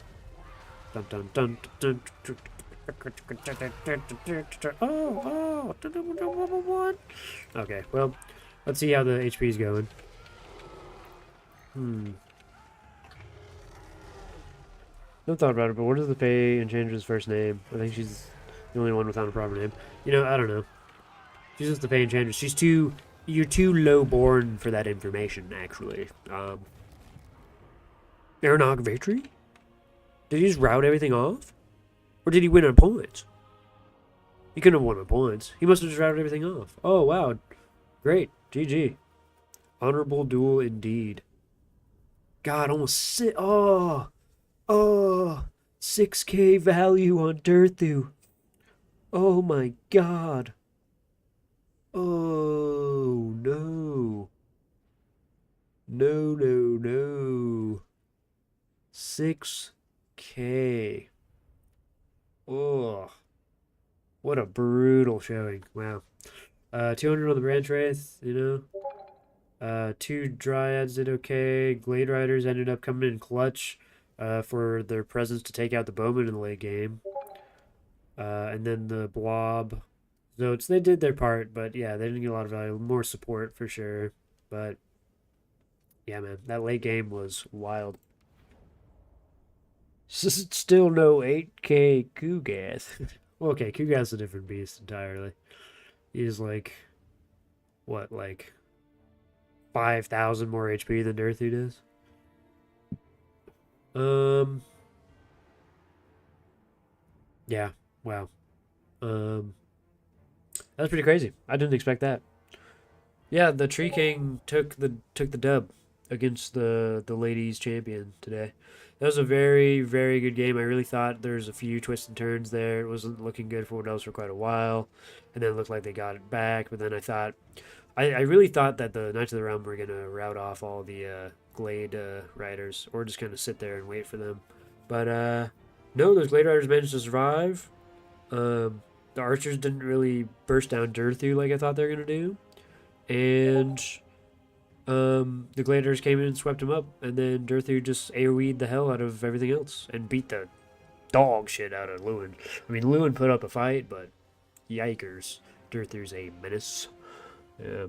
Dun dun dun dun dun. Oh. Okay, well, let's see how the HP is going. No thought about it, but what is the Fae Enchantress's first name? I think she's the only one without a proper name. You know, I don't know. She's just the Fae Enchantress. You're too low-born for that information, actually. Aeronautic victory? Did he just rout everything off? Or did he win on points? He couldn't have won on points. He must have just routed everything off. Oh, wow. Great. GG. Honorable duel indeed. God, almost Oh, 6k value on Durthu. Oh my god. Oh, no. No. 6k. Oh, what a brutal showing. Wow. 200 on the Branch Wraith, you know. 2 Dryads did okay. Glade Riders ended up coming in clutch for their presence to take out the Bowman in the late game. And then the Blob. So they did their part, but yeah, they didn't get a lot of value. More support for sure. But yeah, man, that late game was wild. Still no 8k Kugath. Well, okay, Kugath's a different beast entirely. He's like, what, like 5,000 more HP than Dirthu does? Yeah, wow. Um, that was pretty crazy. I didn't expect that. Yeah, the Tree King took the dub against the ladies champion today. That was a very very good game. I really thought there was a few twists and turns there. It wasn't looking good for Wood Elves for quite a while, and then it looked like they got it back. But then I really thought that the Knights of the Realm were gonna rout off all the Glade riders, or just kind of sit there and wait for them. But no, those Glade riders managed to survive. The archers didn't really burst down Durthu like I thought they were gonna do, and the Gladiators came in and swept him up, and then Durthu just AoE'd the hell out of everything else and beat the dog shit out of Lewin. I mean, Lewin put up a fight, but yikers, Durthu's a menace. Yeah.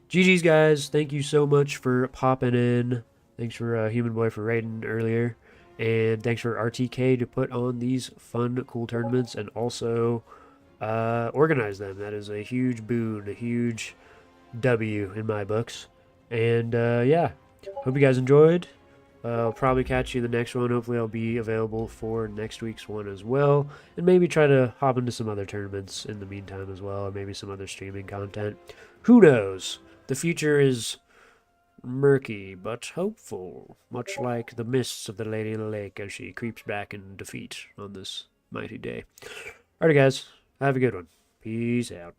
GG's, guys. Thank you so much for popping in. Thanks for Human Boy for raiding earlier. And thanks for RTK to put on these fun, cool tournaments and also organize them. That is a huge boon, a huge W in my books. And yeah, hope you guys enjoyed. I'll probably catch you in the next one. Hopefully, I'll be available for next week's one as well. And maybe try to hop into some other tournaments in the meantime as well, or maybe some other streaming content. Who knows? The future is murky but hopeful, much like the mists of the Lady in the Lake as she creeps back in defeat on this mighty day. Alright, guys, have a good one. Peace out.